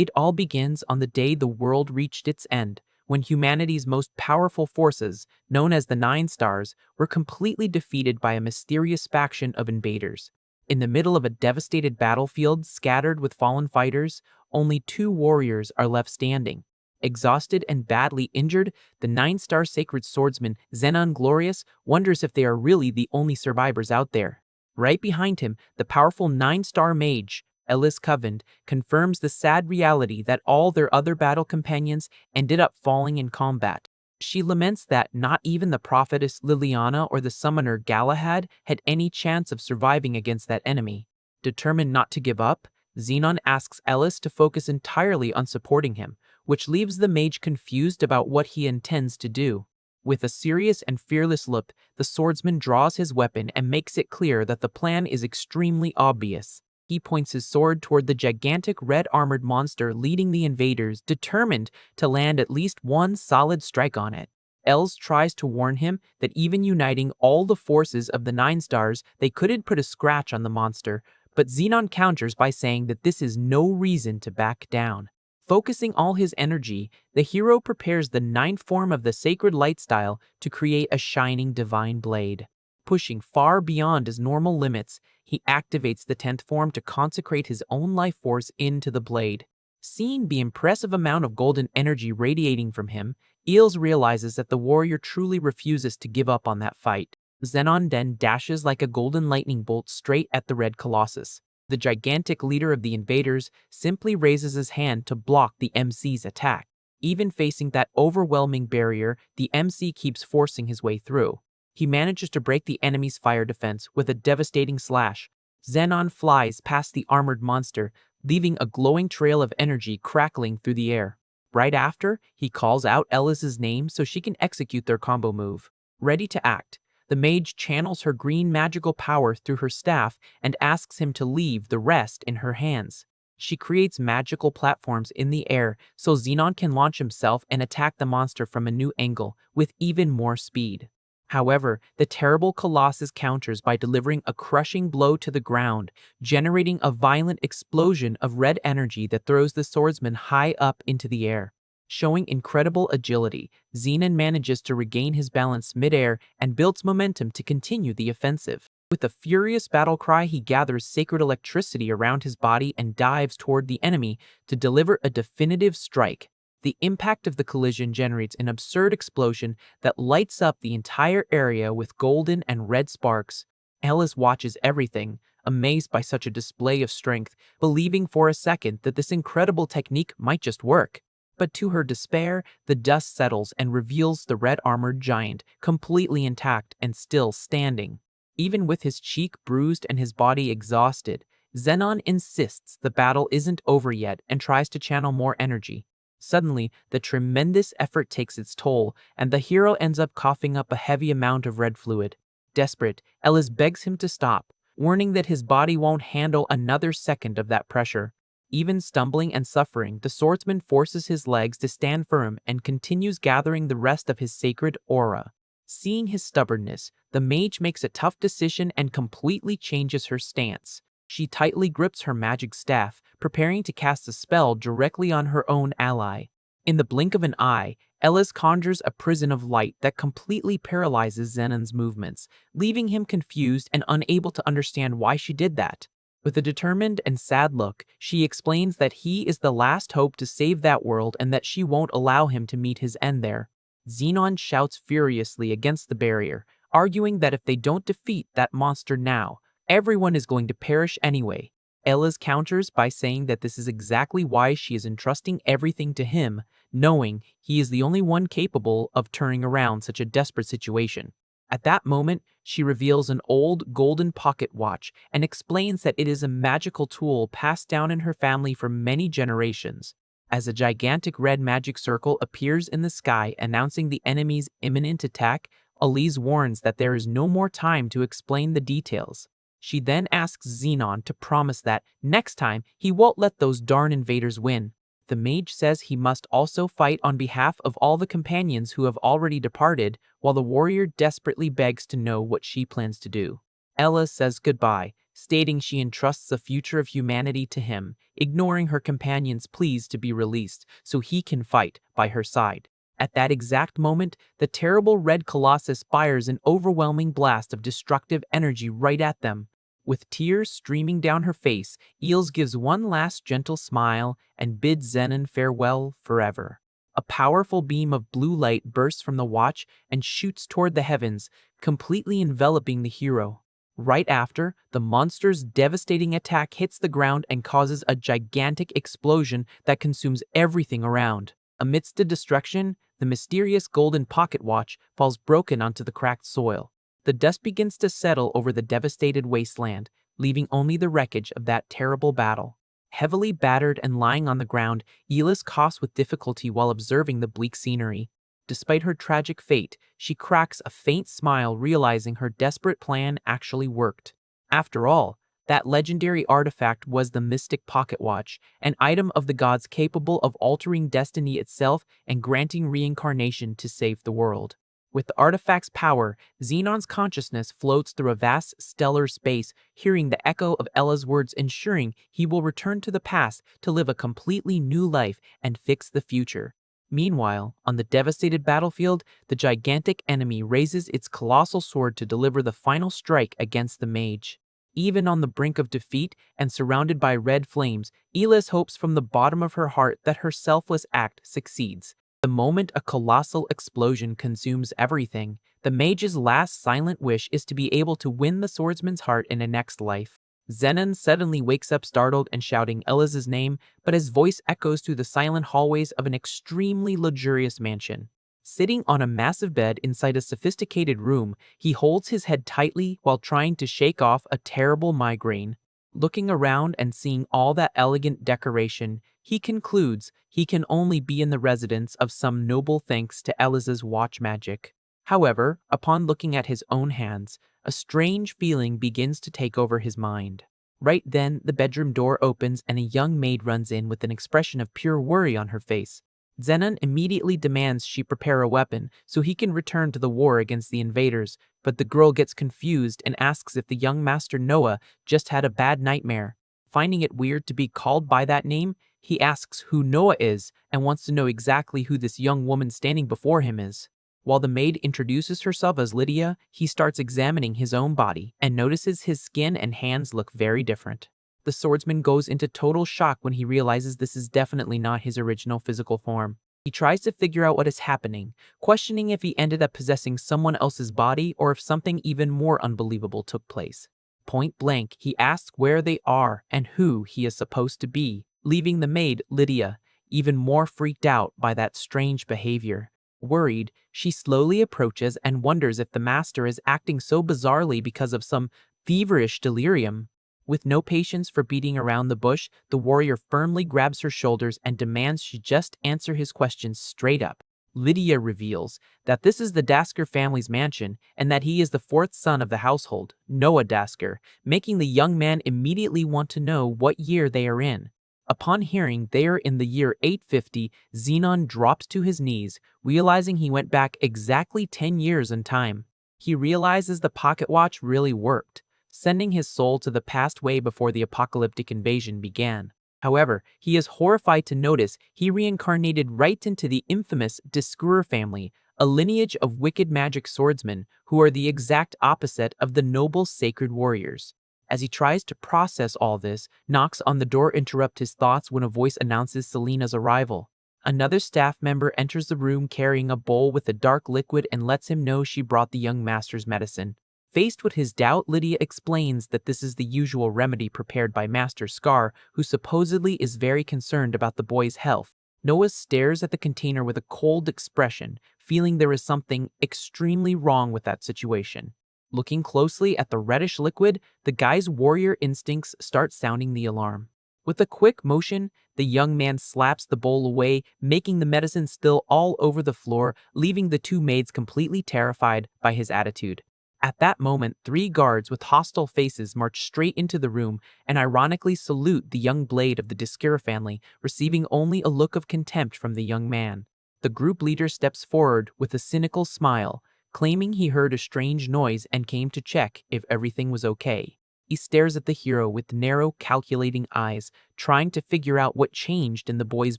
It all begins on the day the world reached its end, when humanity's most powerful forces, known as the Nine Stars, were completely defeated by a mysterious faction of invaders. In the middle of a devastated battlefield scattered with fallen fighters, only two warriors are left standing. Exhausted and badly injured, the nine-star sacred swordsman Zenon Glorious wonders if they are really the only survivors out there. Right behind him, the powerful nine-star mage, Ellis Covend, confirms the sad reality that all their other battle companions ended up falling in combat. She laments that not even the prophetess Liliana or the summoner Galahad had any chance of surviving against that enemy. Determined not to give up, Zenon asks Ellis to focus entirely on supporting him, which leaves the mage confused about what he intends to do. With a serious and fearless look, the swordsman draws his weapon and makes it clear that the plan is extremely obvious. He points his sword toward the gigantic red-armored monster leading the invaders, determined to land at least one solid strike on it. Els tries to warn him that even uniting all the forces of the Nine Stars, they couldn't put a scratch on the monster, but Zenon counters by saying that this is no reason to back down. Focusing all his energy, the hero prepares the ninth form of the sacred light style to create a shining divine blade. Pushing far beyond his normal limits, he activates the 10th form to consecrate his own life force into the blade. Seeing the impressive amount of golden energy radiating from him, Eels realizes that the warrior truly refuses to give up on that fight. Zenon then dashes like a golden lightning bolt straight at the Red Colossus. The gigantic leader of the invaders simply raises his hand to block the MC's attack. Even facing that overwhelming barrier, the MC keeps forcing his way through. He manages to break the enemy's fire defense with a devastating slash. Zenon flies past the armored monster, leaving a glowing trail of energy crackling through the air. Right after, he calls out Ellis's name so she can execute their combo move. Ready to act, the mage channels her green magical power through her staff and asks him to leave the rest in her hands. She creates magical platforms in the air so Zenon can launch himself and attack the monster from a new angle with even more speed. However, the terrible Colossus counters by delivering a crushing blow to the ground, generating a violent explosion of red energy that throws the swordsman high up into the air. Showing incredible agility, Zenon manages to regain his balance midair and builds momentum to continue the offensive. With a furious battle cry, he gathers sacred electricity around his body and dives toward the enemy to deliver a definitive strike. The impact of the collision generates an absurd explosion that lights up the entire area with golden and red sparks. Ellis watches everything, amazed by such a display of strength, believing for a second that this incredible technique might just work. But to her despair, the dust settles and reveals the red-armored giant, completely intact and still standing. Even with his cheek bruised and his body exhausted, Zenon insists the battle isn't over yet and tries to channel more energy. Suddenly, the tremendous effort takes its toll, and the hero ends up coughing up a heavy amount of red fluid. Desperate, Ellis begs him to stop, warning that his body won't handle another second of that pressure. Even stumbling and suffering, the swordsman forces his legs to stand firm and continues gathering the rest of his sacred aura. Seeing his stubbornness, the mage makes a tough decision and completely changes her stance. She tightly grips her magic staff, preparing to cast a spell directly on her own ally. In the blink of an eye, Ellis conjures a prison of light that completely paralyzes Zenon's movements, leaving him confused and unable to understand why she did that. With a determined and sad look, she explains that he is the last hope to save that world and that she won't allow him to meet his end there. Zenon shouts furiously against the barrier, arguing that if they don't defeat that monster now, everyone is going to perish anyway. Ellis counters by saying that this is exactly why she is entrusting everything to him, knowing he is the only one capable of turning around such a desperate situation. At that moment, she reveals an old golden pocket watch and explains that it is a magical tool passed down in her family for many generations. As a gigantic red magic circle appears in the sky announcing the enemy's imminent attack, Elise warns that there is no more time to explain the details. She then asks Zenon to promise that, next time, he won't let those darn invaders win. The mage says he must also fight on behalf of all the companions who have already departed, while the warrior desperately begs to know what she plans to do. Ella says goodbye, stating she entrusts the future of humanity to him, ignoring her companion's pleas to be released so he can fight by her side. At that exact moment, the terrible red colossus fires an overwhelming blast of destructive energy right at them. With tears streaming down her face, Eels gives one last gentle smile and bids Zenon farewell forever. A powerful beam of blue light bursts from the watch and shoots toward the heavens, completely enveloping the hero. Right after, the monster's devastating attack hits the ground and causes a gigantic explosion that consumes everything around. Amidst the destruction, the mysterious golden pocket watch falls broken onto the cracked soil. The dust begins to settle over the devastated wasteland, leaving only the wreckage of that terrible battle. Heavily battered and lying on the ground, Elis coughs with difficulty while observing the bleak scenery. Despite her tragic fate, she cracks a faint smile realizing her desperate plan actually worked. After all, that legendary artifact was the Mystic Pocket Watch, an item of the gods capable of altering destiny itself and granting reincarnation to save the world. With the artifact's power, Xenon's consciousness floats through a vast stellar space, hearing the echo of Ella's words, ensuring he will return to the past to live a completely new life and fix the future. Meanwhile, on the devastated battlefield, the gigantic enemy raises its colossal sword to deliver the final strike against the mage. Even on the brink of defeat and surrounded by red flames, Elis hopes from the bottom of her heart that her selfless act succeeds. The moment a colossal explosion consumes everything, the mage's last silent wish is to be able to win the swordsman's heart in a next life. Zenon suddenly wakes up startled and shouting Elis's name, but his voice echoes through the silent hallways of an extremely luxurious mansion. Sitting on a massive bed inside a sophisticated room, he holds his head tightly while trying to shake off a terrible migraine. Looking around and seeing all that elegant decoration, he concludes he can only be in the residence of some noble thanks to Elis's watch magic. However, upon looking at his own hands, a strange feeling begins to take over his mind. Right then, the bedroom door opens and a young maid runs in with an expression of pure worry on her face. Zenon immediately demands she prepare a weapon so he can return to the war against the invaders, but the girl gets confused and asks if the young master Noah just had a bad nightmare. Finding it weird to be called by that name, he asks who Noah is and wants to know exactly who this young woman standing before him is. While the maid introduces herself as Lydia, he starts examining his own body and notices his skin and hands look very different. The swordsman goes into total shock when he realizes this is definitely not his original physical form. He tries to figure out what is happening, questioning if he ended up possessing someone else's body or if something even more unbelievable took place. Point blank, he asks where they are and who he is supposed to be, leaving the maid, Lydia, even more freaked out by that strange behavior. Worried, she slowly approaches and wonders if the master is acting so bizarrely because of some feverish delirium. With no patience for beating around the bush, the warrior firmly grabs her shoulders and demands she just answer his questions straight up. Lydia reveals that this is the Dasker family's mansion and that he is the fourth son of the household, Noah Dasker, making the young man immediately want to know what year they are in. Upon hearing they are in the year 850, Zenon drops to his knees, realizing he went back exactly 10 years in time. He realizes the pocket watch really worked, sending his soul to the past way before the apocalyptic invasion began. However, he is horrified to notice he reincarnated right into the infamous Discurer family, a lineage of wicked magic swordsmen who are the exact opposite of the noble sacred warriors. As he tries to process all this, knocks on the door interrupt his thoughts when a voice announces Selena's arrival. Another staff member enters the room carrying a bowl with a dark liquid and lets him know she brought the young master's medicine. Faced with his doubt, Lydia explains that this is the usual remedy prepared by Master Scar, who supposedly is very concerned about the boy's health. Noah stares at the container with a cold expression, feeling there is something extremely wrong with that situation. Looking closely at the reddish liquid, the guy's warrior instincts start sounding the alarm. With a quick motion, the young man slaps the bowl away, making the medicine spill all over the floor, leaving the two maids completely terrified by his attitude. At that moment, 3 guards with hostile faces march straight into the room and ironically salute the young blade of the Discurer family, receiving only a look of contempt from the young man. The group leader steps forward with a cynical smile, claiming he heard a strange noise and came to check if everything was okay. He stares at the hero with narrow, calculating eyes, trying to figure out what changed in the boy's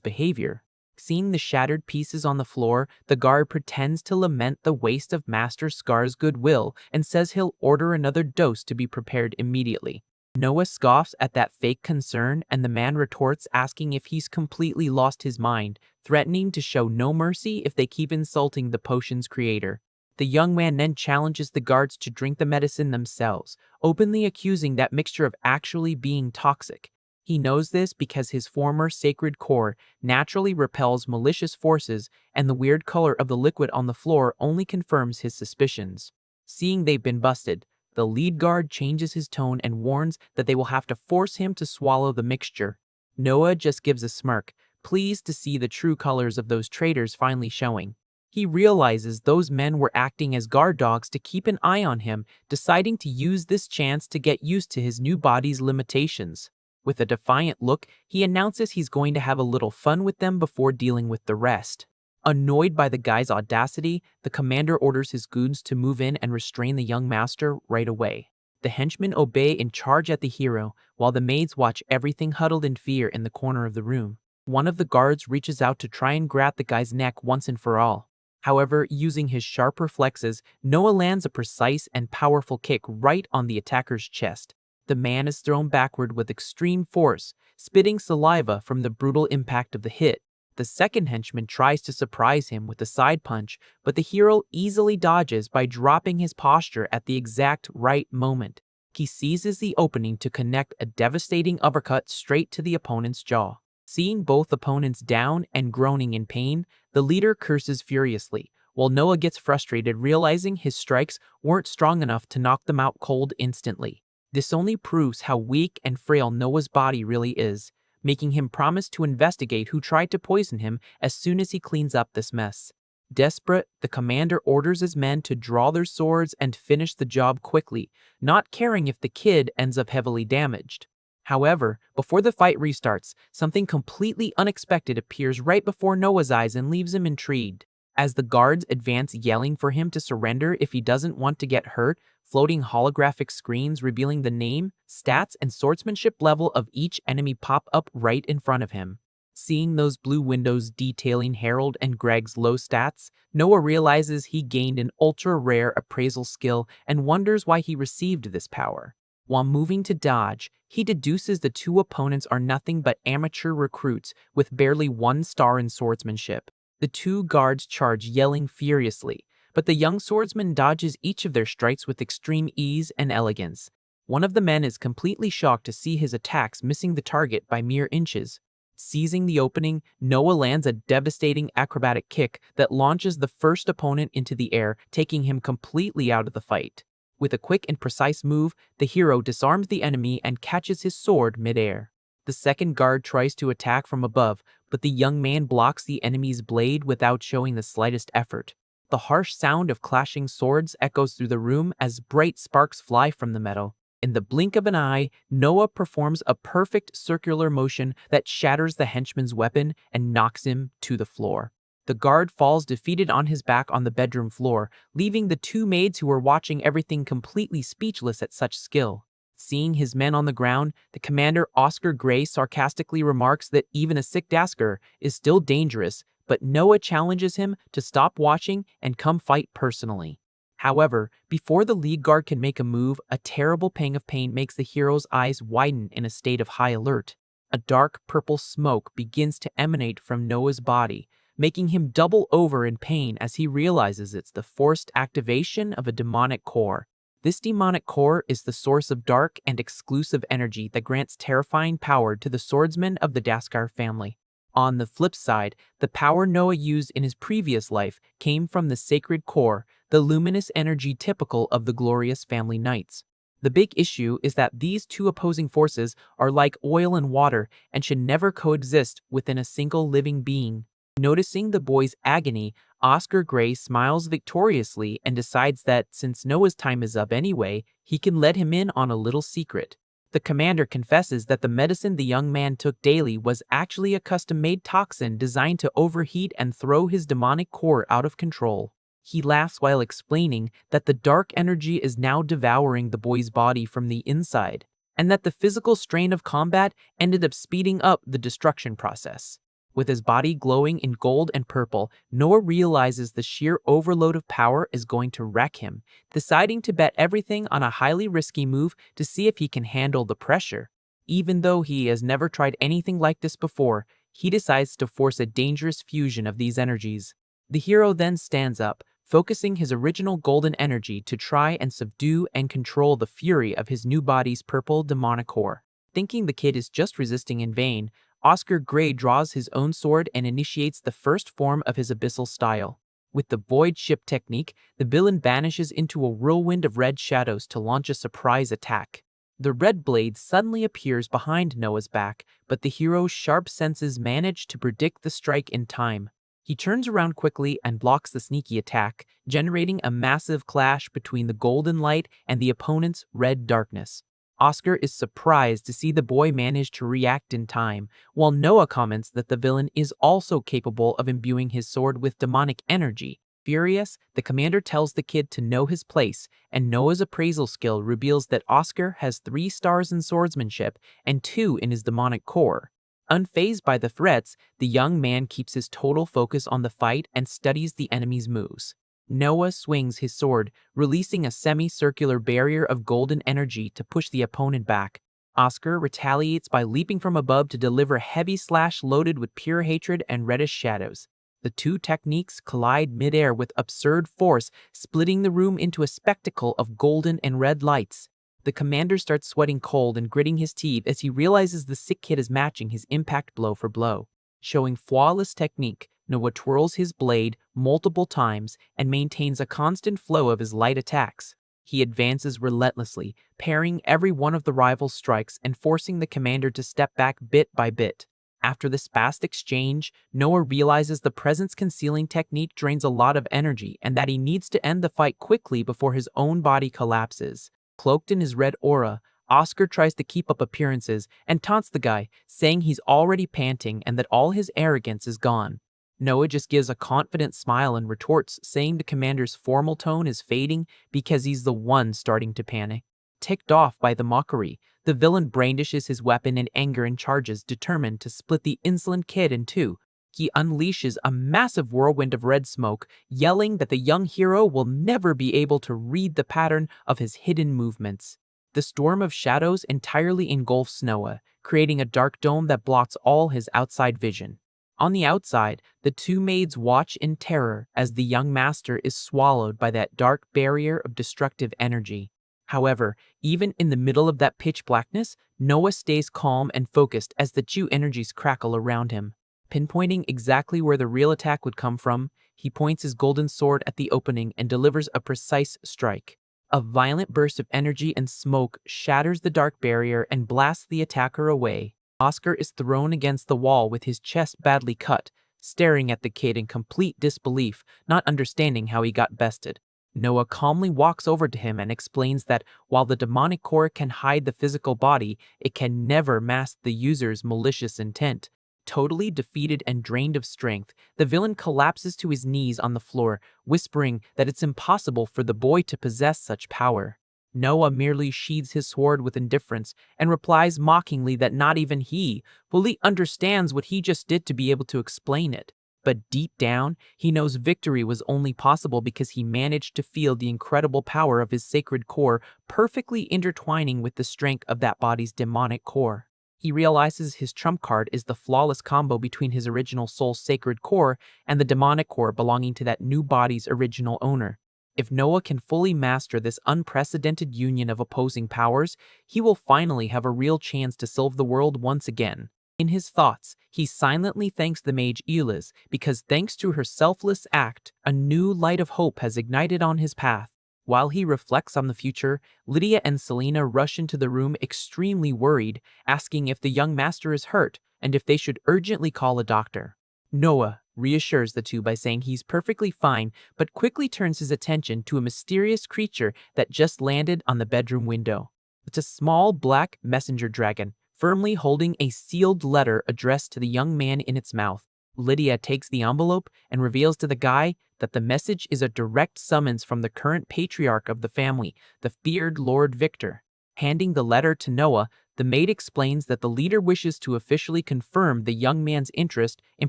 behavior. Seeing the shattered pieces on the floor, the guard pretends to lament the waste of Master Scar's goodwill and says he'll order another dose to be prepared immediately. Noah scoffs at that fake concern, and the man retorts asking if he's completely lost his mind, threatening to show no mercy if they keep insulting the potion's creator. The young man then challenges the guards to drink the medicine themselves, openly accusing that mixture of actually being toxic. He knows this because his former sacred core naturally repels malicious forces, and the weird color of the liquid on the floor only confirms his suspicions. Seeing they've been busted, the lead guard changes his tone and warns that they will have to force him to swallow the mixture. Noah just gives a smirk, pleased to see the true colors of those traitors finally showing. He realizes those men were acting as guard dogs to keep an eye on him, deciding to use this chance to get used to his new body's limitations. With a defiant look, he announces he's going to have a little fun with them before dealing with the rest. Annoyed by the guy's audacity, the commander orders his goons to move in and restrain the young master right away. The henchmen obey and charge at the hero, while the maids watch everything huddled in fear in the corner of the room. One of the guards reaches out to try and grab the guy's neck once and for all. However, using his sharp reflexes, Noah lands a precise and powerful kick right on the attacker's chest. The man is thrown backward with extreme force, spitting saliva from the brutal impact of the hit. The second henchman tries to surprise him with a side punch, but the hero easily dodges by dropping his posture at the exact right moment. He seizes the opening to connect a devastating uppercut straight to the opponent's jaw. Seeing both opponents down and groaning in pain, the leader curses furiously, while Noah gets frustrated realizing his strikes weren't strong enough to knock them out cold instantly. This only proves how weak and frail Noah's body really is, making him promise to investigate who tried to poison him as soon as he cleans up this mess. Desperate, the commander orders his men to draw their swords and finish the job quickly, not caring if the kid ends up heavily damaged. However, before the fight restarts, something completely unexpected appears right before Noah's eyes and leaves him intrigued. As the guards advance yelling for him to surrender if he doesn't want to get hurt, floating holographic screens revealing the name, stats, and swordsmanship level of each enemy pop up right in front of him. Seeing those blue windows detailing Harold and Greg's low stats, Noah realizes he gained an ultra-rare appraisal skill and wonders why he received this power. While moving to dodge, he deduces the two opponents are nothing but amateur recruits with barely 1 star in swordsmanship. The two guards charge yelling furiously, but the young swordsman dodges each of their strikes with extreme ease and elegance. One of the men is completely shocked to see his attacks missing the target by mere inches. Seizing the opening, Noah lands a devastating acrobatic kick that launches the first opponent into the air, taking him completely out of the fight. With a quick and precise move, the hero disarms the enemy and catches his sword mid-air. The second guard tries to attack from above, but the young man blocks the enemy's blade without showing the slightest effort. The harsh sound of clashing swords echoes through the room as bright sparks fly from the metal. In the blink of an eye, Noah performs a perfect circular motion that shatters the henchman's weapon and knocks him to the floor. The guard falls defeated on his back on the bedroom floor, leaving the two maids who were watching everything completely speechless at such skill. Seeing his men on the ground, the commander Oscar Gray sarcastically remarks that even a sick Dasker is still dangerous, but Noah challenges him to stop watching and come fight personally. However, before the lead guard can make a move, a terrible pang of pain makes the hero's eyes widen in a state of high alert. A dark purple smoke begins to emanate from Noah's body, making him double over in pain as he realizes it's the forced activation of a demonic core. This demonic core is the source of dark and exclusive energy that grants terrifying power to the swordsmen of the Daskar family. On the flip side, the power Noah used in his previous life came from the sacred core, the luminous energy typical of the glorious family knights. The big issue is that these two opposing forces are like oil and water and should never coexist within a single living being. Noticing the boy's agony, Oscar Gray smiles victoriously and decides that since Noah's time is up anyway, he can let him in on a little secret. The commander confesses that the medicine the young man took daily was actually a custom-made toxin designed to overheat and throw his demonic core out of control. He laughs while explaining that the dark energy is now devouring the boy's body from the inside, and that the physical strain of combat ended up speeding up the destruction process. With his body glowing in gold and purple, Noah realizes the sheer overload of power is going to wreck him, deciding to bet everything on a highly risky move to see if he can handle the pressure. Even though he has never tried anything like this before, he decides to force a dangerous fusion of these energies. The hero then stands up, focusing his original golden energy to try and subdue and control the fury of his new body's purple demonic core. Thinking the kid is just resisting in vain, Oscar Gray draws his own sword and initiates the first form of his abyssal style. With the void ship technique, the villain vanishes into a whirlwind of red shadows to launch a surprise attack. The red blade suddenly appears behind Noah's back, but the hero's sharp senses manage to predict the strike in time. He turns around quickly and blocks the sneaky attack, generating a massive clash between the golden light and the opponent's red darkness. Oscar is surprised to see the boy manage to react in time, while Noah comments that the villain is also capable of imbuing his sword with demonic energy. Furious, the commander tells the kid to know his place, and Noah's appraisal skill reveals that Oscar has 3 stars in swordsmanship and 2 in his demonic core. Unfazed by the threats, the young man keeps his total focus on the fight and studies the enemy's moves. Noah swings his sword, releasing a semicircular barrier of golden energy to push the opponent back. Oscar retaliates by leaping from above to deliver a heavy slash loaded with pure hatred and reddish shadows. The two techniques collide midair with absurd force, splitting the room into a spectacle of golden and red lights. The commander starts sweating cold and gritting his teeth as he realizes the sick kid is matching his impact blow for blow. Showing flawless technique, Noah twirls his blade multiple times and maintains a constant flow of his light attacks. He advances relentlessly, parrying every one of the rival's strikes and forcing the commander to step back bit by bit. After this fast exchange, Noah realizes the presence-concealing technique drains a lot of energy and that he needs to end the fight quickly before his own body collapses. Cloaked in his red aura, Oscar tries to keep up appearances and taunts the guy, saying he's already panting and that all his arrogance is gone. Noah just gives a confident smile and retorts, saying the commander's formal tone is fading because he's the one starting to panic. Ticked off by the mockery, the villain brandishes his weapon in anger and charges, determined to split the insolent kid in two. He unleashes a massive whirlwind of red smoke, yelling that the young hero will never be able to read the pattern of his hidden movements. The storm of shadows entirely engulfs Noah, creating a dark dome that blocks all his outside vision. On the outside, the two maids watch in terror as the young master is swallowed by that dark barrier of destructive energy. However, even in the middle of that pitch blackness, Noah stays calm and focused as the Jew energies crackle around him. Pinpointing exactly where the real attack would come from, he points his golden sword at the opening and delivers a precise strike. A violent burst of energy and smoke shatters the dark barrier and blasts the attacker away. Oscar is thrown against the wall with his chest badly cut, staring at the kid in complete disbelief, not understanding how he got bested. Noah calmly walks over to him and explains that while the demonic core can hide the physical body, it can never mask the user's malicious intent. Totally defeated and drained of strength, the villain collapses to his knees on the floor, whispering that it's impossible for the boy to possess such power. Noah merely sheathes his sword with indifference and replies mockingly that not even he fully understands what he just did to be able to explain it. But deep down, he knows victory was only possible because he managed to feel the incredible power of his sacred core perfectly intertwining with the strength of that body's demonic core. He realizes his trump card is the flawless combo between his original soul's sacred core and the demonic core belonging to that new body's original owner. If Noah can fully master this unprecedented union of opposing powers, he will finally have a real chance to solve the world once again. In his thoughts, he silently thanks the mage Eliz because thanks to her selfless act, a new light of hope has ignited on his path. While he reflects on the future, Lydia and Selena rush into the room extremely worried, asking if the young master is hurt and if they should urgently call a doctor. Noah reassures the two by saying he's perfectly fine, but quickly turns his attention to a mysterious creature that just landed on the bedroom window. It's a small black messenger dragon, firmly holding a sealed letter addressed to the young man in its mouth. Lydia takes the envelope and reveals to the guy that the message is a direct summons from the current patriarch of the family, the feared Lord Victor. Handing the letter to Noah, the maid explains that the leader wishes to officially confirm the young man's interest in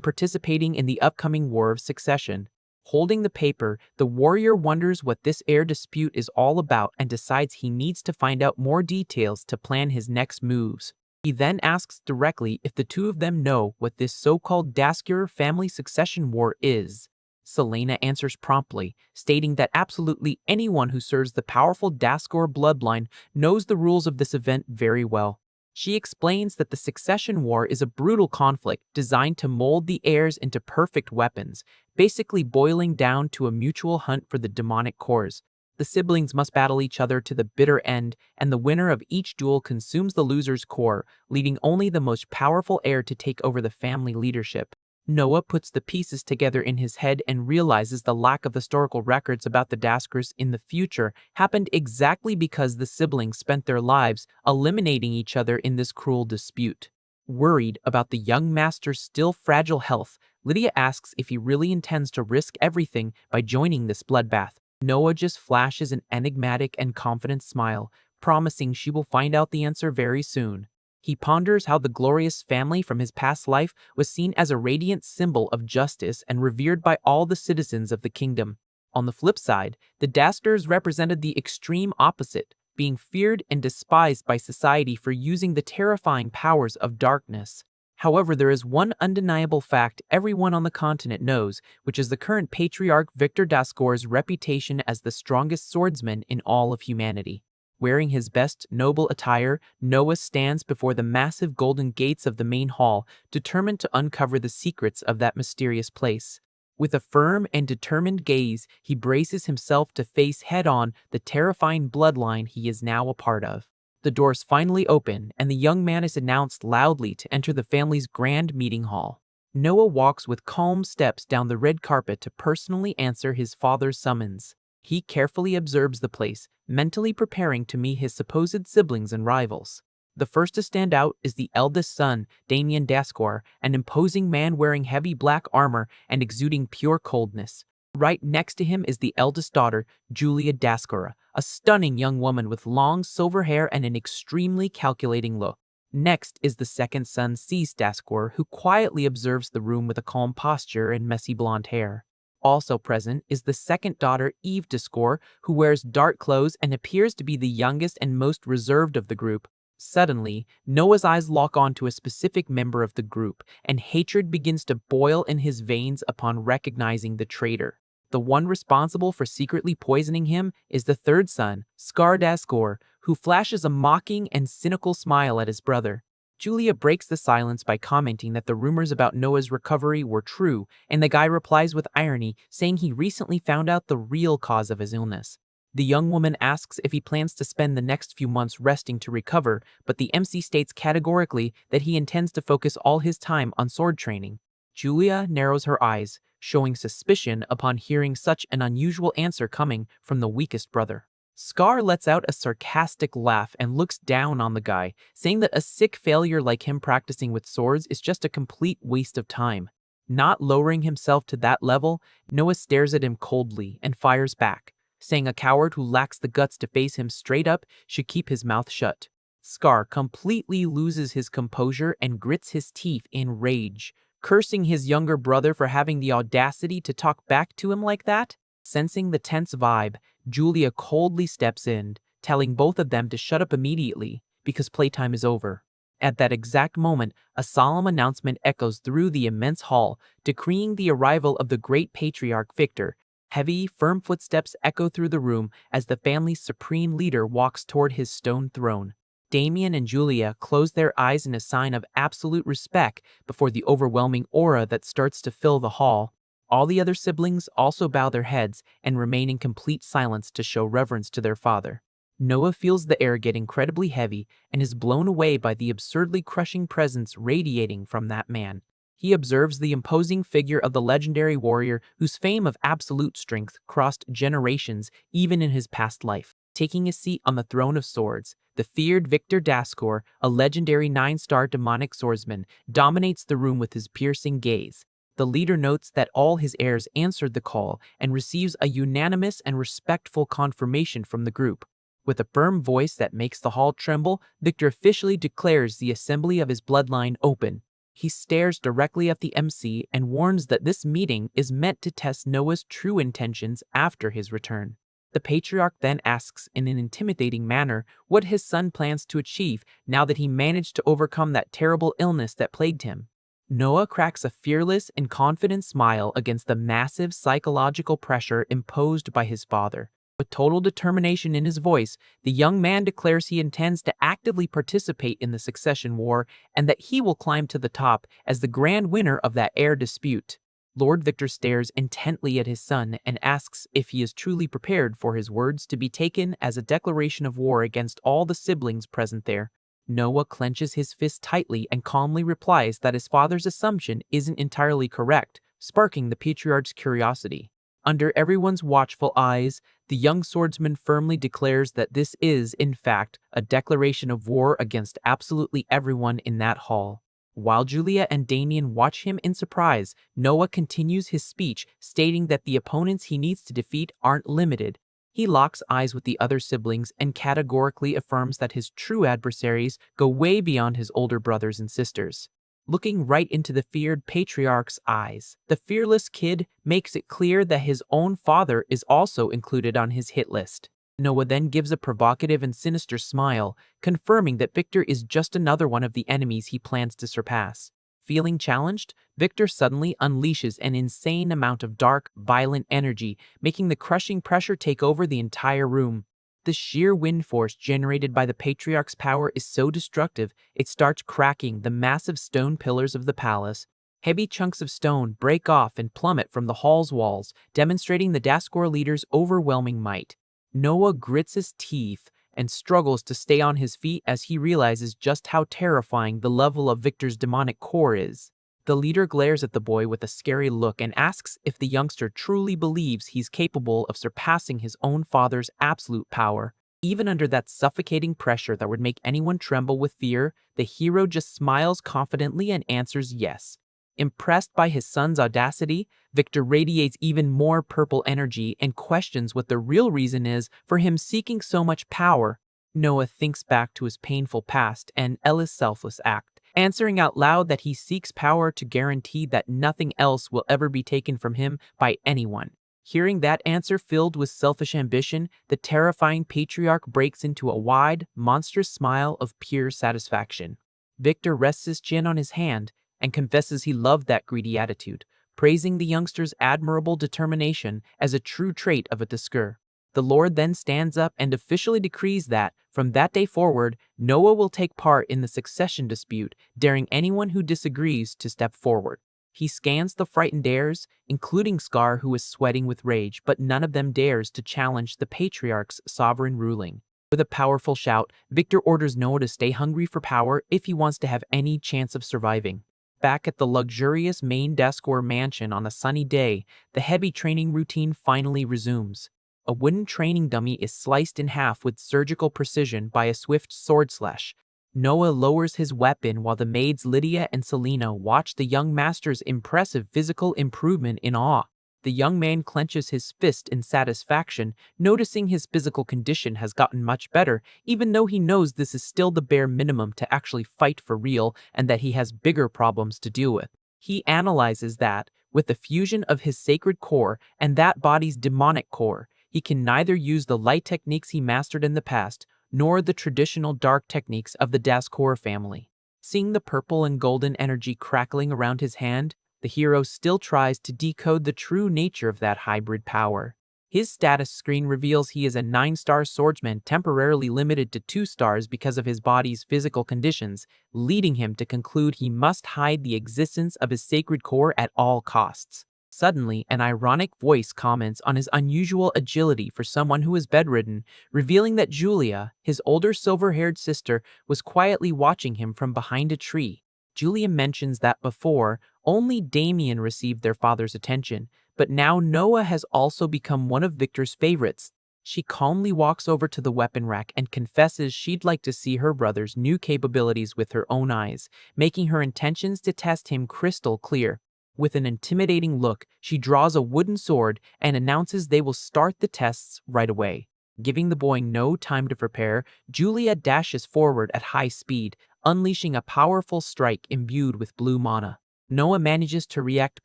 participating in the upcoming War of Succession. Holding the paper, the warrior wonders what this heir dispute is all about and decides he needs to find out more details to plan his next moves. He then asks directly if the two of them know what this so-called Daskar family succession war is. Selena answers promptly, stating that absolutely anyone who serves the powerful Daskar bloodline knows the rules of this event very well. She explains that the succession war is a brutal conflict designed to mold the heirs into perfect weapons, basically boiling down to a mutual hunt for the demonic cores. The siblings must battle each other to the bitter end, and the winner of each duel consumes the loser's core, leaving only the most powerful heir to take over the family leadership. Noah puts the pieces together in his head and realizes the lack of historical records about the Daskars in the future happened exactly because the siblings spent their lives eliminating each other in this cruel dispute. Worried about the young master's still fragile health, Lydia asks if he really intends to risk everything by joining this bloodbath. Noah just flashes an enigmatic and confident smile, promising she will find out the answer very soon. He ponders how the glorious family from his past life was seen as a radiant symbol of justice and revered by all the citizens of the kingdom. On the flip side, the Daskars represented the extreme opposite, being feared and despised by society for using the terrifying powers of darkness. However, there is one undeniable fact everyone on the continent knows, which is the current patriarch Victor Daskar's reputation as the strongest swordsman in all of humanity. Wearing his best noble attire, Noah stands before the massive golden gates of the main hall, determined to uncover the secrets of that mysterious place. With a firm and determined gaze, he braces himself to face head-on the terrifying bloodline he is now a part of. The doors finally open, and the young man is announced loudly to enter the family's grand meeting hall. Noah walks with calm steps down the red carpet to personally answer his father's summons. He carefully observes the place, mentally preparing to meet his supposed siblings and rivals. The first to stand out is the eldest son, Damien Daskar, an imposing man wearing heavy black armor and exuding pure coldness. Right next to him is the eldest daughter, Julia Daskar, a stunning young woman with long silver hair and an extremely calculating look. Next is the second son, Cease Daskar, who quietly observes the room with a calm posture and messy blonde hair. Also present is the second daughter, Eve Daskar, who wears dark clothes and appears to be the youngest and most reserved of the group. Suddenly, Noah's eyes lock onto a specific member of the group, and hatred begins to boil in his veins upon recognizing the traitor. The one responsible for secretly poisoning him is the third son, Scar Daskar, who flashes a mocking and cynical smile at his brother. Julia breaks the silence by commenting that the rumors about Noah's recovery were true, and the guy replies with irony, saying he recently found out the real cause of his illness. The young woman asks if he plans to spend the next few months resting to recover, but the MC states categorically that he intends to focus all his time on sword training. Julia narrows her eyes, showing suspicion upon hearing such an unusual answer coming from the weakest brother. Scar lets out a sarcastic laugh and looks down on the guy, saying that a sick failure like him practicing with swords is just a complete waste of time. Not lowering himself to that level, Noah stares at him coldly and fires back, saying a coward who lacks the guts to face him straight up should keep his mouth shut. Scar completely loses his composure and grits his teeth in rage, cursing his younger brother for having the audacity to talk back to him like that. Sensing the tense vibe, Julia coldly steps in, telling both of them to shut up immediately because playtime is over. At that exact moment, a solemn announcement echoes through the immense hall, decreeing the arrival of the great patriarch Victor. Heavy, firm footsteps echo through the room as the family's supreme leader walks toward his stone throne. Damien and Julia close their eyes in a sign of absolute respect before the overwhelming aura that starts to fill the hall. All the other siblings also bow their heads and remain in complete silence to show reverence to their father. Noah feels the air get incredibly heavy and is blown away by the absurdly crushing presence radiating from that man. He observes the imposing figure of the legendary warrior whose fame of absolute strength crossed generations even in his past life. Taking a seat on the throne of swords, the feared Victor Daskar, a legendary 9-star demonic swordsman, dominates the room with his piercing gaze. The leader notes that all his heirs answered the call and receives a unanimous and respectful confirmation from the group. With a firm voice that makes the hall tremble, Victor officially declares the assembly of his bloodline open. He stares directly at the MC and warns that this meeting is meant to test Noah's true intentions after his return. The patriarch then asks in an intimidating manner what his son plans to achieve now that he managed to overcome that terrible illness that plagued him. Noah cracks a fearless and confident smile against the massive psychological pressure imposed by his father. With total determination in his voice, the young man declares he intends to actively participate in the succession war and that he will climb to the top as the grand winner of that heir dispute. Lord Victor stares intently at his son and asks if he is truly prepared for his words to be taken as a declaration of war against all the siblings present there. Noah clenches his fist tightly and calmly replies that his father's assumption isn't entirely correct, sparking the patriarch's curiosity. Under everyone's watchful eyes, the young swordsman firmly declares that this is, in fact, a declaration of war against absolutely everyone in that hall. While Julia and Damien watch him in surprise, Noah continues his speech, stating that the opponents he needs to defeat aren't limited. He locks eyes with the other siblings and categorically affirms that his true adversaries go way beyond his older brothers and sisters. Looking right into the feared patriarch's eyes, the fearless kid makes it clear that his own father is also included on his hit list. Noah then gives a provocative and sinister smile, confirming that Victor is just another one of the enemies he plans to surpass. Feeling challenged, Victor suddenly unleashes an insane amount of dark, violent energy, making the crushing pressure take over the entire room. The sheer wind force generated by the patriarch's power is so destructive, it starts cracking the massive stone pillars of the palace. Heavy chunks of stone break off and plummet from the hall's walls, demonstrating the Daskor leader's overwhelming might. Noah grits his teeth and struggles to stay on his feet as he realizes just how terrifying the level of Victor's demonic core is. The leader glares at the boy with a scary look and asks if the youngster truly believes he's capable of surpassing his own father's absolute power. Even under that suffocating pressure that would make anyone tremble with fear, the hero just smiles confidently and answers yes. Impressed by his son's audacity, Victor radiates even more purple energy and questions what the real reason is for him seeking so much power. Noah thinks back to his painful past and Ella's selfless act, answering out loud that he seeks power to guarantee that nothing else will ever be taken from him by anyone. Hearing that answer filled with selfish ambition, the terrifying patriarch breaks into a wide, monstrous smile of pure satisfaction. Victor rests his chin on his hand and confesses he loved that greedy attitude, praising the youngster's admirable determination as a true trait of a Daskor. The Lord then stands up and officially decrees that, from that day forward, Noah will take part in the succession dispute, daring anyone who disagrees to step forward. He scans the frightened heirs, including Scar, who is sweating with rage, but none of them dares to challenge the patriarch's sovereign ruling. With a powerful shout, Victor orders Noah to stay hungry for power if he wants to have any chance of surviving. Back at the luxurious main Daskor mansion on a sunny day, the heavy training routine finally resumes. A wooden training dummy is sliced in half with surgical precision by a swift sword slash. Noah lowers his weapon while the maids Lydia and Selena watch the young master's impressive physical improvement in awe. The young man clenches his fist in satisfaction, noticing his physical condition has gotten much better, even though he knows this is still the bare minimum to actually fight for real and that he has bigger problems to deal with. He analyzes that, with the fusion of his sacred core and that body's demonic core, he can neither use the light techniques he mastered in the past, nor the traditional dark techniques of the Daskor family. Seeing the purple and golden energy crackling around his hand, the hero still tries to decode the true nature of that hybrid power. His status screen reveals he is a 9-star swordsman temporarily limited to 2 stars because of his body's physical conditions, leading him to conclude he must hide the existence of his sacred core at all costs. Suddenly, an ironic voice comments on his unusual agility for someone who is bedridden, revealing that Julia, his older silver-haired sister, was quietly watching him from behind a tree. Julia mentions that before, only Damien received their father's attention, but now Noah has also become one of Victor's favorites. She calmly walks over to the weapon rack and confesses she'd like to see her brother's new capabilities with her own eyes, making her intentions to test him crystal clear. With an intimidating look, she draws a wooden sword and announces they will start the tests right away. Giving the boy no time to prepare, Julia dashes forward at high speed, unleashing a powerful strike imbued with blue mana. Noah manages to react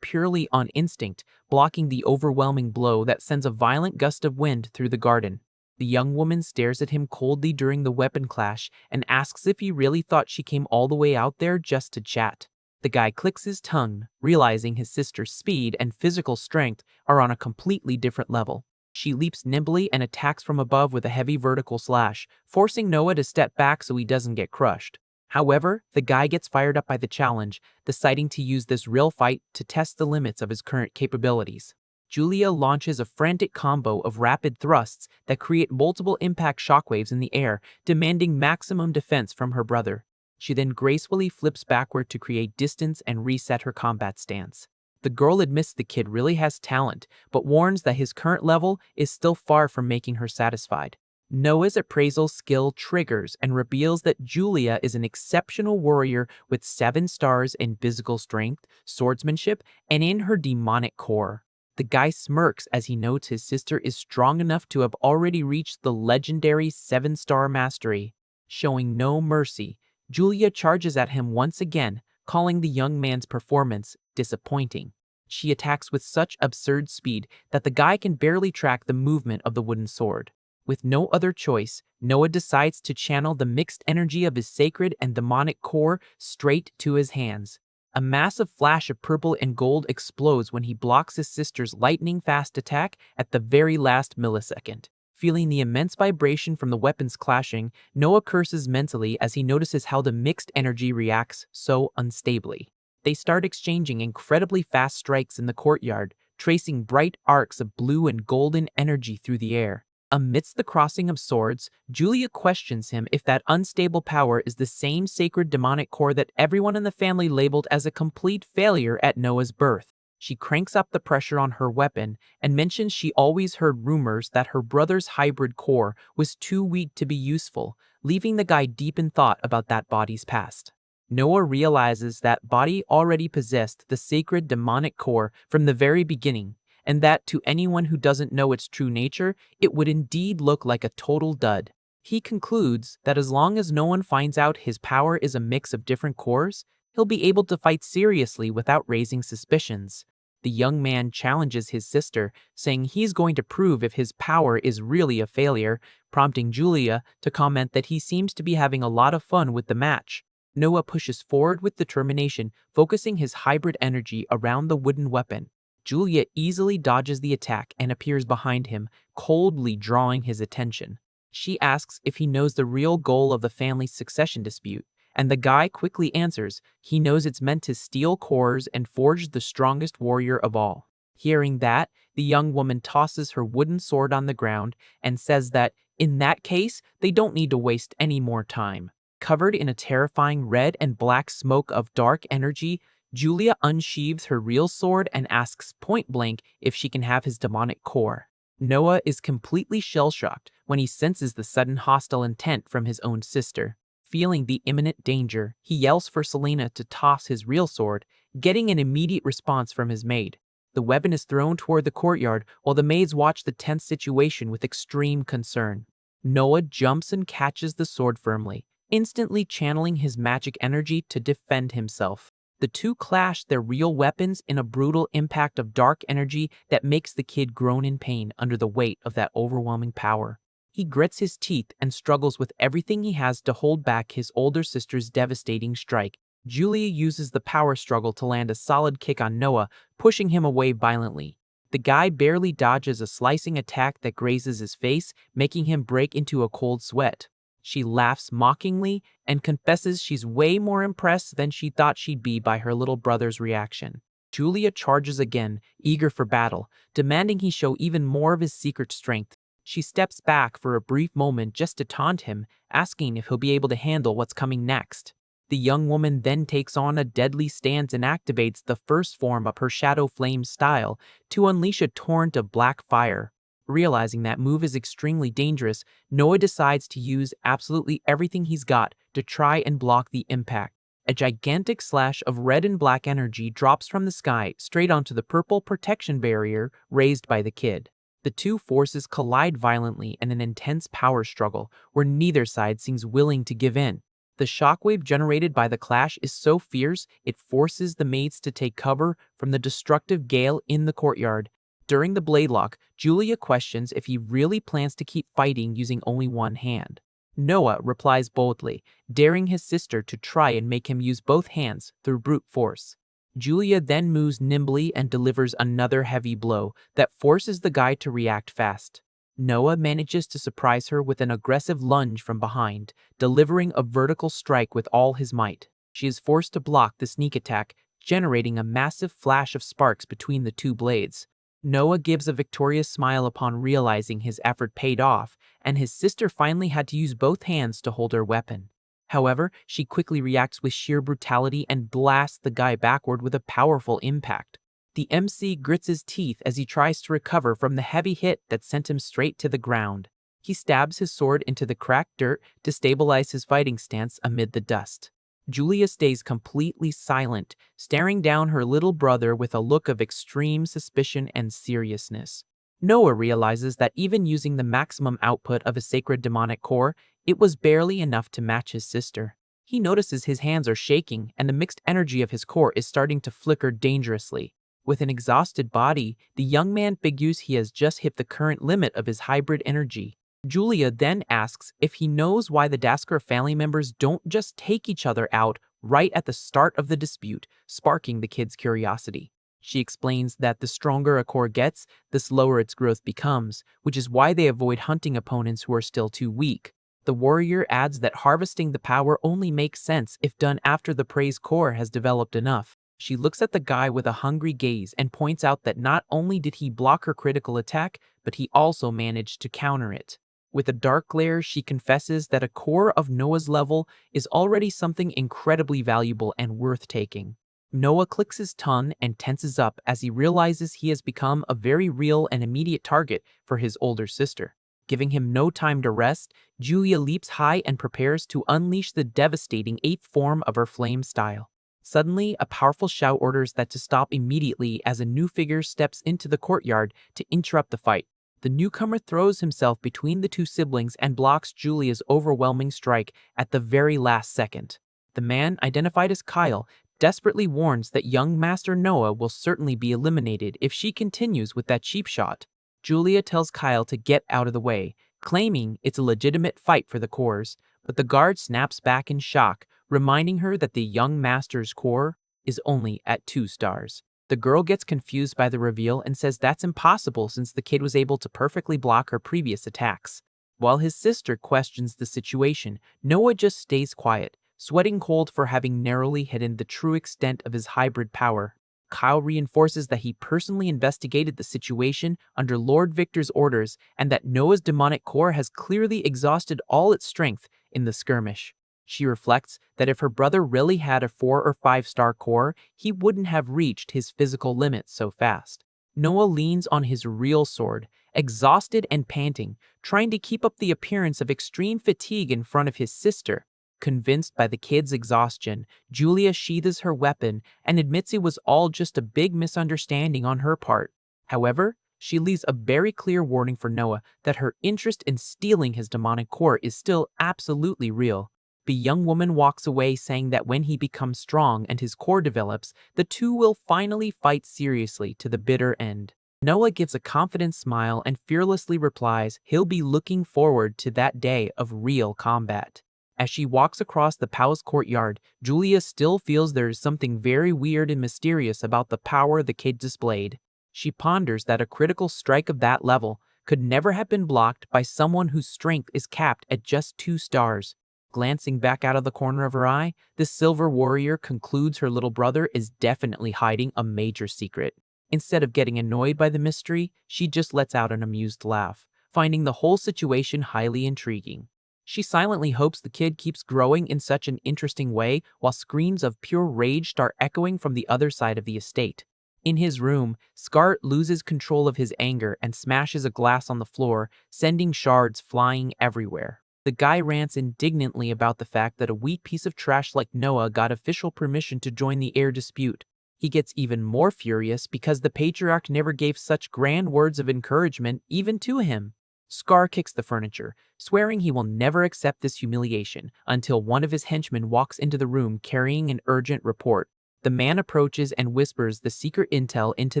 purely on instinct, blocking the overwhelming blow that sends a violent gust of wind through the garden. The young woman stares at him coldly during the weapon clash and asks if he really thought she came all the way out there just to chat. The guy clicks his tongue, realizing his sister's speed and physical strength are on a completely different level. She leaps nimbly and attacks from above with a heavy vertical slash, forcing Noah to step back so he doesn't get crushed. However, the guy gets fired up by the challenge, deciding to use this real fight to test the limits of his current capabilities. Julia launches a frantic combo of rapid thrusts that create multiple impact shockwaves in the air, demanding maximum defense from her brother. She then gracefully flips backward to create distance and reset her combat stance. The girl admits the kid really has talent, but warns that his current level is still far from making her satisfied. Noah's appraisal skill triggers and reveals that Julia is an exceptional warrior with 7 stars in physical strength, swordsmanship, and in her demonic core. The guy smirks as he notes his sister is strong enough to have already reached the legendary 7-star mastery. Showing no mercy, Julia charges at him once again, calling the young man's performance disappointing. She attacks with such absurd speed that the guy can barely track the movement of the wooden sword. With no other choice, Noah decides to channel the mixed energy of his sacred and demonic core straight to his hands. A massive flash of purple and gold explodes when he blocks his sister's lightning-fast attack at the very last millisecond. Feeling the immense vibration from the weapons clashing, Noah curses mentally as he notices how the mixed energy reacts so unstably. They start exchanging incredibly fast strikes in the courtyard, tracing bright arcs of blue and golden energy through the air. Amidst the crossing of swords, Julia questions him if that unstable power is the same sacred demonic core that everyone in the family labeled as a complete failure at Noah's birth. She cranks up the pressure on her weapon and mentions she always heard rumors that her brother's hybrid core was too weak to be useful, leaving the guy deep in thought about that body's past. Noah realizes that body already possessed the sacred demonic core from the very beginning, and that to anyone who doesn't know its true nature, it would indeed look like a total dud. He concludes that as long as no one finds out his power is a mix of different cores, he'll be able to fight seriously without raising suspicions. The young man challenges his sister, saying he's going to prove if his power is really a failure, prompting Julia to comment that he seems to be having a lot of fun with the match. Noah pushes forward with determination, focusing his hybrid energy around the wooden weapon. Julia easily dodges the attack and appears behind him, coldly drawing his attention. She asks if he knows the real goal of the family's succession dispute, and the guy quickly answers he knows it's meant to steal cores and forge the strongest warrior of all. Hearing that, the young woman tosses her wooden sword on the ground and says that, in that case, they don't need to waste any more time. Covered in a terrifying red and black smoke of dark energy, Julia unsheathes her real sword and asks point-blank if she can have his demonic core. Noah is completely shell-shocked when he senses the sudden hostile intent from his own sister. Feeling the imminent danger, he yells for Selena to toss his real sword, getting an immediate response from his maid. The weapon is thrown toward the courtyard while the maids watch the tense situation with extreme concern. Noah jumps and catches the sword firmly, instantly channeling his magic energy to defend himself. The two clash their real weapons in a brutal impact of dark energy that makes the kid groan in pain under the weight of that overwhelming power. He grits his teeth and struggles with everything he has to hold back his older sister's devastating strike. Julia uses the power struggle to land a solid kick on Noah, pushing him away violently. The guy barely dodges a slicing attack that grazes his face, making him break into a cold sweat. She laughs mockingly and confesses she's way more impressed than she thought she'd be by her little brother's reaction. Julia charges again, eager for battle, demanding he show even more of his secret strength. She steps back for a brief moment just to taunt him, asking if he'll be able to handle what's coming next. The young woman then takes on a deadly stance and activates the first form of her Shadow Flame style to unleash a torrent of black fire. Realizing that move is extremely dangerous, Noah decides to use absolutely everything he's got to try and block the impact. A gigantic slash of red and black energy drops from the sky straight onto the purple protection barrier raised by the kid. The two forces collide violently in an intense power struggle where neither side seems willing to give in. The shockwave generated by the clash is so fierce it forces the mates to take cover from the destructive gale in the courtyard. During the blade lock, Julia questions if he really plans to keep fighting using only one hand. Noah replies boldly, daring his sister to try and make him use both hands through brute force. Julia then moves nimbly and delivers another heavy blow that forces the guy to react fast. Noah manages to surprise her with an aggressive lunge from behind, delivering a vertical strike with all his might. She is forced to block the sneak attack, generating a massive flash of sparks between the two blades. Noah gives a victorious smile upon realizing his effort paid off, and his sister finally had to use both hands to hold her weapon. However, she quickly reacts with sheer brutality and blasts the guy backward with a powerful impact. The MC grits his teeth as he tries to recover from the heavy hit that sent him straight to the ground. He stabs his sword into the cracked dirt to stabilize his fighting stance amid the dust. Julia stays completely silent, staring down her little brother with a look of extreme suspicion and seriousness. Noah realizes that even using the maximum output of a sacred demonic core, it was barely enough to match his sister. He notices his hands are shaking and the mixed energy of his core is starting to flicker dangerously. With an exhausted body, the young man figures he has just hit the current limit of his hybrid energy. Julia then asks if he knows why the Dasker family members don't just take each other out right at the start of the dispute, sparking the kid's curiosity. She explains that the stronger a core gets, the slower its growth becomes, which is why they avoid hunting opponents who are still too weak. The warrior adds that harvesting the power only makes sense if done after the prey's core has developed enough. She looks at the guy with a hungry gaze and points out that not only did he block her critical attack, but he also managed to counter it. With a dark glare, she confesses that a core of Noah's level is already something incredibly valuable and worth taking. Noah clicks his tongue and tenses up as he realizes he has become a very real and immediate target for his older sister. Giving him no time to rest, Julia leaps high and prepares to unleash the devastating eighth form of her flame style. Suddenly, a powerful shout orders that to stop immediately as a new figure steps into the courtyard to interrupt the fight. The newcomer throws himself between the two siblings and blocks Julia's overwhelming strike at the very last second. The man, identified as Kyle, desperately warns that young Master Noah will certainly be eliminated if she continues with that cheap shot. Julia tells Kyle to get out of the way, claiming it's a legitimate fight for the cores, but the guard snaps back in shock, reminding her that the young Master's core is only at 2 stars. The girl gets confused by the reveal and says that's impossible since the kid was able to perfectly block her previous attacks. While his sister questions the situation, Noah just stays quiet, sweating cold for having narrowly hidden the true extent of his hybrid power. Kyle reinforces that he personally investigated the situation under Lord Victor's orders and that Noah's demonic core has clearly exhausted all its strength in the skirmish. She reflects that if her brother really had a 4 or 5-star core, he wouldn't have reached his physical limits so fast. Noah leans on his real sword, exhausted and panting, trying to keep up the appearance of extreme fatigue in front of his sister. Convinced by the kid's exhaustion, Julia sheathes her weapon and admits it was all just a big misunderstanding on her part. However, she leaves a very clear warning for Noah that her interest in stealing his demonic core is still absolutely real. The young woman walks away saying that when he becomes strong and his core develops, the two will finally fight seriously to the bitter end. Noah gives a confident smile and fearlessly replies he'll be looking forward to that day of real combat. As she walks across the palace courtyard, Julia still feels there is something very weird and mysterious about the power the kid displayed. She ponders that a critical strike of that level could never have been blocked by someone whose strength is capped at just 2 stars. Glancing back out of the corner of her eye, the silver warrior concludes her little brother is definitely hiding a major secret. Instead of getting annoyed by the mystery, she just lets out an amused laugh, finding the whole situation highly intriguing. She silently hopes the kid keeps growing in such an interesting way while screams of pure rage start echoing from the other side of the estate. In his room, Scar loses control of his anger and smashes a glass on the floor, sending shards flying everywhere. The guy rants indignantly about the fact that a weak piece of trash like Noah got official permission to join the air dispute. He gets even more furious because the patriarch never gave such grand words of encouragement even to him. Scar kicks the furniture, swearing he will never accept this humiliation until one of his henchmen walks into the room carrying an urgent report. The man approaches and whispers the secret intel into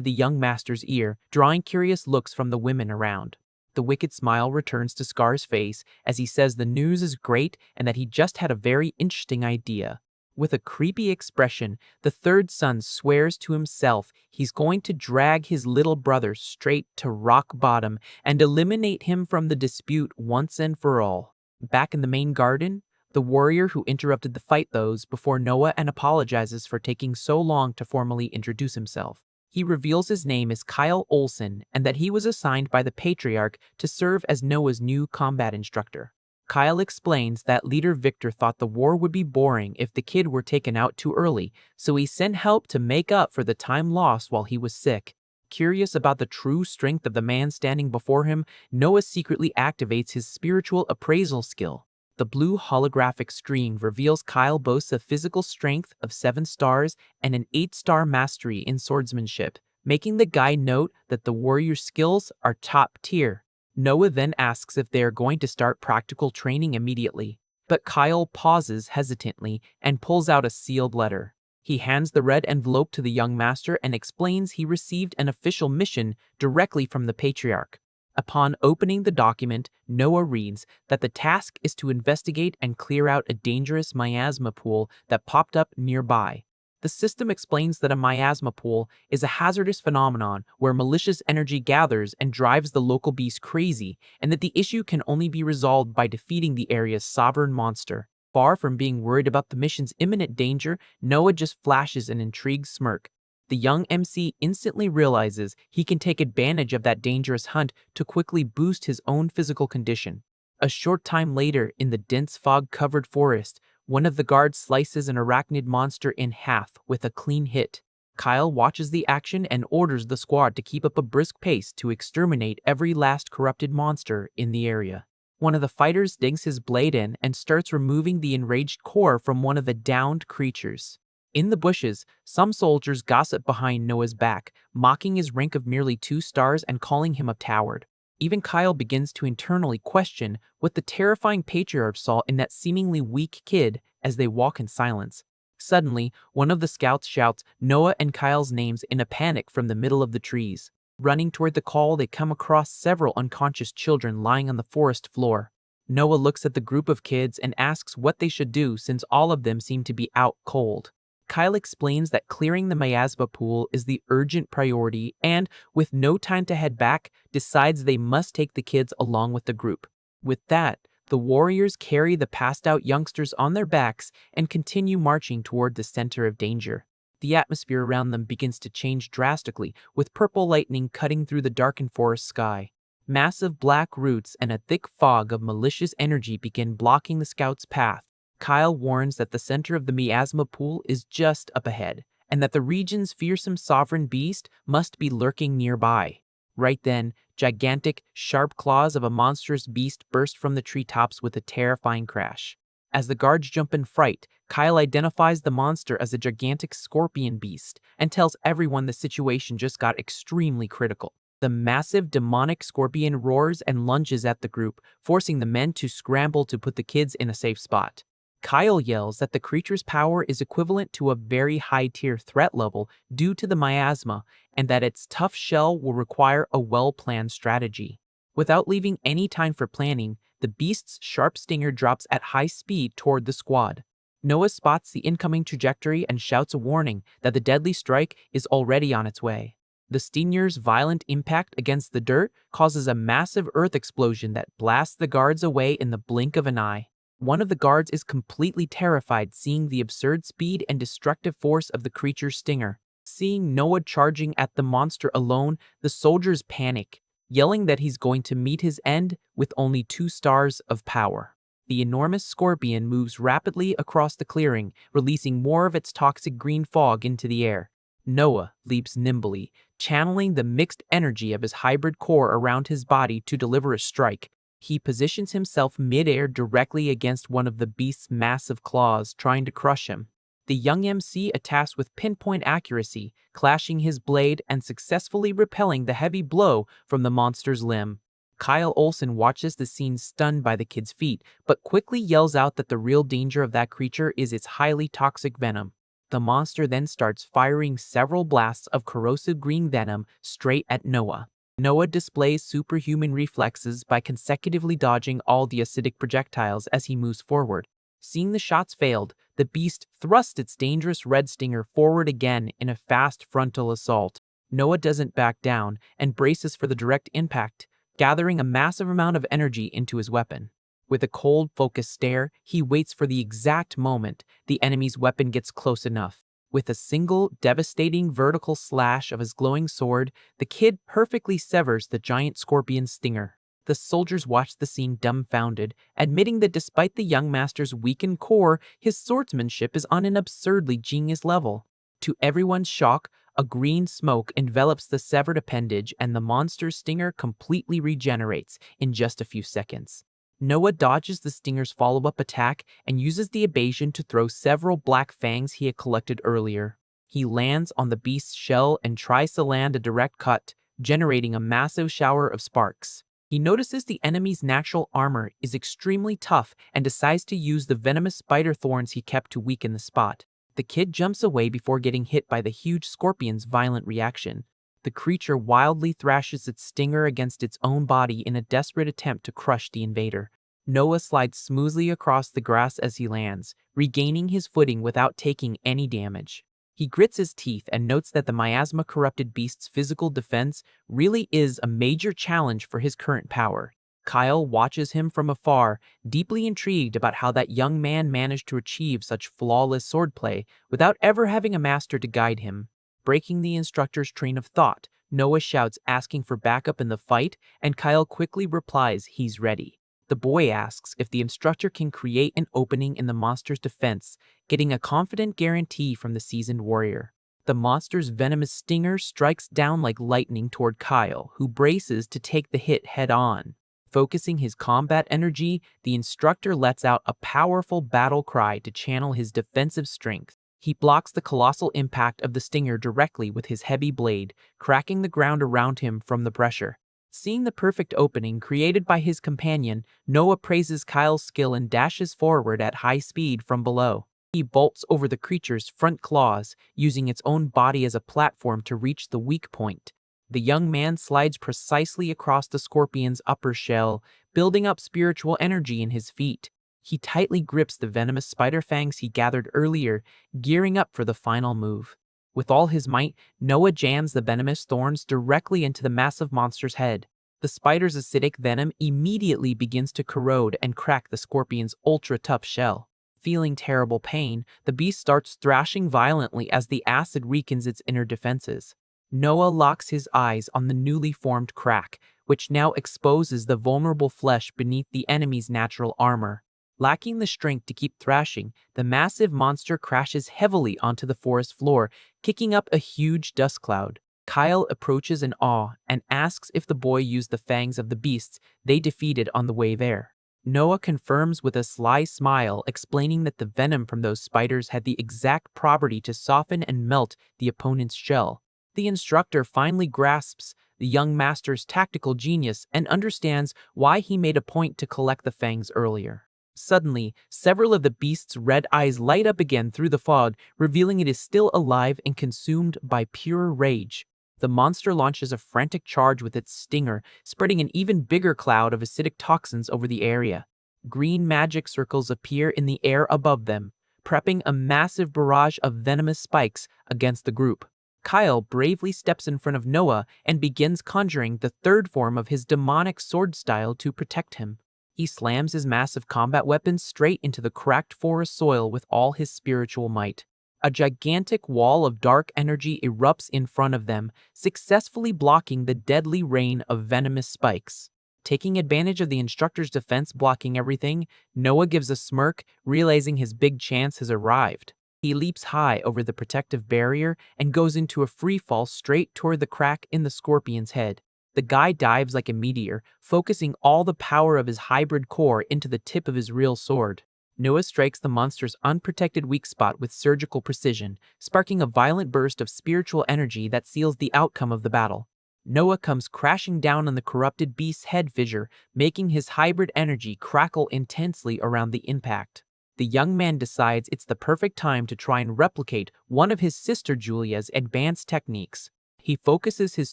the young master's ear, drawing curious looks from the women around. The wicked smile returns to Scar's face as he says the news is great and that he just had a very interesting idea. With a creepy expression, the third son swears to himself he's going to drag his little brother straight to rock bottom and eliminate him from the dispute once and for all. Back in the main garden, the warrior who interrupted the fight throws before Noah and apologizes for taking so long to formally introduce himself. He reveals his name is Kyle Olson and that he was assigned by the patriarch to serve as Noah's new combat instructor. Kyle explains that leader Victor thought the war would be boring if the kid were taken out too early, so he sent help to make up for the time lost while he was sick. Curious about the true strength of the man standing before him, Noah secretly activates his spiritual appraisal skill. The blue holographic screen reveals Kyle boasts a physical strength of 7 stars and an 8-star mastery in swordsmanship, making the guy note that the warrior's skills are top tier. Noah then asks if they are going to start practical training immediately, but Kyle pauses hesitantly and pulls out a sealed letter. He hands the red envelope to the young master and explains he received an official mission directly from the patriarch. Upon opening the document, Noah reads that the task is to investigate and clear out a dangerous miasma pool that popped up nearby. The system explains that a miasma pool is a hazardous phenomenon where malicious energy gathers and drives the local beast crazy, and that the issue can only be resolved by defeating the area's sovereign monster. Far from being worried about the mission's imminent danger, Noah just flashes an intrigued smirk. The young MC instantly realizes he can take advantage of that dangerous hunt to quickly boost his own physical condition. A short time later, in the dense fog-covered forest, one of the guards slices an arachnid monster in half with a clean hit. Kyle watches the action and orders the squad to keep up a brisk pace to exterminate every last corrupted monster in the area. One of the fighters digs his blade in and starts removing the enraged core from one of the downed creatures. In the bushes, some soldiers gossip behind Noah's back, mocking his rank of merely 2 stars and calling him a coward. Even Kyle begins to internally question what the terrifying patriarch saw in that seemingly weak kid as they walk in silence. Suddenly, one of the scouts shouts Noah and Kyle's names in a panic from the middle of the trees. Running toward the call, they come across several unconscious children lying on the forest floor. Noah looks at the group of kids and asks what they should do since all of them seem to be out cold. Kyle explains that clearing the miasma pool is the urgent priority and, with no time to head back, decides they must take the kids along with the group. With that, the warriors carry the passed-out youngsters on their backs and continue marching toward the center of danger. The atmosphere around them begins to change drastically, with purple lightning cutting through the darkened forest sky. Massive black roots and a thick fog of malicious energy begin blocking the scouts' path. Kyle warns that the center of the miasma pool is just up ahead, and that the region's fearsome sovereign beast must be lurking nearby. Right then, gigantic, sharp claws of a monstrous beast burst from the treetops with a terrifying crash. As the guards jump in fright, Kyle identifies the monster as a gigantic scorpion beast and tells everyone the situation just got extremely critical. The massive demonic scorpion roars and lunges at the group, forcing the men to scramble to put the kids in a safe spot. Kyle yells that the creature's power is equivalent to a very high-tier threat level due to the miasma, and that its tough shell will require a well-planned strategy. Without leaving any time for planning, the beast's sharp stinger drops at high speed toward the squad. Noah spots the incoming trajectory and shouts a warning that the deadly strike is already on its way. The stinger's violent impact against the dirt causes a massive earth explosion that blasts the guards away in the blink of an eye. One of the guards is completely terrified seeing the absurd speed and destructive force of the creature's stinger. Seeing Noah charging at the monster alone, the soldiers panic, yelling that he's going to meet his end with only 2 stars of power. The enormous scorpion moves rapidly across the clearing, releasing more of its toxic green fog into the air. Noah leaps nimbly, channeling the mixed energy of his hybrid core around his body to deliver a strike. He positions himself mid-air directly against one of the beast's massive claws, trying to crush him. The young MC attacks with pinpoint accuracy, clashing his blade and successfully repelling the heavy blow from the monster's limb. Kyle Olsen watches the scene stunned by the kid's feat, but quickly yells out that the real danger of that creature is its highly toxic venom. The monster then starts firing several blasts of corrosive green venom straight at Noah. Noah displays superhuman reflexes by consecutively dodging all the acidic projectiles as he moves forward. Seeing the shots failed, the beast thrusts its dangerous red stinger forward again in a fast frontal assault. Noah doesn't back down and braces for the direct impact, gathering a massive amount of energy into his weapon. With a cold, focused stare, he waits for the exact moment the enemy's weapon gets close enough. With a single, devastating vertical slash of his glowing sword, the kid perfectly severs the giant scorpion's stinger. The soldiers watch the scene dumbfounded, admitting that despite the young master's weakened core, his swordsmanship is on an absurdly genius level. To everyone's shock, a green smoke envelops the severed appendage and the monster's stinger completely regenerates in just a few seconds. Noah dodges the stinger's follow-up attack and uses the evasion to throw several black fangs he had collected earlier. He lands on the beast's shell and tries to land a direct cut, generating a massive shower of sparks. He notices the enemy's natural armor is extremely tough and decides to use the venomous spider thorns he kept to weaken the spot. The kid jumps away before getting hit by the huge scorpion's violent reaction. The creature wildly thrashes its stinger against its own body in a desperate attempt to crush the invader. Noah slides smoothly across the grass as he lands, regaining his footing without taking any damage. He grits his teeth and notes that the miasma-corrupted beast's physical defense really is a major challenge for his current power. Kyle watches him from afar, deeply intrigued about how that young man managed to achieve such flawless swordplay without ever having a master to guide him. Breaking the instructor's train of thought, Noah shouts asking for backup in the fight, and Kyle quickly replies he's ready. The boy asks if the instructor can create an opening in the monster's defense, getting a confident guarantee from the seasoned warrior. The monster's venomous stinger strikes down like lightning toward Kyle, who braces to take the hit head-on. Focusing his combat energy, the instructor lets out a powerful battle cry to channel his defensive strength. He blocks the colossal impact of the stinger directly with his heavy blade, cracking the ground around him from the pressure. Seeing the perfect opening created by his companion, Noah praises Kyle's skill and dashes forward at high speed from below. He bolts over the creature's front claws, using its own body as a platform to reach the weak point. The young man slides precisely across the scorpion's upper shell, building up spiritual energy in his feet. He tightly grips the venomous spider fangs he gathered earlier, gearing up for the final move. With all his might, Noah jams the venomous thorns directly into the massive monster's head. The spider's acidic venom immediately begins to corrode and crack the scorpion's ultra-tough shell. Feeling terrible pain, the beast starts thrashing violently as the acid weakens its inner defenses. Noah locks his eyes on the newly formed crack, which now exposes the vulnerable flesh beneath the enemy's natural armor. Lacking the strength to keep thrashing, the massive monster crashes heavily onto the forest floor, kicking up a huge dust cloud. Kyle approaches in awe and asks if the boy used the fangs of the beasts they defeated on the way there. Noah confirms with a sly smile, explaining that the venom from those spiders had the exact property to soften and melt the opponent's shell. The instructor finally grasps the young master's tactical genius and understands why he made a point to collect the fangs earlier. Suddenly, several of the beast's red eyes light up again through the fog, revealing it is still alive and consumed by pure rage. The monster launches a frantic charge with its stinger, spreading an even bigger cloud of acidic toxins over the area. Green magic circles appear in the air above them, prepping a massive barrage of venomous spikes against the group. Kyle bravely steps in front of Noah and begins conjuring the third form of his demonic sword style to protect him. He slams his massive combat weapon straight into the cracked forest soil with all his spiritual might. A gigantic wall of dark energy erupts in front of them, successfully blocking the deadly rain of venomous spikes. Taking advantage of the instructor's defense blocking everything, Noah gives a smirk, realizing his big chance has arrived. He leaps high over the protective barrier and goes into a free fall straight toward the crack in the scorpion's head. the guy dives like a meteor, focusing all the power of his hybrid core into the tip of his real sword. Noah strikes the monster's unprotected weak spot with surgical precision, sparking a violent burst of spiritual energy that seals the outcome of the battle. Noah comes crashing down on the corrupted beast's head fissure, making his hybrid energy crackle intensely around the impact. The young man decides it's the perfect time to try and replicate one of his sister Julia's advanced techniques. He focuses his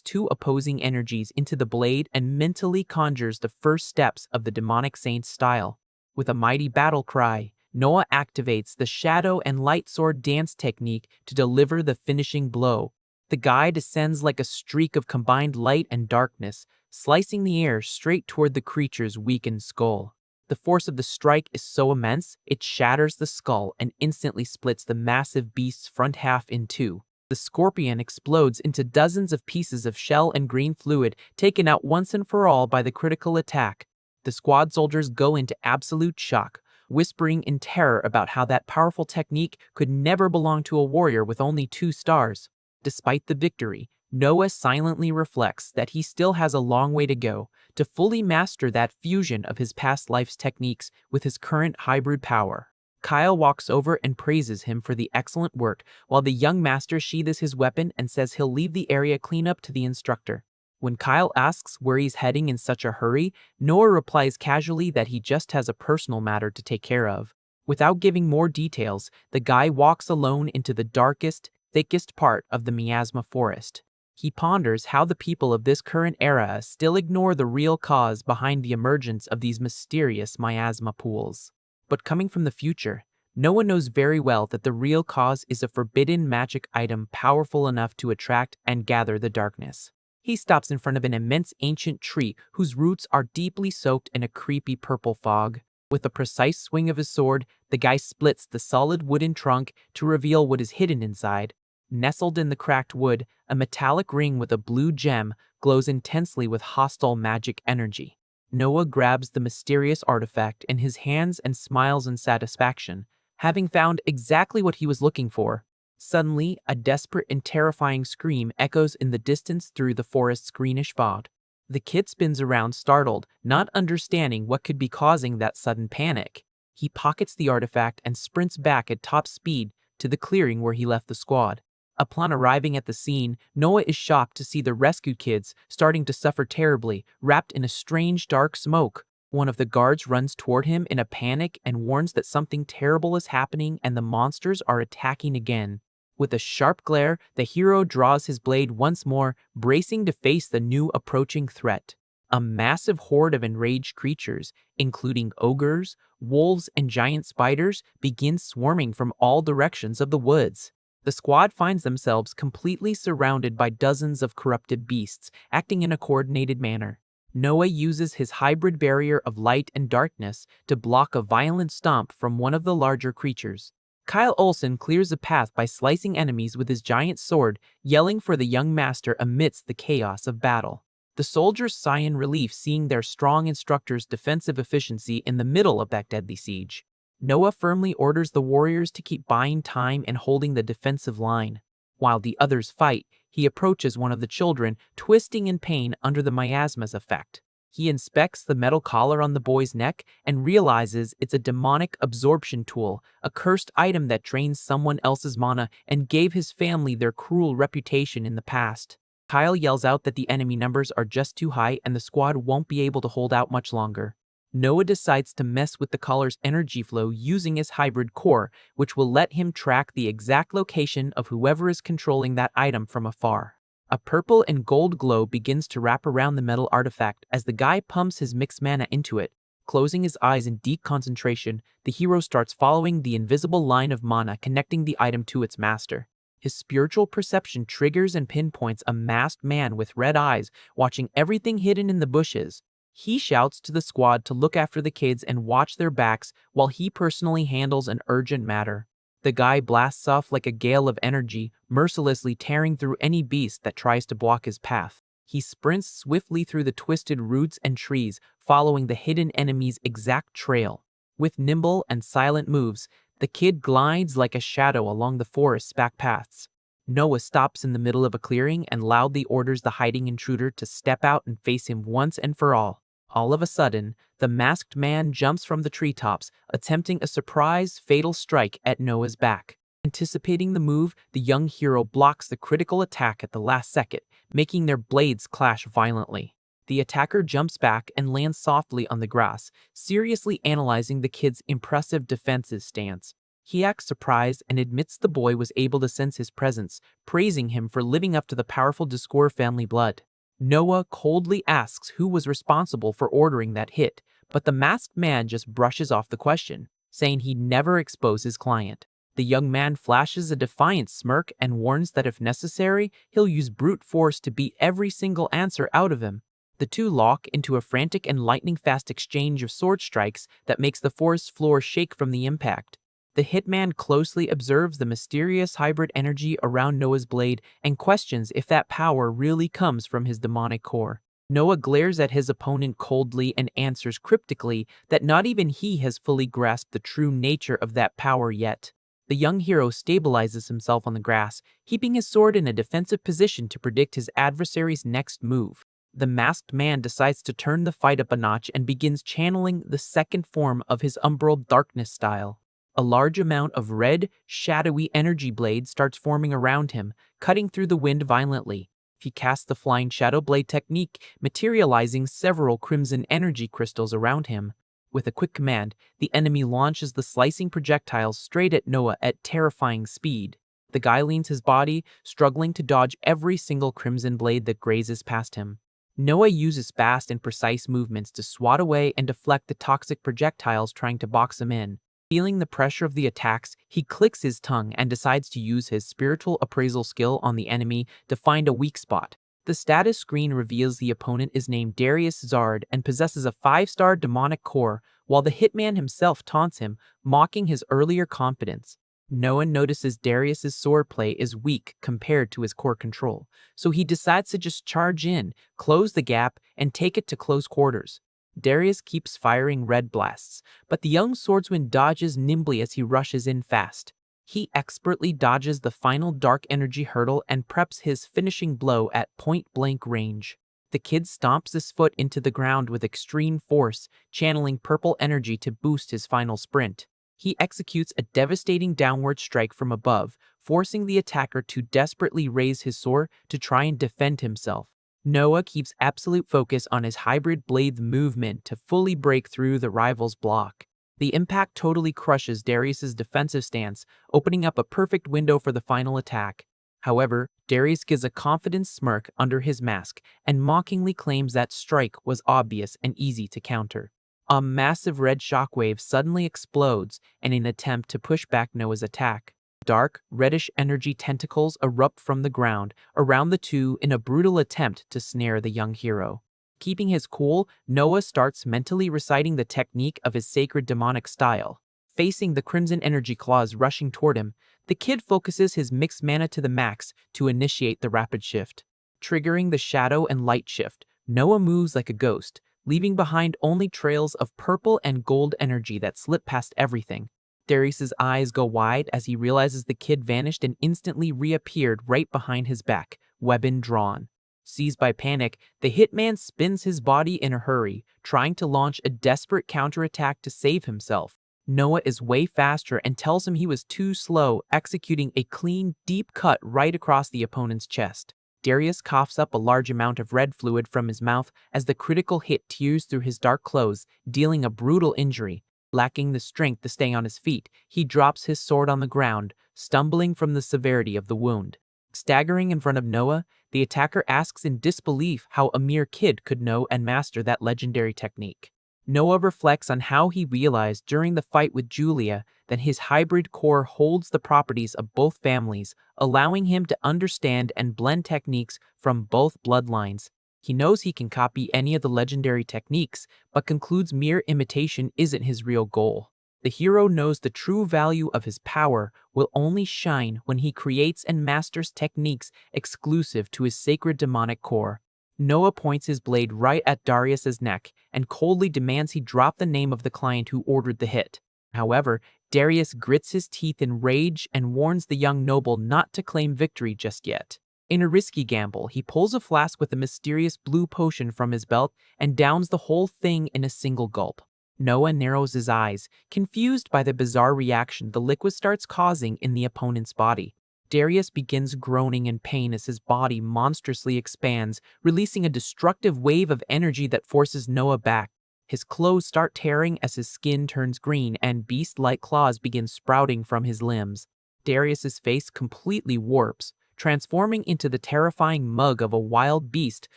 two opposing energies into the blade and mentally conjures the first steps of the demonic saint's style. With a mighty battle cry, Noah activates the shadow and light sword dance technique to deliver the finishing blow. The guy descends like a streak of combined light and darkness, slicing the air straight toward the creature's weakened skull. The force of the strike is so immense, it shatters the skull and instantly splits the massive beast's front half in two. The scorpion explodes into dozens of pieces of shell and green fluid, taken out once and for all by the critical attack. The squad soldiers go into absolute shock, whispering in terror about how that powerful technique could never belong to a warrior with only 2 stars. Despite the victory, Noah silently reflects that he still has a long way to go to fully master that fusion of his past life's techniques with his current hybrid power. Kyle walks over and praises him for the excellent work, while the young master sheathes his weapon and says he'll leave the area cleanup to the instructor. When Kyle asks where he's heading in such a hurry, Noah replies casually that he just has a personal matter to take care of. Without giving more details, the guy walks alone into the darkest, thickest part of the miasma forest. He ponders how the people of this current era still ignore the real cause behind the emergence of these mysterious miasma pools. But coming from the future, Noah knows very well that the real cause is a forbidden magic item powerful enough to attract and gather the darkness. He stops in front of an immense ancient tree whose roots are deeply soaked in a creepy purple fog. With a precise swing of his sword, the guy splits the solid wooden trunk to reveal what is hidden inside. Nestled in the cracked wood, a metallic ring with a blue gem glows intensely with hostile magic energy. Noah grabs the mysterious artifact in his hands and smiles in satisfaction, having found exactly what he was looking for. Suddenly, a desperate and terrifying scream echoes in the distance through the forest's greenish fog. The kid spins around startled, not understanding what could be causing that sudden panic. He pockets the artifact and sprints back at top speed to the clearing where he left the squad. Upon arriving at the scene, Noah is shocked to see the rescued kids starting to suffer terribly, wrapped in a strange dark smoke. One of the guards runs toward him in a panic and warns that something terrible is happening and the monsters are attacking again. With a sharp glare, the hero draws his blade once more, bracing to face the new approaching threat. A massive horde of enraged creatures, including ogres, wolves, and giant spiders, begins swarming from all directions of the woods. The squad finds themselves completely surrounded by dozens of corrupted beasts, acting in a coordinated manner. Noah uses his hybrid barrier of light and darkness to block a violent stomp from one of the larger creatures. Kyle Olsen clears a path by slicing enemies with his giant sword, yelling for the young master amidst the chaos of battle. The soldiers sigh in relief seeing their strong instructor's defensive efficiency in the middle of that deadly siege. Noah firmly orders the warriors to keep buying time and holding the defensive line. While the others fight, he approaches one of the children, twisting in pain under the miasma's effect. He inspects the metal collar on the boy's neck and realizes it's a demonic absorption tool, a cursed item that drains someone else's mana and gave his family their cruel reputation in the past. Kyle yells out that the enemy numbers are just too high and the squad won't be able to hold out much longer. Noah decides to mess with the collar's energy flow using his hybrid core, which will let him track the exact location of whoever is controlling that item from afar. A purple and gold glow begins to wrap around the metal artifact as the guy pumps his mixed mana into it. Closing his eyes in deep concentration, the hero starts following the invisible line of mana connecting the item to its master. His spiritual perception triggers and pinpoints a masked man with red eyes, watching everything hidden in the bushes. He shouts to the squad to look after the kids and watch their backs while he personally handles an urgent matter. The guy blasts off like a gale of energy, mercilessly tearing through any beast that tries to block his path. He sprints swiftly through the twisted roots and trees, following the hidden enemy's exact trail. With nimble and silent moves, the kid glides like a shadow along the forest's back paths. Noah stops in the middle of a clearing and loudly orders the hiding intruder to step out and face him once and for all. All of a sudden, the masked man jumps from the treetops, attempting a surprise, fatal strike at Noah's back. Anticipating the move, the young hero blocks the critical attack at the last second, making their blades clash violently. The attacker jumps back and lands softly on the grass, seriously analyzing the kid's impressive defensive stance. He acts surprised and admits the boy was able to sense his presence, praising him for living up to the powerful Discord family blood. Noah coldly asks who was responsible for ordering that hit, but the masked man just brushes off the question, saying he'd never expose his client. The young man flashes a defiant smirk and warns that if necessary, he'll use brute force to beat every single answer out of him. The two lock into a frantic and lightning-fast exchange of sword strikes that makes the forest floor shake from the impact. The hitman closely observes the mysterious hybrid energy around Noah's blade and questions if that power really comes from his demonic core. Noah glares at his opponent coldly and answers cryptically that not even he has fully grasped the true nature of that power yet. The young hero stabilizes himself on the grass, keeping his sword in a defensive position to predict his adversary's next move. The masked man decides to turn the fight up a notch and begins channeling the second form of his umbral darkness style. A large amount of red, shadowy energy blade starts forming around him, cutting through the wind violently. He casts the flying shadow blade technique, materializing several crimson energy crystals around him. With a quick command, the enemy launches the slicing projectiles straight at Noah at terrifying speed. The guy leans his body, struggling to dodge every single crimson blade that grazes past him. Noah uses fast and precise movements to swat away and deflect the toxic projectiles trying to box him in. Feeling the pressure of the attacks, he clicks his tongue and decides to use his spiritual appraisal skill on the enemy to find a weak spot. The status screen reveals the opponent is named Darius Zard and possesses a 5-star demonic core, while the hitman himself taunts him, mocking his earlier confidence. Noah notices Darius's swordplay is weak compared to his core control, so he decides to just charge in, close the gap, and take it to close quarters. Darius keeps firing red blasts, but the young swordsman dodges nimbly as he rushes in fast. He expertly dodges the final dark energy hurdle and preps his finishing blow at point-blank range. The kid stomps his foot into the ground with extreme force, channeling purple energy to boost his final sprint. He executes a devastating downward strike from above, forcing the attacker to desperately raise his sword to try and defend himself. Noah keeps absolute focus on his hybrid blade movement to fully break through the rival's block. The impact totally crushes Darius's defensive stance, opening up a perfect window for the final attack. However, Darius gives a confident smirk under his mask and mockingly claims that strike was obvious and easy to counter. A massive red shockwave suddenly explodes in an attempt to push back Noah's attack. Dark, reddish energy tentacles erupt from the ground around the two in a brutal attempt to snare the young hero. Keeping his cool, Noah starts mentally reciting the technique of his sacred demonic style. Facing the crimson energy claws rushing toward him, the kid focuses his mixed mana to the max to initiate the rapid shift. Triggering the shadow and light shift, Noah moves like a ghost, leaving behind only trails of purple and gold energy that slip past everything. Darius's eyes go wide as he realizes the kid vanished and instantly reappeared right behind his back, weapon drawn. Seized by panic, the hitman spins his body in a hurry, trying to launch a desperate counterattack to save himself. Noah is way faster and tells him he was too slow, executing a clean, deep cut right across the opponent's chest. Darius coughs up a large amount of red fluid from his mouth as the critical hit tears through his dark clothes, dealing a brutal injury. Lacking the strength to stay on his feet, he drops his sword on the ground, stumbling from the severity of the wound. Staggering in front of Noah, the attacker asks in disbelief how a mere kid could know and master that legendary technique. Noah reflects on how he realized during the fight with Julia that his hybrid core holds the properties of both families, allowing him to understand and blend techniques from both bloodlines. He knows he can copy any of the legendary techniques, but concludes mere imitation isn't his real goal. The hero knows the true value of his power will only shine when he creates and masters techniques exclusive to his sacred demonic core. Noah points his blade right at Darius's neck and coldly demands he drop the name of the client who ordered the hit. However, Darius grits his teeth in rage and warns the young noble not to claim victory just yet. In a risky gamble, he pulls a flask with a mysterious blue potion from his belt and downs the whole thing in a single gulp. Noah narrows his eyes, confused by the bizarre reaction the liquid starts causing in the opponent's body. Darius begins groaning in pain as his body monstrously expands, releasing a destructive wave of energy that forces Noah back. His clothes start tearing as his skin turns green and beast-like claws begin sprouting from his limbs. Darius's face completely warps, transforming into the terrifying mug of a wild beast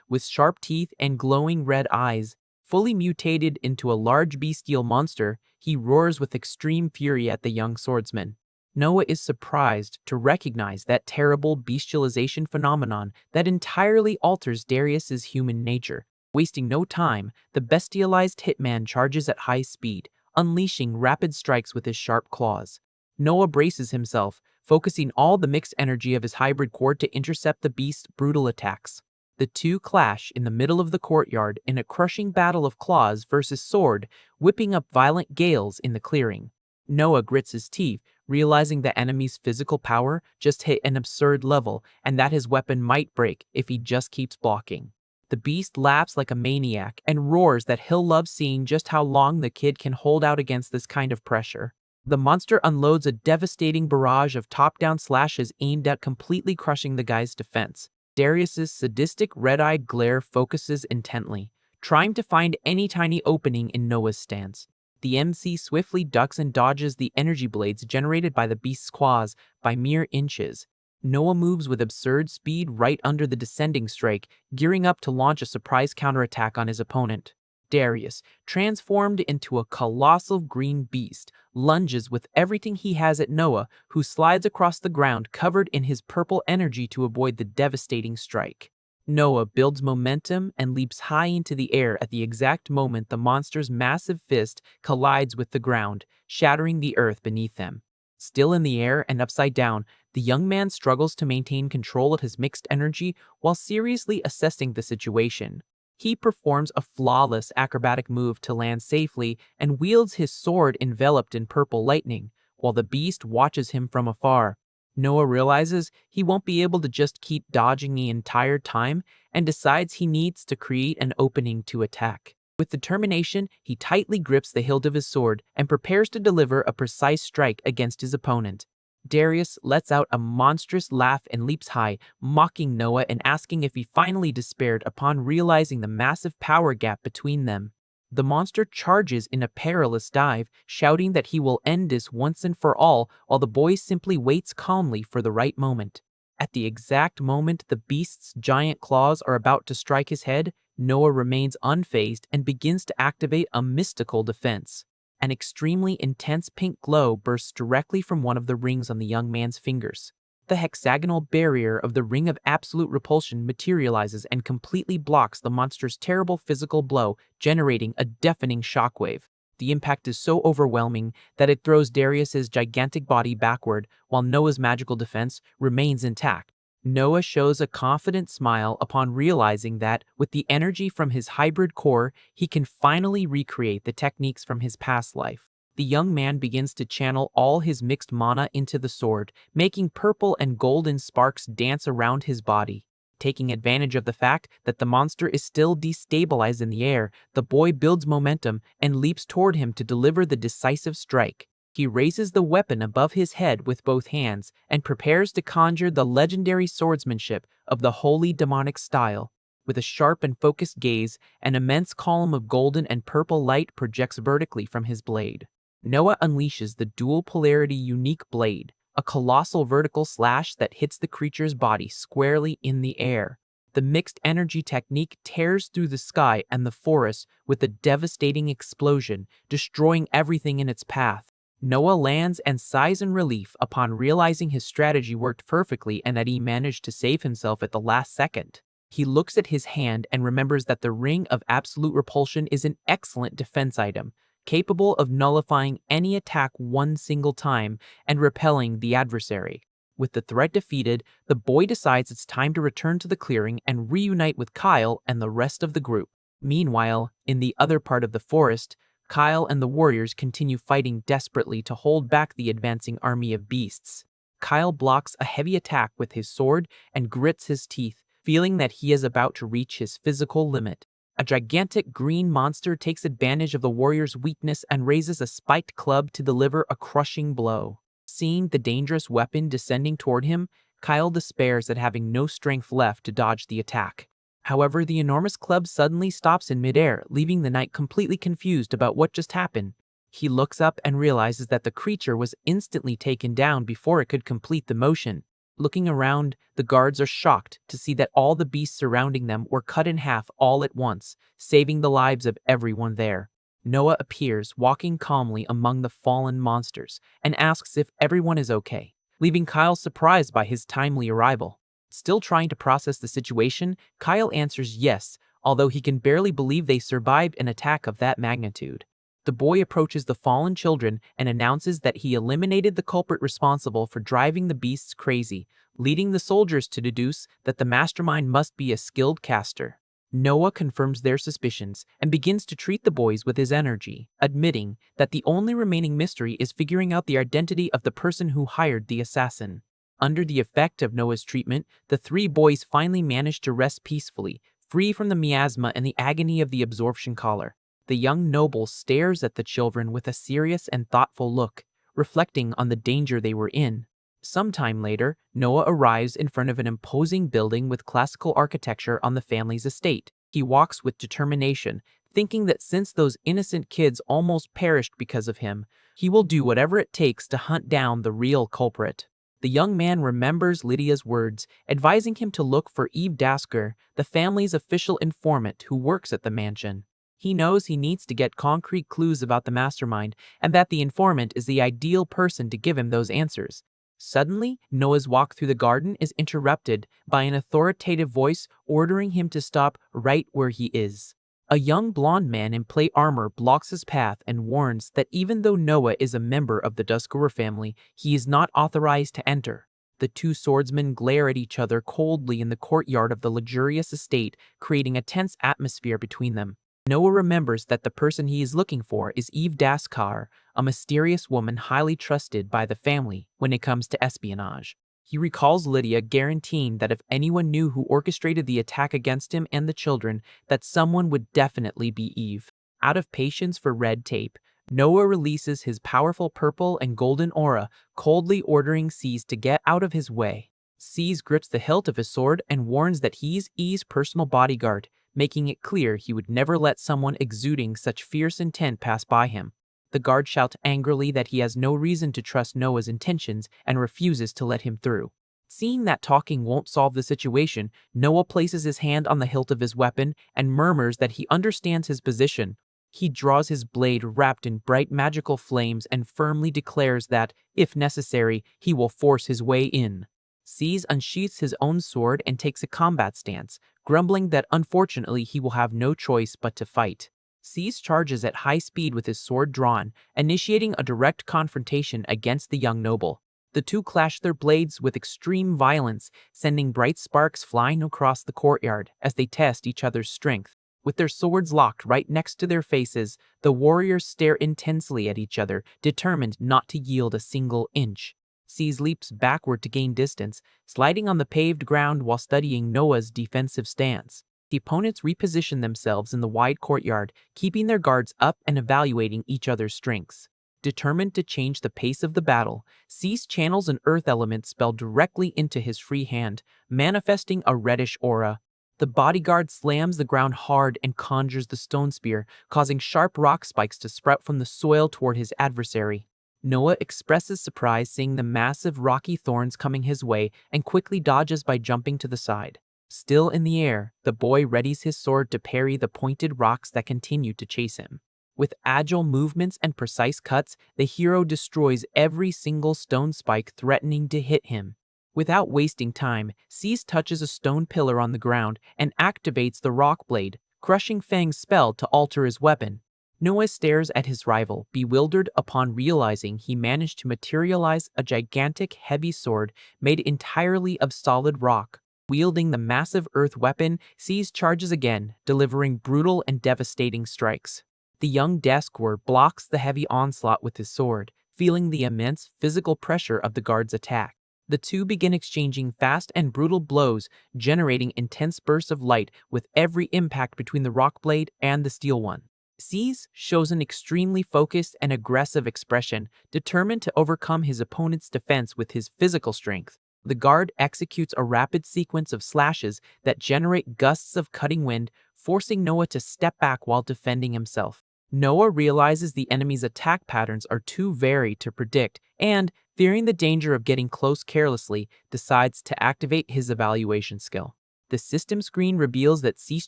with sharp teeth and glowing red eyes. Fully mutated into a large bestial monster, he roars with extreme fury at the young swordsman. Noah is surprised to recognize that terrible bestialization phenomenon that entirely alters Darius's human nature. Wasting no time, the bestialized hitman charges at high speed, unleashing rapid strikes with his sharp claws. Noah braces himself, focusing all the mixed energy of his hybrid core to intercept the beast's brutal attacks. The two clash in the middle of the courtyard in a crushing battle of claws versus sword, whipping up violent gales in the clearing. Noah grits his teeth, realizing the enemy's physical power just hit an absurd level and that his weapon might break if he just keeps blocking. The beast laughs like a maniac and roars that he'll love seeing just how long the kid can hold out against this kind of pressure. The monster unloads a devastating barrage of top-down slashes aimed at completely crushing the guy's defense. Darius's sadistic red-eyed glare focuses intently, trying to find any tiny opening in Noah's stance. The MC swiftly ducks and dodges the energy blades generated by the beast's claws by mere inches. Noah moves with absurd speed right under the descending strike, gearing up to launch a surprise counterattack on his opponent. Darius, transformed into a colossal green beast, lunges with everything he has at Noah, who slides across the ground covered in his purple energy to avoid the devastating strike. Noah builds momentum and leaps high into the air at the exact moment the monster's massive fist collides with the ground, shattering the earth beneath them. Still in the air and upside down, the young man struggles to maintain control of his mixed energy while seriously assessing the situation. He performs a flawless acrobatic move to land safely and wields his sword enveloped in purple lightning, while the beast watches him from afar. Noah realizes he won't be able to just keep dodging the entire time and decides he needs to create an opening to attack. With determination, he tightly grips the hilt of his sword and prepares to deliver a precise strike against his opponent. Darius lets out a monstrous laugh and leaps high, mocking Noah and asking if he finally despaired upon realizing the massive power gap between them. The monster charges in a perilous dive, shouting that he will end this once and for all, while the boy simply waits calmly for the right moment. At the exact moment the beast's giant claws are about to strike his head, Noah remains unfazed and begins to activate a mystical defense. An extremely intense pink glow bursts directly from one of the rings on the young man's fingers. The hexagonal barrier of the Ring of Absolute Repulsion materializes and completely blocks the monster's terrible physical blow, generating a deafening shockwave. The impact is so overwhelming that it throws Darius's gigantic body backward, while Noah's magical defense remains intact. Noah shows a confident smile upon realizing that, with the energy from his hybrid core, he can finally recreate the techniques from his past life. The young man begins to channel all his mixed mana into the sword, making purple and golden sparks dance around his body. Taking advantage of the fact that the monster is still destabilized in the air, the boy builds momentum and leaps toward him to deliver the decisive strike. He raises the weapon above his head with both hands and prepares to conjure the legendary swordsmanship of the holy demonic style. With a sharp and focused gaze, an immense column of golden and purple light projects vertically from his blade. Noah unleashes the dual polarity unique blade, a colossal vertical slash that hits the creature's body squarely in the air. The mixed energy technique tears through the sky and the forest with a devastating explosion, destroying everything in its path. Noah lands and sighs in relief upon realizing his strategy worked perfectly and that he managed to save himself at the last second. He looks at his hand and remembers that the Ring of Absolute Repulsion is an excellent defense item, capable of nullifying any attack one single time and repelling the adversary. With the threat defeated, the boy decides it's time to return to the clearing and reunite with Kyle and the rest of the group. Meanwhile, in the other part of the forest, Kyle and the warriors continue fighting desperately to hold back the advancing army of beasts. Kyle blocks a heavy attack with his sword and grits his teeth, feeling that he is about to reach his physical limit. A gigantic green monster takes advantage of the warrior's weakness and raises a spiked club to deliver a crushing blow. Seeing the dangerous weapon descending toward him, Kyle despairs at having no strength left to dodge the attack. However, the enormous club suddenly stops in midair, leaving the knight completely confused about what just happened. He looks up and realizes that the creature was instantly taken down before it could complete the motion. Looking around, the guards are shocked to see that all the beasts surrounding them were cut in half all at once, saving the lives of everyone there. Noah appears, walking calmly among the fallen monsters, and asks if everyone is okay, leaving Kyle surprised by his timely arrival. Still trying to process the situation, Kyle answers yes, although he can barely believe they survived an attack of that magnitude. The boy approaches the fallen children and announces that he eliminated the culprit responsible for driving the beasts crazy, leading the soldiers to deduce that the mastermind must be a skilled caster. Noah confirms their suspicions and begins to treat the boys with his energy, admitting that the only remaining mystery is figuring out the identity of the person who hired the assassin. Under the effect of Noah's treatment, the three boys finally manage to rest peacefully, free from the miasma and the agony of the absorption collar. The young noble stares at the children with a serious and thoughtful look, reflecting on the danger they were in. Sometime later, Noah arrives in front of an imposing building with classical architecture on the family's estate. He walks with determination, thinking that since those innocent kids almost perished because of him, he will do whatever it takes to hunt down the real culprit. The young man remembers Lydia's words, advising him to look for Eve Dasker, the family's official informant who works at the mansion. He knows he needs to get concrete clues about the mastermind and that the informant is the ideal person to give him those answers. Suddenly, Noah's walk through the garden is interrupted by an authoritative voice ordering him to stop right where he is. A young blonde man in plate armor blocks his path and warns that even though Noah is a member of the Duskura family, he is not authorized to enter. The two swordsmen glare at each other coldly in the courtyard of the luxurious estate, creating a tense atmosphere between them. Noah remembers that the person he is looking for is Eve Daskar, a mysterious woman highly trusted by the family when it comes to espionage. He recalls Lydia guaranteeing that if anyone knew who orchestrated the attack against him and the children, that someone would definitely be Eve. Out of patience for red tape, Noah releases his powerful purple and golden aura, coldly ordering Cease to get out of his way. Cease grips the hilt of his sword and warns that he's Eve's personal bodyguard, making it clear he would never let someone exuding such fierce intent pass by him. The guard shouts angrily that he has no reason to trust Noah's intentions and refuses to let him through. Seeing that talking won't solve the situation, Noah places his hand on the hilt of his weapon and murmurs that he understands his position. He draws his blade wrapped in bright magical flames and firmly declares that, if necessary, he will force his way in. Cease unsheaths his own sword and takes a combat stance, grumbling that unfortunately he will have no choice but to fight. Cease charges at high speed with his sword drawn, initiating a direct confrontation against the young noble. The two clash their blades with extreme violence, sending bright sparks flying across the courtyard as they test each other's strength. With their swords locked right next to their faces, the warriors stare intensely at each other, determined not to yield a single inch. Cease leaps backward to gain distance, sliding on the paved ground while studying Noah's defensive stance. The opponents reposition themselves in the wide courtyard, keeping their guards up and evaluating each other's strengths. Determined to change the pace of the battle, Cease channels an earth element spell directly into his free hand, manifesting a reddish aura. The bodyguard slams the ground hard and conjures the stone spear, causing sharp rock spikes to sprout from the soil toward his adversary. Noah expresses surprise seeing the massive rocky thorns coming his way and quickly dodges by jumping to the side. Still in the air, the boy readies his sword to parry the pointed rocks that continue to chase him. With agile movements and precise cuts, the hero destroys every single stone spike threatening to hit him. Without wasting time, Cease touches a stone pillar on the ground and activates the rock blade, crushing Fang's spell to alter his weapon. Noah stares at his rival, bewildered upon realizing he managed to materialize a gigantic heavy sword made entirely of solid rock. Wielding the massive earth weapon, Cease charges again, delivering brutal and devastating strikes. The young Deskwer blocks the heavy onslaught with his sword, feeling the immense physical pressure of the guard's attack. The two begin exchanging fast and brutal blows, generating intense bursts of light with every impact between the rock blade and the steel one. Seize shows an extremely focused and aggressive expression, determined to overcome his opponent's defense with his physical strength. The guard executes a rapid sequence of slashes that generate gusts of cutting wind, forcing Noah to step back while defending himself. Noah realizes the enemy's attack patterns are too varied to predict and, fearing the danger of getting close carelessly, decides to activate his evaluation skill. The system screen reveals that Cease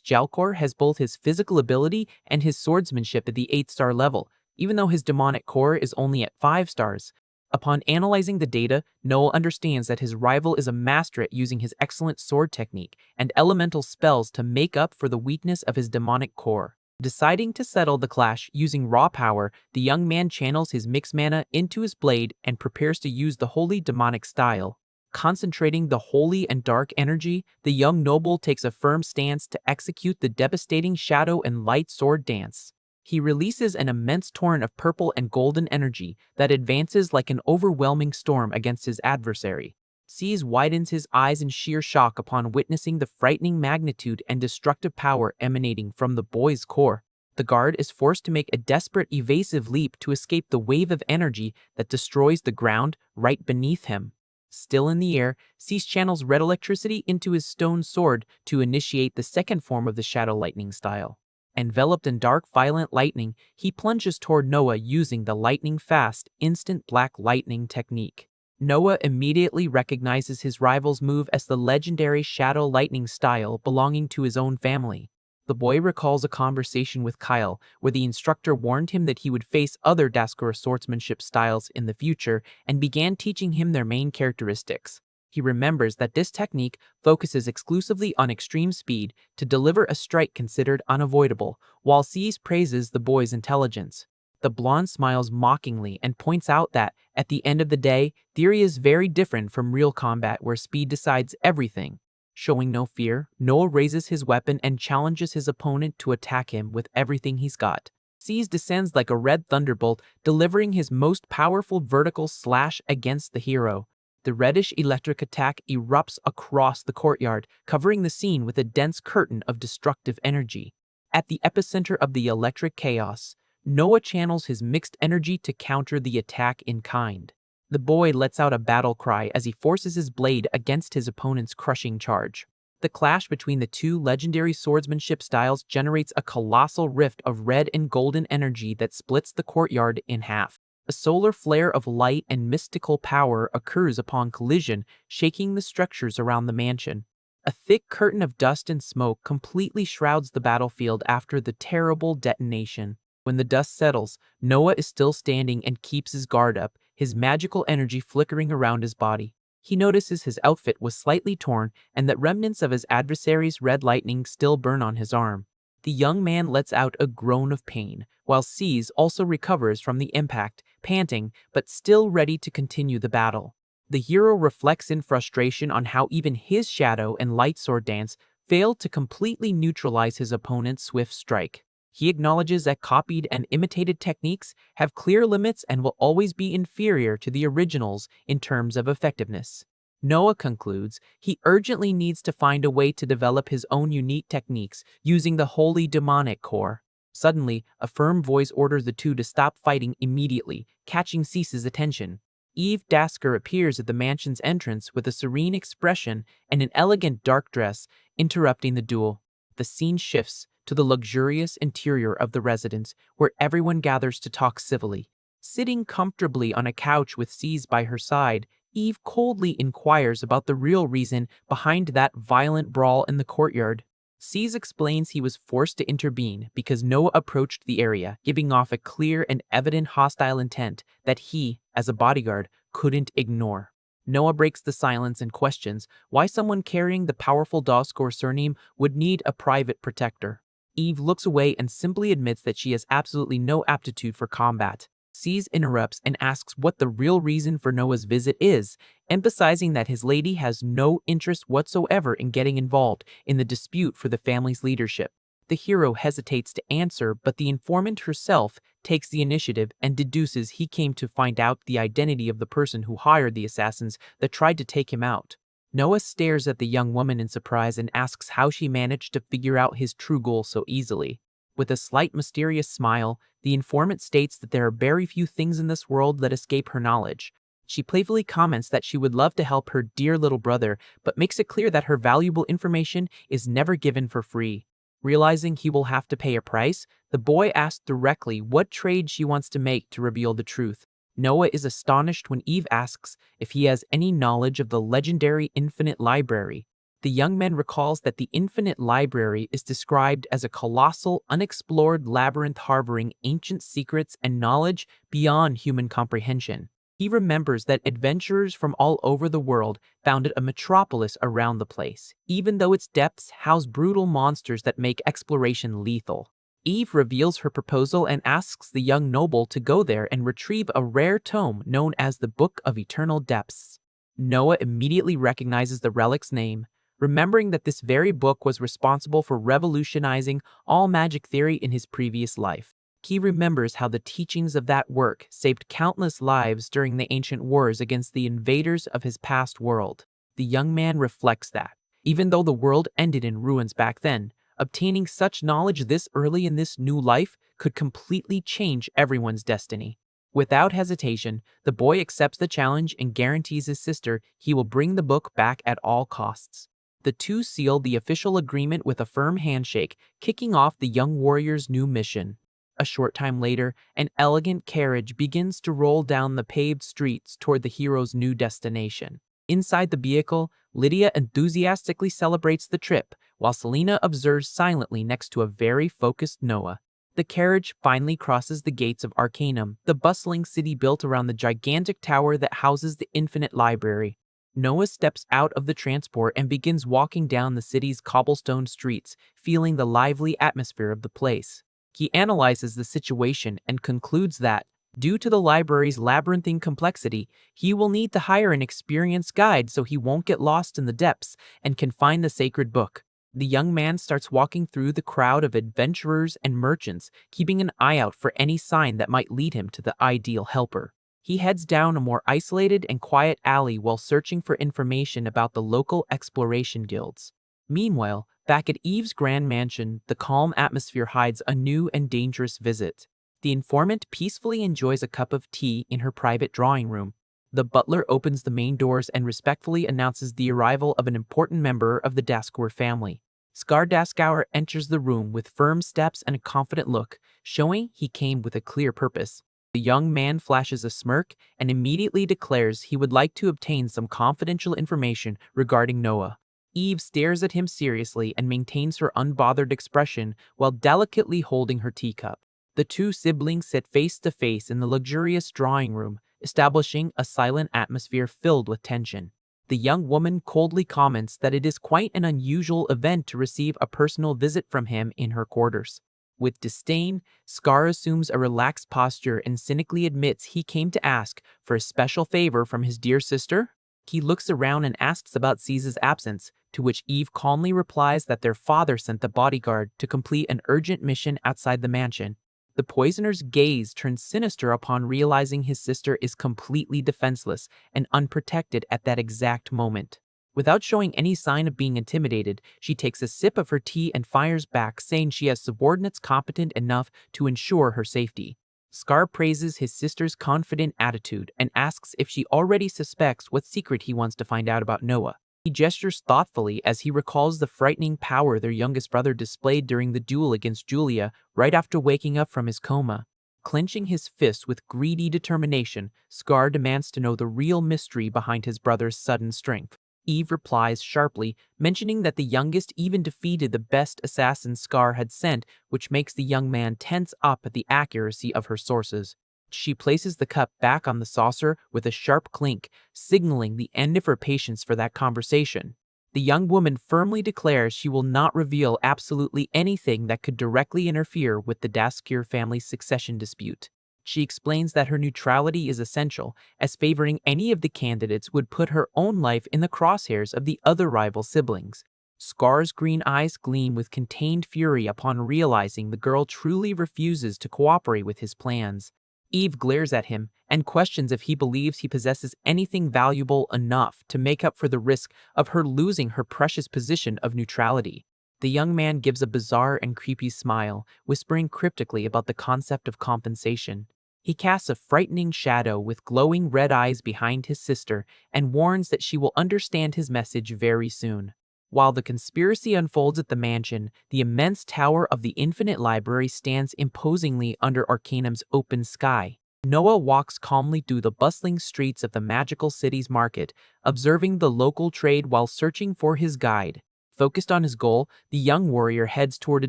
Jalkor has both his physical ability and his swordsmanship at the 8-star level, even though his demonic core is only at 5 stars. Upon analyzing the data, Noah understands that his rival is a master at using his excellent sword technique and elemental spells to make up for the weakness of his demonic core. Deciding to settle the clash using raw power, the young man channels his mixed mana into his blade and prepares to use the holy demonic style. Concentrating the holy and dark energy, the young noble takes a firm stance to execute the devastating shadow and light sword dance. He releases an immense torrent of purple and golden energy that advances like an overwhelming storm against his adversary. Seize widens his eyes in sheer shock upon witnessing the frightening magnitude and destructive power emanating from the boy's core. The guard is forced to make a desperate evasive leap to escape the wave of energy that destroys the ground right beneath him. Still in the air, Seize channels red electricity into his stone sword to initiate the second form of the shadow lightning style. Enveloped in dark, violent lightning, he plunges toward Noah using the lightning-fast, instant black lightning technique. Noah immediately recognizes his rival's move as the legendary shadow lightning style belonging to his own family. The boy recalls a conversation with Kyle where the instructor warned him that he would face other Daskura swordsmanship styles in the future and began teaching him their main characteristics. He remembers that this technique focuses exclusively on extreme speed to deliver a strike considered unavoidable, while Seize praises the boy's intelligence. The blonde smiles mockingly and points out that, at the end of the day, theory is very different from real combat where speed decides everything. Showing no fear, Noah raises his weapon and challenges his opponent to attack him with everything he's got. Seize descends like a red thunderbolt, delivering his most powerful vertical slash against the hero. The reddish electric attack erupts across the courtyard, covering the scene with a dense curtain of destructive energy. At the epicenter of the electric chaos, Noah channels his mixed energy to counter the attack in kind. The boy lets out a battle cry as he forces his blade against his opponent's crushing charge. The clash between the two legendary swordsmanship styles generates a colossal rift of red and golden energy that splits the courtyard in half. A solar flare of light and mystical power occurs upon collision, shaking the structures around the mansion. A thick curtain of dust and smoke completely shrouds the battlefield after the terrible detonation. When the dust settles, Noah is still standing and keeps his guard up, his magical energy flickering around his body. He notices his outfit was slightly torn and that remnants of his adversary's red lightning still burn on his arm. The young man lets out a groan of pain, while Seize also recovers from the impact, panting, but still ready to continue the battle. The hero reflects in frustration on how even his shadow and light sword dance failed to completely neutralize his opponent's swift strike. He acknowledges that copied and imitated techniques have clear limits and will always be inferior to the originals in terms of effectiveness. Noah concludes he urgently needs to find a way to develop his own unique techniques using the holy demonic core. Suddenly, a firm voice orders the two to stop fighting immediately, catching Seize's attention. Eve Dasker appears at the mansion's entrance with a serene expression and an elegant dark dress, interrupting the duel. The scene shifts to the luxurious interior of the residence, where everyone gathers to talk civilly. Sitting comfortably on a couch with Seize by her side, Eve coldly inquires about the real reason behind that violent brawl in the courtyard. Seize explains he was forced to intervene because Noah approached the area, giving off a clear and evident hostile intent that he, as a bodyguard, couldn't ignore. Noah breaks the silence and questions why someone carrying the powerful Daskor surname would need a private protector. Eve looks away and simply admits that she has absolutely no aptitude for combat. Seize interrupts and asks what the real reason for Noah's visit is, emphasizing that his lady has no interest whatsoever in getting involved in the dispute for the family's leadership. The hero hesitates to answer, but the informant herself takes the initiative and deduces he came to find out the identity of the person who hired the assassins that tried to take him out. Noah stares at the young woman in surprise and asks how she managed to figure out his true goal so easily. With a slight mysterious smile, the informant states that there are very few things in this world that escape her knowledge. She playfully comments that she would love to help her dear little brother, but makes it clear that her valuable information is never given for free. Realizing he will have to pay a price, the boy asks directly what trade she wants to make to reveal the truth. Noah is astonished when Eve asks if he has any knowledge of the legendary Infinite Library. The young man recalls that the Infinite Library is described as a colossal, unexplored labyrinth harboring ancient secrets and knowledge beyond human comprehension. He remembers that adventurers from all over the world founded a metropolis around the place, even though its depths house brutal monsters that make exploration lethal. Eve reveals her proposal and asks the young noble to go there and retrieve a rare tome known as the Book of Eternal Depths. Noah immediately recognizes the relic's name, remembering that this very book was responsible for revolutionizing all magic theory in his previous life. He remembers how the teachings of that work saved countless lives during the ancient wars against the invaders of his past world. The young man reflects that, even though the world ended in ruins back then, obtaining such knowledge this early in this new life could completely change everyone's destiny. Without hesitation, the boy accepts the challenge and guarantees his sister he will bring the book back at all costs. The two seal the official agreement with a firm handshake, kicking off the young warrior's new mission. A short time later, an elegant carriage begins to roll down the paved streets toward the hero's new destination. Inside the vehicle, Lydia enthusiastically celebrates the trip, while Selena observes silently next to a very focused Noah. The carriage finally crosses the gates of Arcanum, the bustling city built around the gigantic tower that houses the Infinite Library. Noah steps out of the transport and begins walking down the city's cobblestone streets, feeling the lively atmosphere of the place. He analyzes the situation and concludes that, due to the library's labyrinthine complexity, he will need to hire an experienced guide so he won't get lost in the depths and can find the sacred book. The young man starts walking through the crowd of adventurers and merchants, keeping an eye out for any sign that might lead him to the ideal helper. He heads down a more isolated and quiet alley while searching for information about the local exploration guilds. Meanwhile, back at Eve's grand mansion, the calm atmosphere hides a new and dangerous visit. The informant peacefully enjoys a cup of tea in her private drawing room. The butler opens the main doors and respectfully announces the arrival of an important member of the Daskour family. Skar Daskour enters the room with firm steps and a confident look, showing he came with a clear purpose. The young man flashes a smirk and immediately declares he would like to obtain some confidential information regarding Noah. Eve stares at him seriously and maintains her unbothered expression while delicately holding her teacup. The two siblings sit face to face in the luxurious drawing room, establishing a silent atmosphere filled with tension. The young woman coldly comments that it is quite an unusual event to receive a personal visit from him in her quarters. With disdain, Scar assumes a relaxed posture and cynically admits he came to ask for a special favor from his dear sister. He looks around and asks about Caesar's absence, to which Eve calmly replies that their father sent the bodyguard to complete an urgent mission outside the mansion. The poisoner's gaze turns sinister upon realizing his sister is completely defenseless and unprotected at that exact moment. Without showing any sign of being intimidated, she takes a sip of her tea and fires back, saying she has subordinates competent enough to ensure her safety. Scar praises his sister's confident attitude and asks if she already suspects what secret he wants to find out about Noah. He gestures thoughtfully as he recalls the frightening power their youngest brother displayed during the duel against Julia right after waking up from his coma. Clenching his fist with greedy determination, Scar demands to know the real mystery behind his brother's sudden strength. Eve replies sharply, mentioning that the youngest even defeated the best assassin Scar had sent, which makes the young man tense up at the accuracy of her sources. She places the cup back on the saucer with a sharp clink, signaling the end of her patience for that conversation. The young woman firmly declares she will not reveal absolutely anything that could directly interfere with the Daskour family's succession dispute. She explains that her neutrality is essential, as favoring any of the candidates would put her own life in the crosshairs of the other rival siblings. Scar's green eyes gleam with contained fury upon realizing the girl truly refuses to cooperate with his plans. Eve glares at him and questions if he believes he possesses anything valuable enough to make up for the risk of her losing her precious position of neutrality. The young man gives a bizarre and creepy smile, whispering cryptically about the concept of compensation. He casts a frightening shadow with glowing red eyes behind his sister and warns that she will understand his message very soon. While the conspiracy unfolds at the mansion, the immense tower of the Infinite Library stands imposingly under Arcanum's open sky. Noah walks calmly through the bustling streets of the magical city's market, observing the local trade while searching for his guide. Focused on his goal, the young warrior heads toward a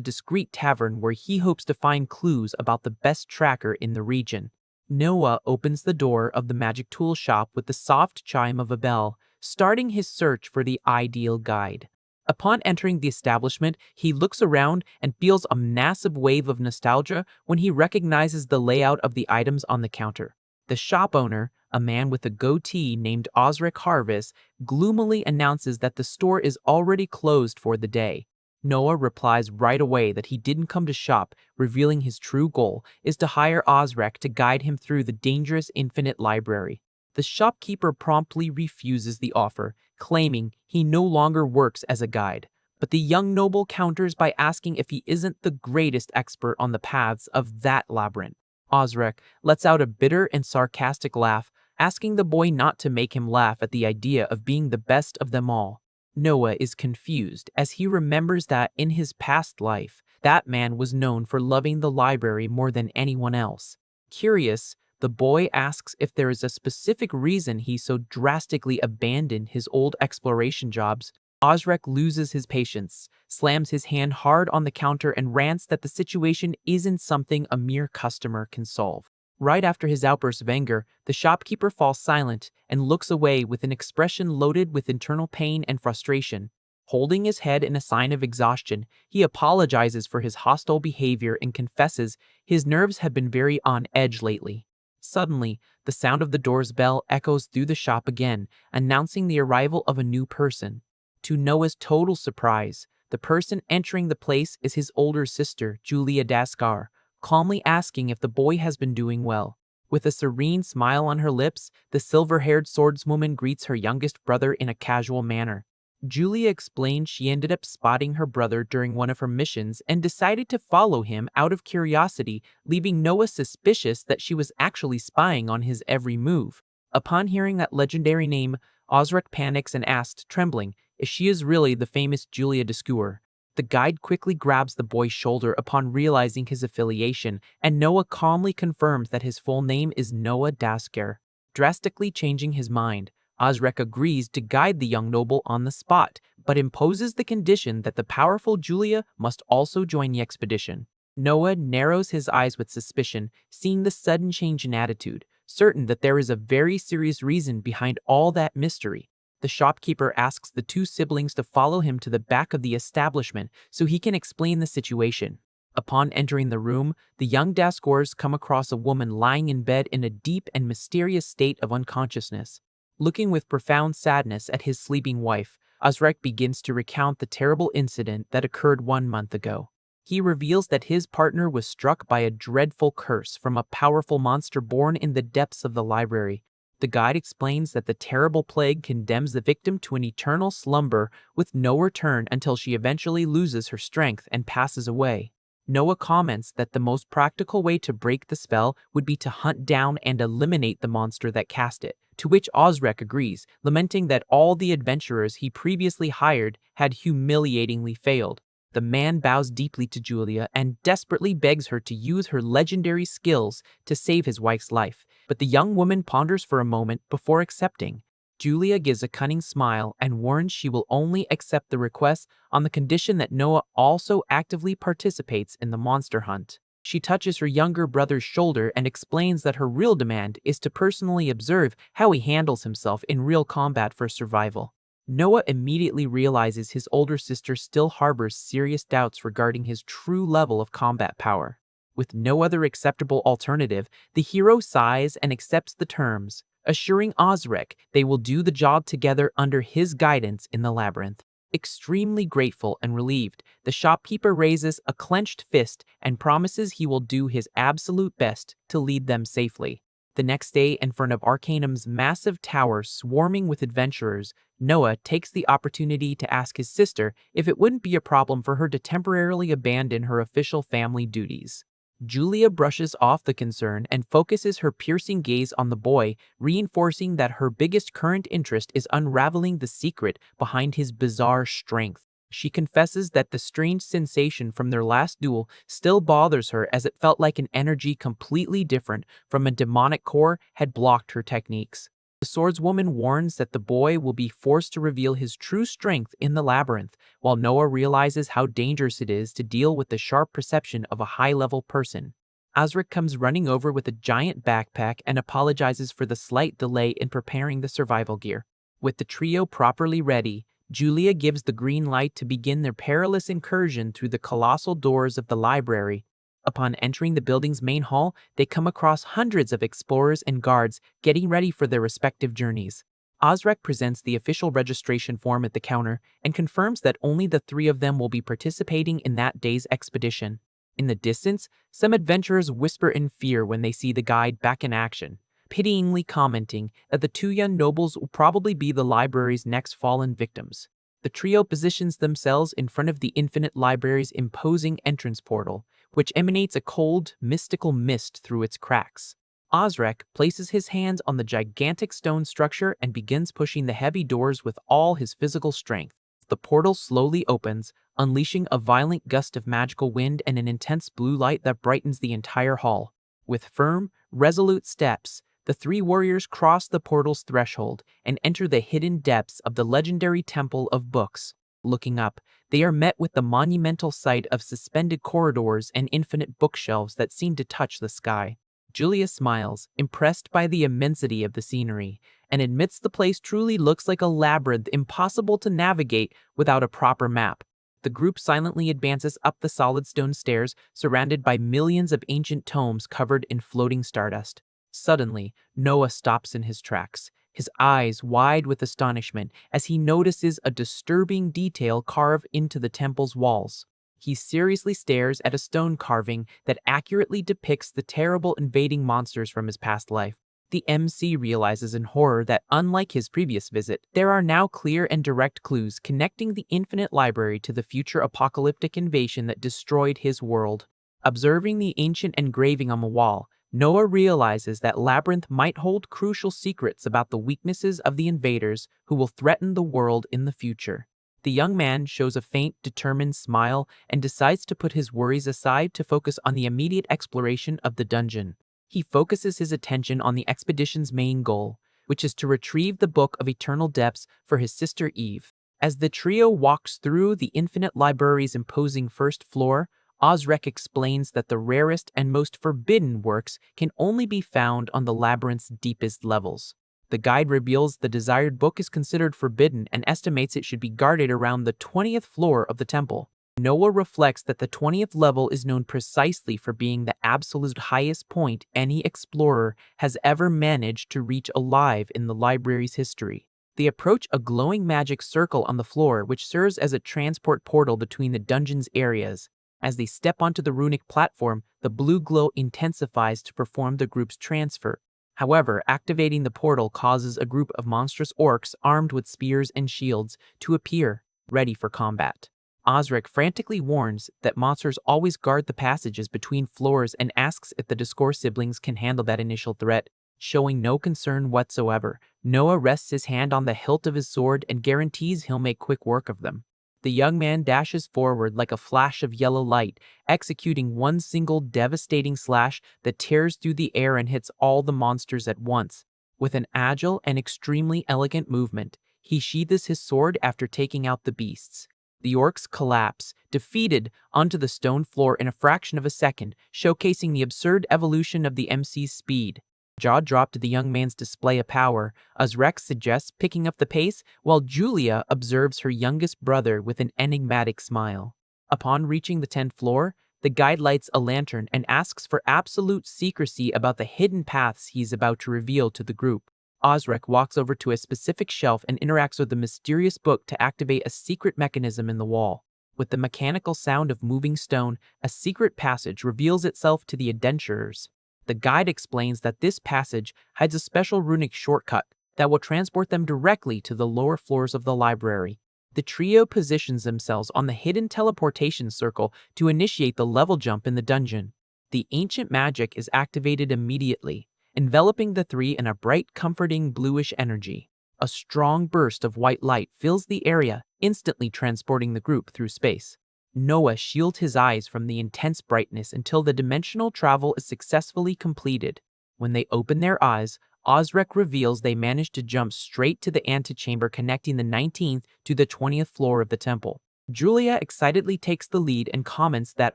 discreet tavern where he hopes to find clues about the best tracker in the region. Noah opens the door of the magic tool shop with the soft chime of a bell, starting his search for the ideal guide. Upon entering the establishment, he looks around and feels a massive wave of nostalgia when he recognizes the layout of the items on the counter. The shop owner, a man with a goatee named Osric Harvis, gloomily announces that the store is already closed for the day. Noah replies right away that he didn't come to shop, revealing his true goal is to hire Osric to guide him through the dangerous infinite library. The shopkeeper promptly refuses the offer, claiming he no longer works as a guide. But the young noble counters by asking if he isn't the greatest expert on the paths of that labyrinth. Osric lets out a bitter and sarcastic laugh, asking the boy not to make him laugh at the idea of being the best of them all. Noah is confused as he remembers that in his past life, that man was known for loving the library more than anyone else. Curious, the boy asks if there is a specific reason he so drastically abandoned his old exploration jobs. Osric loses his patience, slams his hand hard on the counter and rants that the situation isn't something a mere customer can solve. Right after his outburst of anger, the shopkeeper falls silent and looks away with an expression loaded with internal pain and frustration. Holding his head in a sign of exhaustion, he apologizes for his hostile behavior and confesses his nerves have been very on edge lately. Suddenly, the sound of the door's bell echoes through the shop again, announcing the arrival of a new person. To Noah's total surprise, the person entering the place is his older sister, Julia Daskar, calmly asking if the boy has been doing well. With a serene smile on her lips, the silver-haired swordswoman greets her youngest brother in a casual manner. Julia explains she ended up spotting her brother during one of her missions and decided to follow him out of curiosity, leaving Noah suspicious that she was actually spying on his every move. Upon hearing that legendary name, Osric panics and asks, trembling, if she is really the famous Julia Daskar. The guide quickly grabs the boy's shoulder upon realizing his affiliation, and Noah calmly confirms that his full name is Noah Daskar. Drastically changing his mind, Osric agrees to guide the young noble on the spot, but imposes the condition that the powerful Julia must also join the expedition. Noah narrows his eyes with suspicion, seeing the sudden change in attitude, certain that there is a very serious reason behind all that mystery. The shopkeeper asks the two siblings to follow him to the back of the establishment so he can explain the situation. Upon entering the room, the young Daskars come across a woman lying in bed in a deep and mysterious state of unconsciousness. Looking with profound sadness at his sleeping wife, Osric begins to recount the terrible incident that occurred 1 month ago. He reveals that his partner was struck by a dreadful curse from a powerful monster born in the depths of the library. The guide explains that the terrible plague condemns the victim to an eternal slumber with no return until she eventually loses her strength and passes away. Noah comments that the most practical way to break the spell would be to hunt down and eliminate the monster that cast it, to which Osric agrees, lamenting that all the adventurers he previously hired had humiliatingly failed. The man bows deeply to Julia and desperately begs her to use her legendary skills to save his wife's life, but the young woman ponders for a moment before accepting. Julia gives a cunning smile and warns she will only accept the request on the condition that Noah also actively participates in the monster hunt. She touches her younger brother's shoulder and explains that her real demand is to personally observe how he handles himself in real combat for survival. Noah immediately realizes his older sister still harbors serious doubts regarding his true level of combat power. With no other acceptable alternative, the hero sighs and accepts the terms, assuring Osric they will do the job together under his guidance in the labyrinth. Extremely grateful and relieved, the shopkeeper raises a clenched fist and promises he will do his absolute best to lead them safely. The next day, in front of Arcanum's massive tower swarming with adventurers, Noah takes the opportunity to ask his sister if it wouldn't be a problem for her to temporarily abandon her official family duties. Julia brushes off the concern and focuses her piercing gaze on the boy, reinforcing that her biggest current interest is unraveling the secret behind his bizarre strength. She confesses that the strange sensation from their last duel still bothers her, as it felt like an energy completely different from a demonic core had blocked her techniques. The swordswoman warns that the boy will be forced to reveal his true strength in the labyrinth, while Noah realizes how dangerous it is to deal with the sharp perception of a high-level person. Asric comes running over with a giant backpack and apologizes for the slight delay in preparing the survival gear. With the trio properly ready, Julia gives the green light to begin their perilous incursion through the colossal doors of the library. Upon entering the building's main hall, they come across hundreds of explorers and guards getting ready for their respective journeys. Osrek presents the official registration form at the counter and confirms that only the three of them will be participating in that day's expedition. In the distance, some adventurers whisper in fear when they see the guide back in action, pityingly commenting that the two young nobles will probably be the library's next fallen victims. The trio positions themselves in front of the Infinite Library's imposing entrance portal, which emanates a cold, mystical mist through its cracks. Osrek places his hands on the gigantic stone structure and begins pushing the heavy doors with all his physical strength. The portal slowly opens, unleashing a violent gust of magical wind and an intense blue light that brightens the entire hall. With firm, resolute steps, the three warriors cross the portal's threshold and enter the hidden depths of the legendary Temple of Books. Looking up, they are met with the monumental sight of suspended corridors and infinite bookshelves that seem to touch the sky. Julia smiles, impressed by the immensity of the scenery, and admits the place truly looks like a labyrinth impossible to navigate without a proper map. The group silently advances up the solid stone stairs, surrounded by millions of ancient tomes covered in floating stardust. Suddenly, Noah stops in his tracks, his eyes wide with astonishment as he notices a disturbing detail carved into the temple's walls. He seriously stares at a stone carving that accurately depicts the terrible invading monsters from his past life. The MC realizes in horror that, unlike his previous visit, there are now clear and direct clues connecting the Infinite Library to the future apocalyptic invasion that destroyed his world. Observing the ancient engraving on the wall, Noah realizes that Labyrinth might hold crucial secrets about the weaknesses of the invaders who will threaten the world in the future. The young man shows a faint, determined smile and decides to put his worries aside to focus on the immediate exploration of the dungeon. He focuses his attention on the expedition's main goal, which is to retrieve the Book of Eternal Depths for his sister Eve. As the trio walks through the Infinite Library's imposing first floor, Osrek explains that the rarest and most forbidden works can only be found on the labyrinth's deepest levels. The guide reveals the desired book is considered forbidden and estimates it should be guarded around the 20th floor of the temple. Noah reflects that the 20th level is known precisely for being the absolute highest point any explorer has ever managed to reach alive in the library's history. They approach a glowing magic circle on the floor, which serves as a transport portal between the dungeon's areas. As they step onto the runic platform, the blue glow intensifies to perform the group's transfer. However, activating the portal causes a group of monstrous orcs armed with spears and shields to appear, ready for combat. Osric frantically warns that monsters always guard the passages between floors and asks if the Discord siblings can handle that initial threat. Showing no concern whatsoever, Noah rests his hand on the hilt of his sword and guarantees he'll make quick work of them. The young man dashes forward like a flash of yellow light, executing one single devastating slash that tears through the air and hits all the monsters at once. With an agile and extremely elegant movement, he sheathes his sword after taking out the beasts. The orcs collapse, defeated, onto the stone floor in a fraction of a second, showcasing the absurd evolution of the MC's speed. Jaw dropped to the young man's display of power, as Rex suggests picking up the pace, while Julia observes her youngest brother with an enigmatic smile. Upon reaching the 10th floor, the guide lights a lantern and asks for absolute secrecy about the hidden paths he's about to reveal to the group. Osric walks over to a specific shelf and interacts with the mysterious book to activate a secret mechanism in the wall. With the mechanical sound of moving stone, a secret passage reveals itself to the adventurers. The guide explains that this passage hides a special runic shortcut that will transport them directly to the lower floors of the library. The trio positions themselves on the hidden teleportation circle to initiate the level jump in the dungeon. The ancient magic is activated immediately, enveloping the three in a bright, comforting bluish energy. A strong burst of white light fills the area, instantly transporting the group through space. Noah shields his eyes from the intense brightness until the dimensional travel is successfully completed. When they open their eyes, Osric reveals they managed to jump straight to the antechamber connecting the 19th to the 20th floor of the temple. Julia excitedly takes the lead and comments that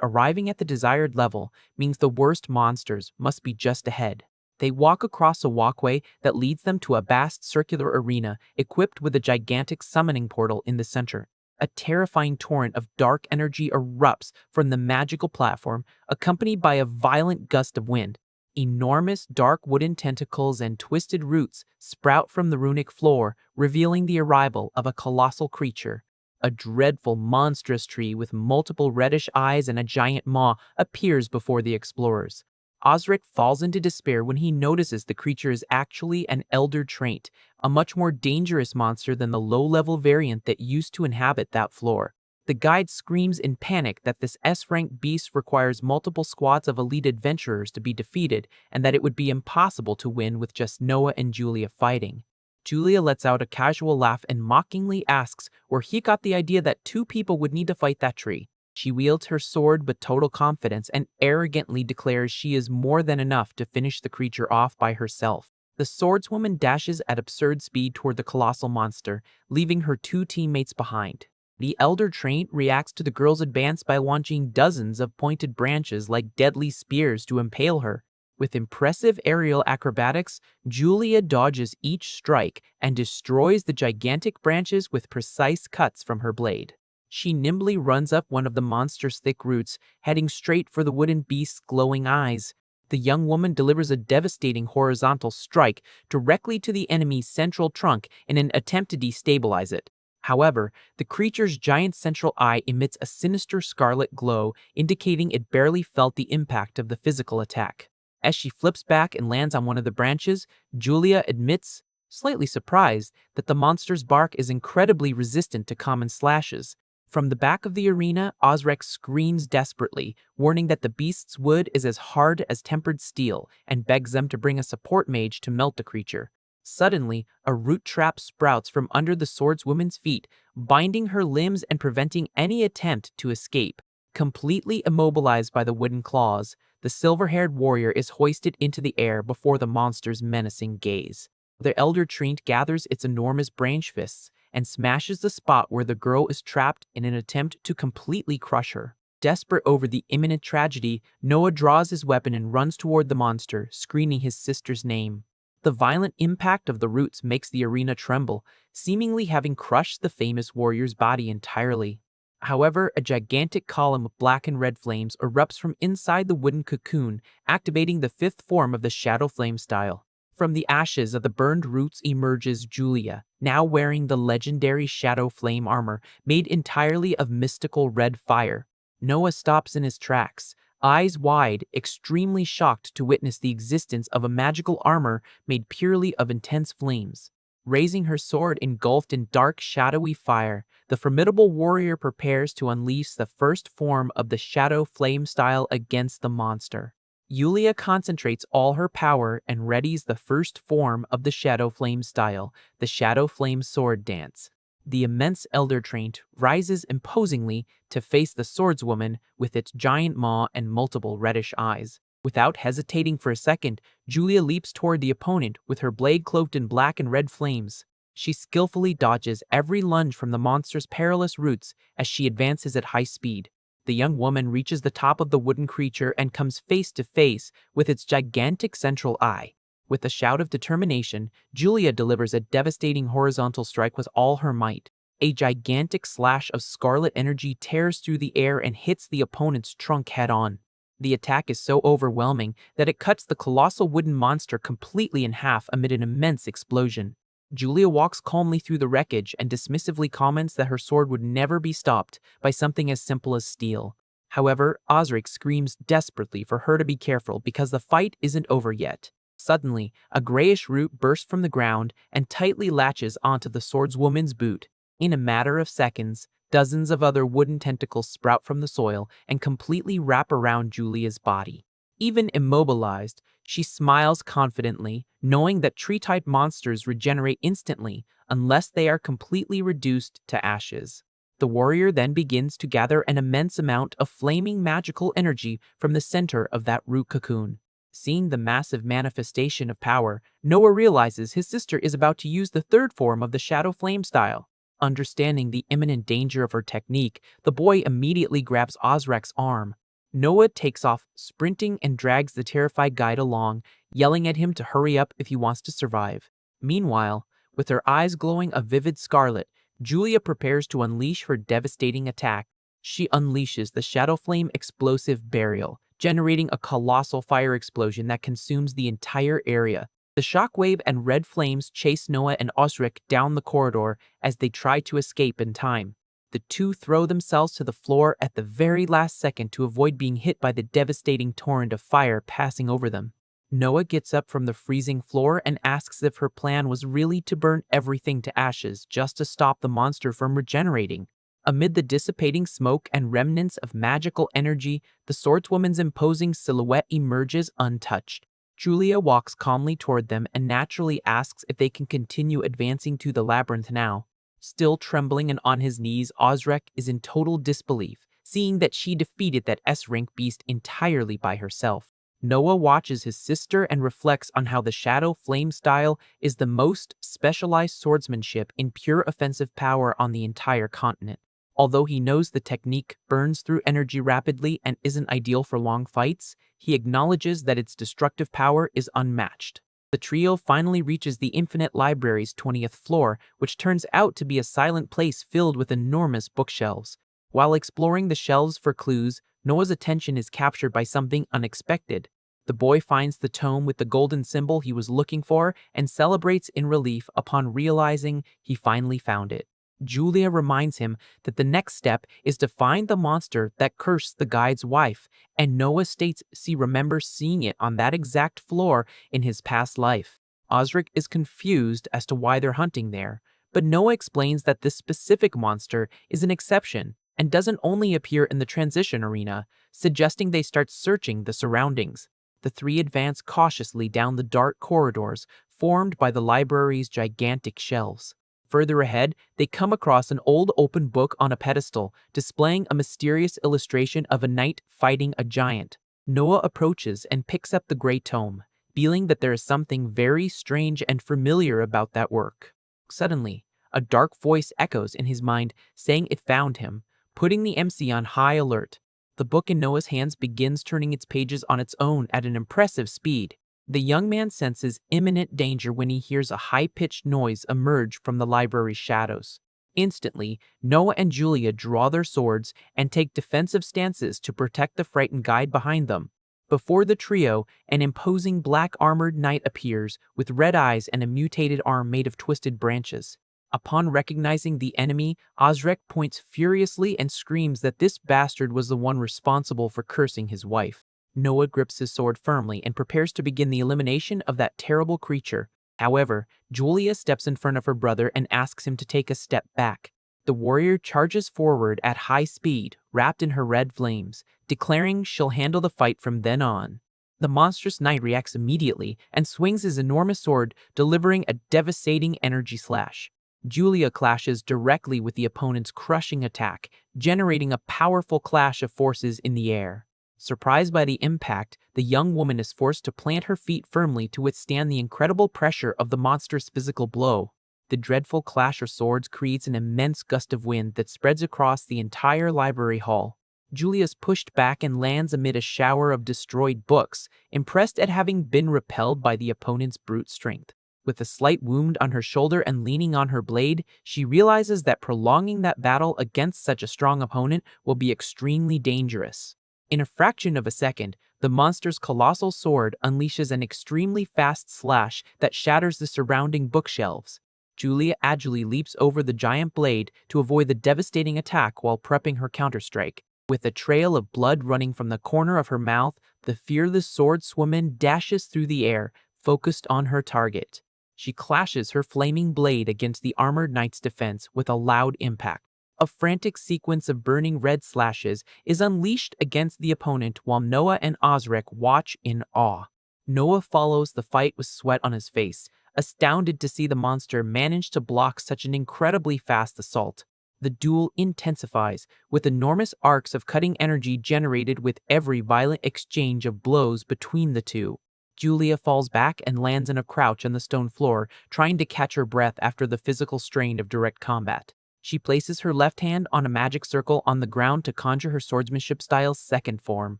arriving at the desired level means the worst monsters must be just ahead. They walk across a walkway that leads them to a vast circular arena equipped with a gigantic summoning portal in the center. A terrifying torrent of dark energy erupts from the magical platform, accompanied by a violent gust of wind. Enormous dark wooden tentacles and twisted roots sprout from the runic floor, revealing the arrival of a colossal creature. A dreadful, monstrous tree with multiple reddish eyes and a giant maw appears before the explorers. Osric falls into despair when he notices the creature is actually an elder trait, a much more dangerous monster than the low-level variant that used to inhabit that floor. The guide screams in panic that this S-rank beast requires multiple squads of elite adventurers to be defeated and that it would be impossible to win with just Noah and Julia fighting. Julia lets out a casual laugh and mockingly asks where he got the idea that two people would need to fight that tree. She wields her sword with total confidence and arrogantly declares she is more than enough to finish the creature off by herself. The swordswoman dashes at absurd speed toward the colossal monster, leaving her two teammates behind. The elder trait reacts to the girl's advance by launching dozens of pointed branches like deadly spears to impale her. With impressive aerial acrobatics, Julia dodges each strike and destroys the gigantic branches with precise cuts from her blade. She nimbly runs up one of the monster's thick roots, heading straight for the wooden beast's glowing eyes. The young woman delivers a devastating horizontal strike directly to the enemy's central trunk in an attempt to destabilize it. However, the creature's giant central eye emits a sinister scarlet glow, indicating it barely felt the impact of the physical attack. As she flips back and lands on one of the branches, Julia admits, slightly surprised, that the monster's bark is incredibly resistant to common slashes. From the back of the arena, Osric screams desperately, warning that the beast's wood is as hard as tempered steel, and begs them to bring a support mage to melt the creature. Suddenly, a root trap sprouts from under the swordswoman's feet, binding her limbs and preventing any attempt to escape. Completely immobilized by the wooden claws, the silver-haired warrior is hoisted into the air before the monster's menacing gaze. The elder trait gathers its enormous branch fists and smashes the spot where the girl is trapped in an attempt to completely crush her. Desperate over the imminent tragedy, Noah draws his weapon and runs toward the monster, screaming his sister's name. The violent impact of the roots makes the arena tremble, seemingly having crushed the famous warrior's body entirely. However, a gigantic column of black and red flames erupts from inside the wooden cocoon, activating the fifth form of the Shadow Flame style. From the ashes of the burned roots emerges Julia, now wearing the legendary Shadow Flame armor made entirely of mystical red fire. Noah stops in his tracks, eyes wide, extremely shocked to witness the existence of a magical armor made purely of intense flames. Raising her sword engulfed in dark, shadowy fire, the formidable warrior prepares to unleash the first form of the Shadow Flame style against the monster. Julia concentrates all her power and readies the first form of the Shadow Flame style, the Shadow Flame Sword Dance. The immense elder trait rises imposingly to face the swordswoman with its giant maw and multiple reddish eyes. Without hesitating for a second, Julia leaps toward the opponent with her blade cloaked in black and red flames. She skillfully dodges every lunge from the monster's perilous roots as she advances at high speed. The young woman reaches the top of the wooden creature and comes face to face with its gigantic central eye. With a shout of determination, Julia delivers a devastating horizontal strike with all her might. A gigantic slash of scarlet energy tears through the air and hits the opponent's trunk head-on. The attack is so overwhelming that it cuts the colossal wooden monster completely in half amid an immense explosion. Julia walks calmly through the wreckage and dismissively comments that her sword would never be stopped by something as simple as steel. However, Osric screams desperately for her to be careful because the fight isn't over yet. Suddenly, a grayish root bursts from the ground and tightly latches onto the swordswoman's boot. In a matter of seconds, dozens of other wooden tentacles sprout from the soil and completely wrap around Julia's body. Even immobilized, she smiles confidently, knowing that tree-type monsters regenerate instantly unless they are completely reduced to ashes. The warrior then begins to gather an immense amount of flaming magical energy from the center of that root cocoon. Seeing the massive manifestation of power, Noah realizes his sister is about to use the third form of the Shadow Flame style. Understanding the imminent danger of her technique, the boy immediately grabs Osric's arm. Noah takes off, sprinting, and drags the terrified guide along, yelling at him to hurry up if he wants to survive. Meanwhile, with her eyes glowing a vivid scarlet, Julia prepares to unleash her devastating attack. She unleashes the Shadow Flame Explosive Burial, generating a colossal fire explosion that consumes the entire area. The shockwave and red flames chase Noah and Osric down the corridor as they try to escape in time. The two throw themselves to the floor at the very last second to avoid being hit by the devastating torrent of fire passing over them. Noah gets up from the freezing floor and asks if her plan was really to burn everything to ashes just to stop the monster from regenerating. Amid the dissipating smoke and remnants of magical energy, the swordswoman's imposing silhouette emerges untouched. Julia walks calmly toward them and naturally asks if they can continue advancing to the labyrinth now. Still trembling and on his knees, Osric is in total disbelief, seeing that she defeated that S-rank beast entirely by herself. Noah watches his sister and reflects on how the Shadow Flame style is the most specialized swordsmanship in pure offensive power on the entire continent. Although he knows the technique burns through energy rapidly and isn't ideal for long fights, he acknowledges that its destructive power is unmatched. The trio finally reaches the Infinite Library's 20th floor, which turns out to be a silent place filled with enormous bookshelves. While exploring the shelves for clues, Noah's attention is captured by something unexpected. The boy finds the tome with the golden symbol he was looking for and celebrates in relief upon realizing he finally found it. Julia reminds him that the next step is to find the monster that cursed the guide's wife, and Noah states he remembers seeing it on that exact floor in his past life. Osric is confused as to why they're hunting there, but Noah explains that this specific monster is an exception and doesn't only appear in the transition arena, suggesting they start searching the surroundings. The three advance cautiously down the dark corridors formed by the library's gigantic shelves. Further ahead, they come across an old open book on a pedestal, displaying a mysterious illustration of a knight fighting a giant. Noah approaches and picks up the gray tome, feeling that there is something very strange and familiar about that work. Suddenly, a dark voice echoes in his mind, saying it found him, putting the MC on high alert. The book in Noah's hands begins turning its pages on its own at an impressive speed. The young man senses imminent danger when he hears a high-pitched noise emerge from the library's shadows. Instantly, Noah and Julia draw their swords and take defensive stances to protect the frightened guide behind them. Before the trio, an imposing black-armored knight appears with red eyes and a mutated arm made of twisted branches. Upon recognizing the enemy, Osric points furiously and screams that this bastard was the one responsible for cursing his wife. Noah grips his sword firmly and prepares to begin the elimination of that terrible creature. However, Julia steps in front of her brother and asks him to take a step back. The warrior charges forward at high speed, wrapped in her red flames, declaring she'll handle the fight from then on. The monstrous knight reacts immediately and swings his enormous sword, delivering a devastating energy slash. Julia clashes directly with the opponent's crushing attack, generating a powerful clash of forces in the air. Surprised by the impact, the young woman is forced to plant her feet firmly to withstand the incredible pressure of the monster's physical blow. The dreadful clash of swords creates an immense gust of wind that spreads across the entire library hall. Julia is pushed back and lands amid a shower of destroyed books, impressed at having been repelled by the opponent's brute strength. With a slight wound on her shoulder and leaning on her blade, she realizes that prolonging that battle against such a strong opponent will be extremely dangerous. In a fraction of a second, the monster's colossal sword unleashes an extremely fast slash that shatters the surrounding bookshelves. Julia agilely leaps over the giant blade to avoid the devastating attack while prepping her counterstrike. With a trail of blood running from the corner of her mouth, the fearless swordswoman dashes through the air, focused on her target. She clashes her flaming blade against the armored knight's defense with a loud impact. A frantic sequence of burning red slashes is unleashed against the opponent while Noah and Osric watch in awe. Noah follows the fight with sweat on his face, astounded to see the monster manage to block such an incredibly fast assault. The duel intensifies, with enormous arcs of cutting energy generated with every violent exchange of blows between the two. Julia falls back and lands in a crouch on the stone floor, trying to catch her breath after the physical strain of direct combat. She places her left hand on a magic circle on the ground to conjure her swordsmanship-style's second form.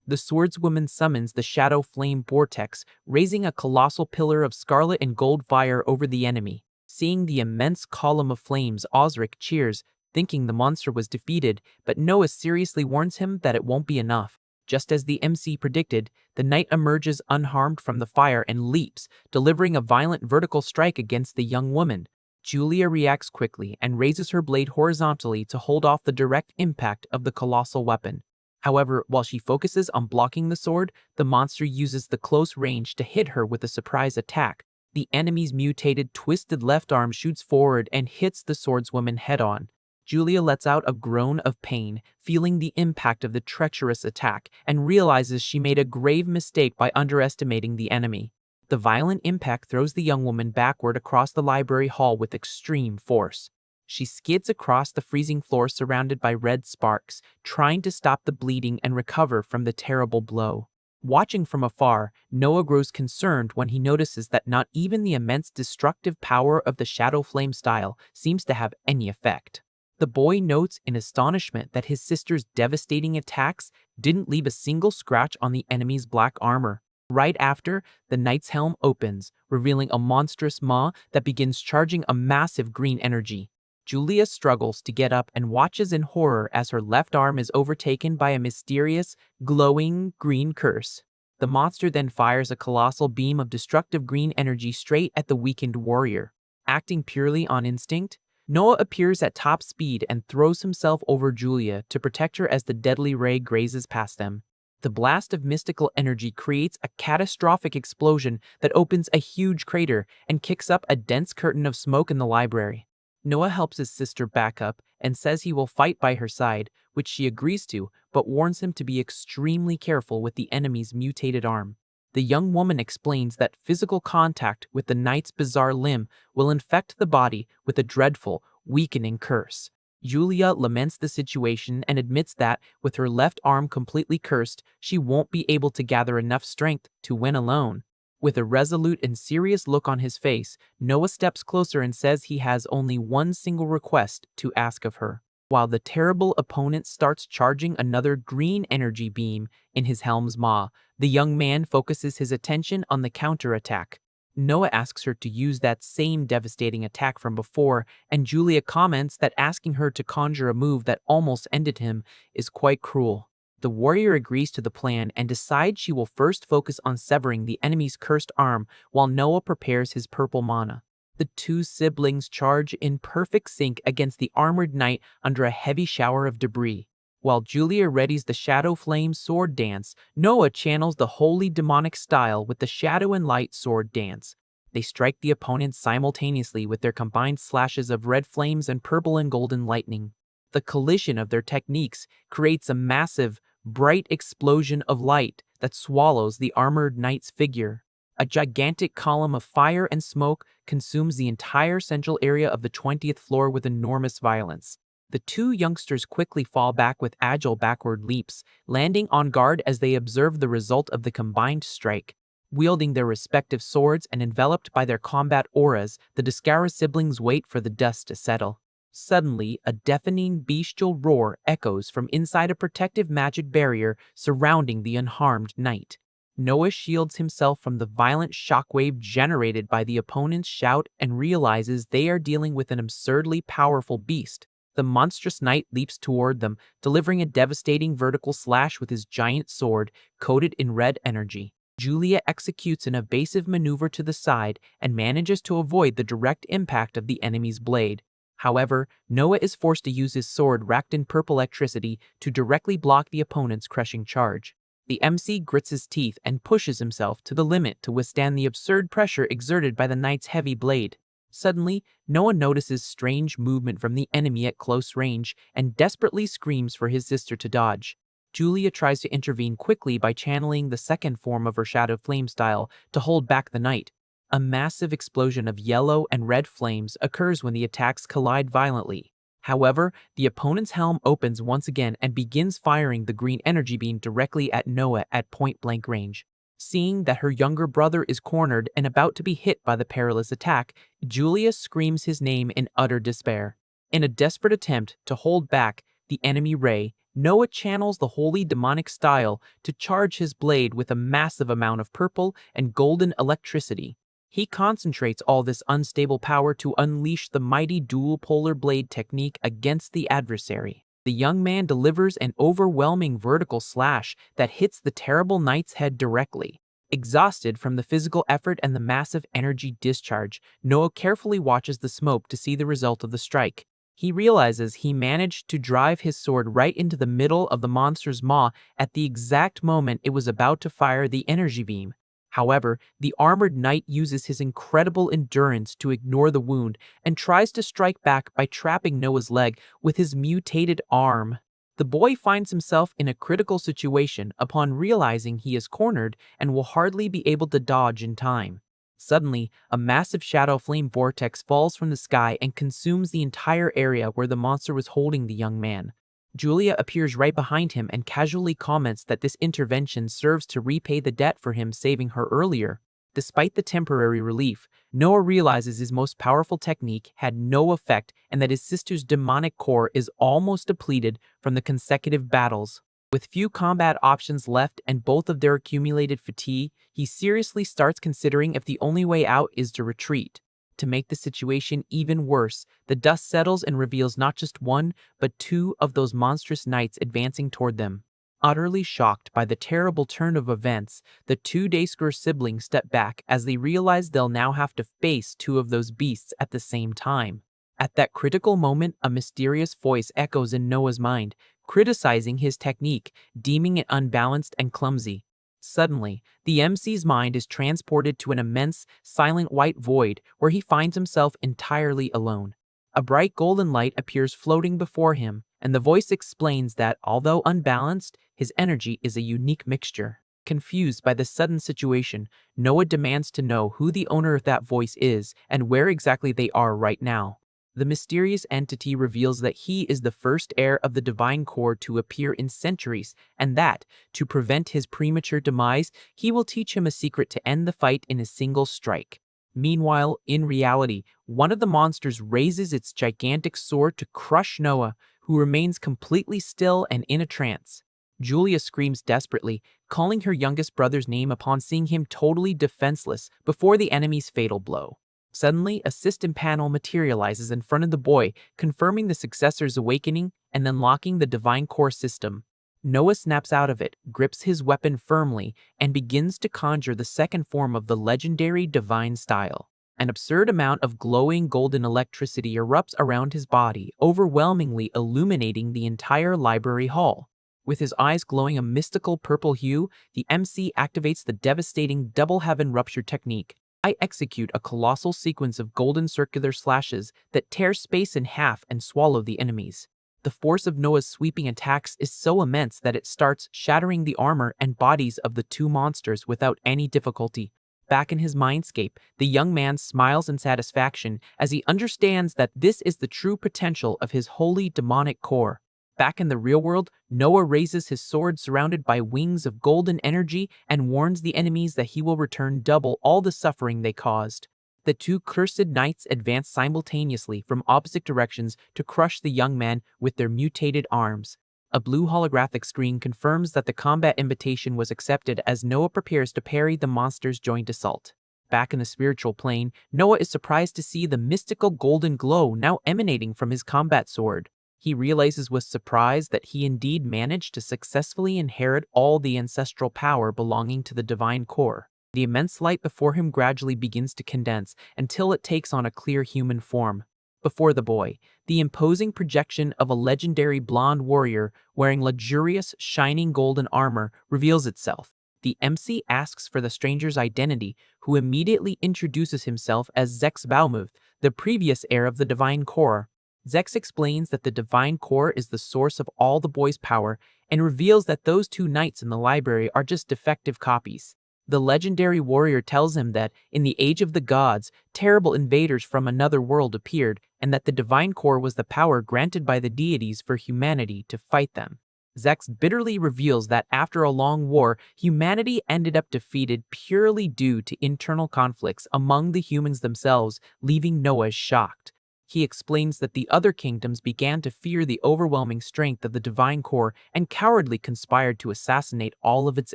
The swordswoman summons the shadow flame vortex, raising a colossal pillar of scarlet and gold fire over the enemy. Seeing the immense column of flames, Osric cheers, thinking the monster was defeated, but Noah seriously warns him that it won't be enough. Just as the MC predicted, the knight emerges unharmed from the fire and leaps, delivering a violent vertical strike against the young woman. Julia reacts quickly and raises her blade horizontally to hold off the direct impact of the colossal weapon. However, while she focuses on blocking the sword, the monster uses the close range to hit her with a surprise attack. The enemy's mutated, twisted left arm shoots forward and hits the swordswoman head-on. Julia lets out a groan of pain, feeling the impact of the treacherous attack, and realizes she made a grave mistake by underestimating the enemy. The violent impact throws the young woman backward across the library hall with extreme force. She skids across the freezing floor surrounded by red sparks, trying to stop the bleeding and recover from the terrible blow. Watching from afar, Noah grows concerned when he notices that not even the immense destructive power of the Shadow Flame style seems to have any effect. The boy notes in astonishment that his sister's devastating attacks didn't leave a single scratch on the enemy's black armor. Right after, the knight's helm opens, revealing a monstrous maw that begins charging a massive green energy. Julia struggles to get up and watches in horror as her left arm is overtaken by a mysterious, glowing green curse. The monster then fires a colossal beam of destructive green energy straight at the weakened warrior. Acting purely on instinct, Noah appears at top speed and throws himself over Julia to protect her as the deadly ray grazes past them. The blast of mystical energy creates a catastrophic explosion that opens a huge crater and kicks up a dense curtain of smoke in the library. Noah helps his sister back up and says he will fight by her side, which she agrees to, but warns him to be extremely careful with the enemy's mutated arm. The young woman explains that physical contact with the knight's bizarre limb will infect the body with a dreadful, weakening curse. Julia laments the situation and admits that, with her left arm completely cursed, she won't be able to gather enough strength to win alone. With a resolute and serious look on his face, Noah steps closer and says he has only one single request to ask of her. While the terrible opponent starts charging another green energy beam in his helm's maw, the young man focuses his attention on the counterattack. Noah asks her to use that same devastating attack from before, and Julia comments that asking her to conjure a move that almost ended him is quite cruel. The warrior agrees to the plan and decides she will first focus on severing the enemy's cursed arm while Noah prepares his purple mana. The two siblings charge in perfect sync against the armored knight under a heavy shower of debris. While Julia readies the Shadow Flame sword dance, Noah channels the holy demonic style with the Shadow and Light sword dance. They strike the opponents simultaneously with their combined slashes of red flames and purple and golden lightning. The collision of their techniques creates a massive, bright explosion of light that swallows the armored knight's figure. A gigantic column of fire and smoke consumes the entire central area of the 20th floor with enormous violence. The two youngsters quickly fall back with agile backward leaps, landing on guard as they observe the result of the combined strike. Wielding their respective swords and enveloped by their combat auras, the Descara siblings wait for the dust to settle. Suddenly, a deafening bestial roar echoes from inside a protective magic barrier surrounding the unharmed knight. Noah shields himself from the violent shockwave generated by the opponent's shout and realizes they are dealing with an absurdly powerful beast. The monstrous knight leaps toward them, delivering a devastating vertical slash with his giant sword, coated in red energy. Julia executes an evasive maneuver to the side and manages to avoid the direct impact of the enemy's blade. However, Noah is forced to use his sword wrapped in purple electricity to directly block the opponent's crushing charge. The MC grits his teeth and pushes himself to the limit to withstand the absurd pressure exerted by the knight's heavy blade. Suddenly, Noah notices strange movement from the enemy at close range and desperately screams for his sister to dodge. Julia tries to intervene quickly by channeling the second form of her Shadow Flame style to hold back the knight. A massive explosion of yellow and red flames occurs when the attacks collide violently. However, the opponent's helm opens once again and begins firing the green energy beam directly at Noah at point-blank range. Seeing that her younger brother is cornered and about to be hit by the perilous attack, Julia screams his name in utter despair. In a desperate attempt to hold back the enemy ray, Noah channels the holy demonic style to charge his blade with a massive amount of purple and golden electricity. He concentrates all this unstable power to unleash the mighty dual polar blade technique against the adversary. The young man delivers an overwhelming vertical slash that hits the terrible knight's head directly. Exhausted from the physical effort and the massive energy discharge, Noah carefully watches the smoke to see the result of the strike. He realizes he managed to drive his sword right into the middle of the monster's maw at the exact moment it was about to fire the energy beam. However, the armored knight uses his incredible endurance to ignore the wound and tries to strike back by trapping Noah's leg with his mutated arm. The boy finds himself in a critical situation upon realizing he is cornered and will hardly be able to dodge in time. Suddenly, a massive shadow flame vortex falls from the sky and consumes the entire area where the monster was holding the young man. Julia appears right behind him and casually comments that this intervention serves to repay the debt for him saving her earlier. Despite the temporary relief, Noah realizes his most powerful technique had no effect and that his sister's demonic core is almost depleted from the consecutive battles. With few combat options left and both of their accumulated fatigue, he seriously starts considering if the only way out is to retreat. To make the situation even worse, the dust settles and reveals not just one, but two of those monstrous knights advancing toward them. Utterly shocked by the terrible turn of events, the two Daysker siblings step back as they realize they'll now have to face two of those beasts at the same time. At that critical moment, a mysterious voice echoes in Noah's mind, criticizing his technique, deeming it unbalanced and clumsy. Suddenly, the MC's mind is transported to an immense, silent white void where he finds himself entirely alone. A bright golden light appears floating before him, and the voice explains that, although unbalanced, his energy is a unique mixture. Confused by the sudden situation, Noah demands to know who the owner of that voice is and where exactly they are right now. The mysterious entity reveals that he is the first heir of the divine core to appear in centuries, and that, to prevent his premature demise, he will teach him a secret to end the fight in a single strike. Meanwhile, in reality, one of the monsters raises its gigantic sword to crush Noah, who remains completely still and in a trance. Julia screams desperately, calling her youngest brother's name upon seeing him totally defenseless before the enemy's fatal blow. Suddenly, a system panel materializes in front of the boy, confirming the successor's awakening and unlocking the divine core system. Noah snaps out of it, grips his weapon firmly, and begins to conjure the second form of the legendary divine style. An absurd amount of glowing golden electricity erupts around his body, overwhelmingly illuminating the entire library hall. With his eyes glowing a mystical purple hue, the MC activates the devastating double heaven rupture technique. I execute a colossal sequence of golden circular slashes that tear space in half and swallow the enemies. The force of Noah's sweeping attacks is so immense that it starts shattering the armor and bodies of the two monsters without any difficulty. Back in his mindscape, the young man smiles in satisfaction as he understands that this is the true potential of his holy demonic core. Back in the real world, Noah raises his sword surrounded by wings of golden energy and warns the enemies that he will return double all the suffering they caused. The two cursed knights advance simultaneously from opposite directions to crush the young man with their mutated arms. A blue holographic screen confirms that the combat invitation was accepted as Noah prepares to parry the monster's joint assault. Back in the spiritual plane, Noah is surprised to see the mystical golden glow now emanating from his combat sword. He realizes with surprise that he indeed managed to successfully inherit all the ancestral power belonging to the divine core. The immense light before him gradually begins to condense until it takes on a clear human form. Before the boy, the imposing projection of a legendary blonde warrior wearing luxurious, shining golden armor reveals itself. The MC asks for the stranger's identity, who immediately introduces himself as Zex Baumuth, the previous heir of the divine core. Zex explains that the divine core is the source of all the boy's power and reveals that those two knights in the library are just defective copies. The legendary warrior tells him that, in the age of the gods, terrible invaders from another world appeared, and that the divine core was the power granted by the deities for humanity to fight them. Zex bitterly reveals that after a long war, humanity ended up defeated purely due to internal conflicts among the humans themselves, leaving Noah shocked. He explains that the other kingdoms began to fear the overwhelming strength of the divine core and cowardly conspired to assassinate all of its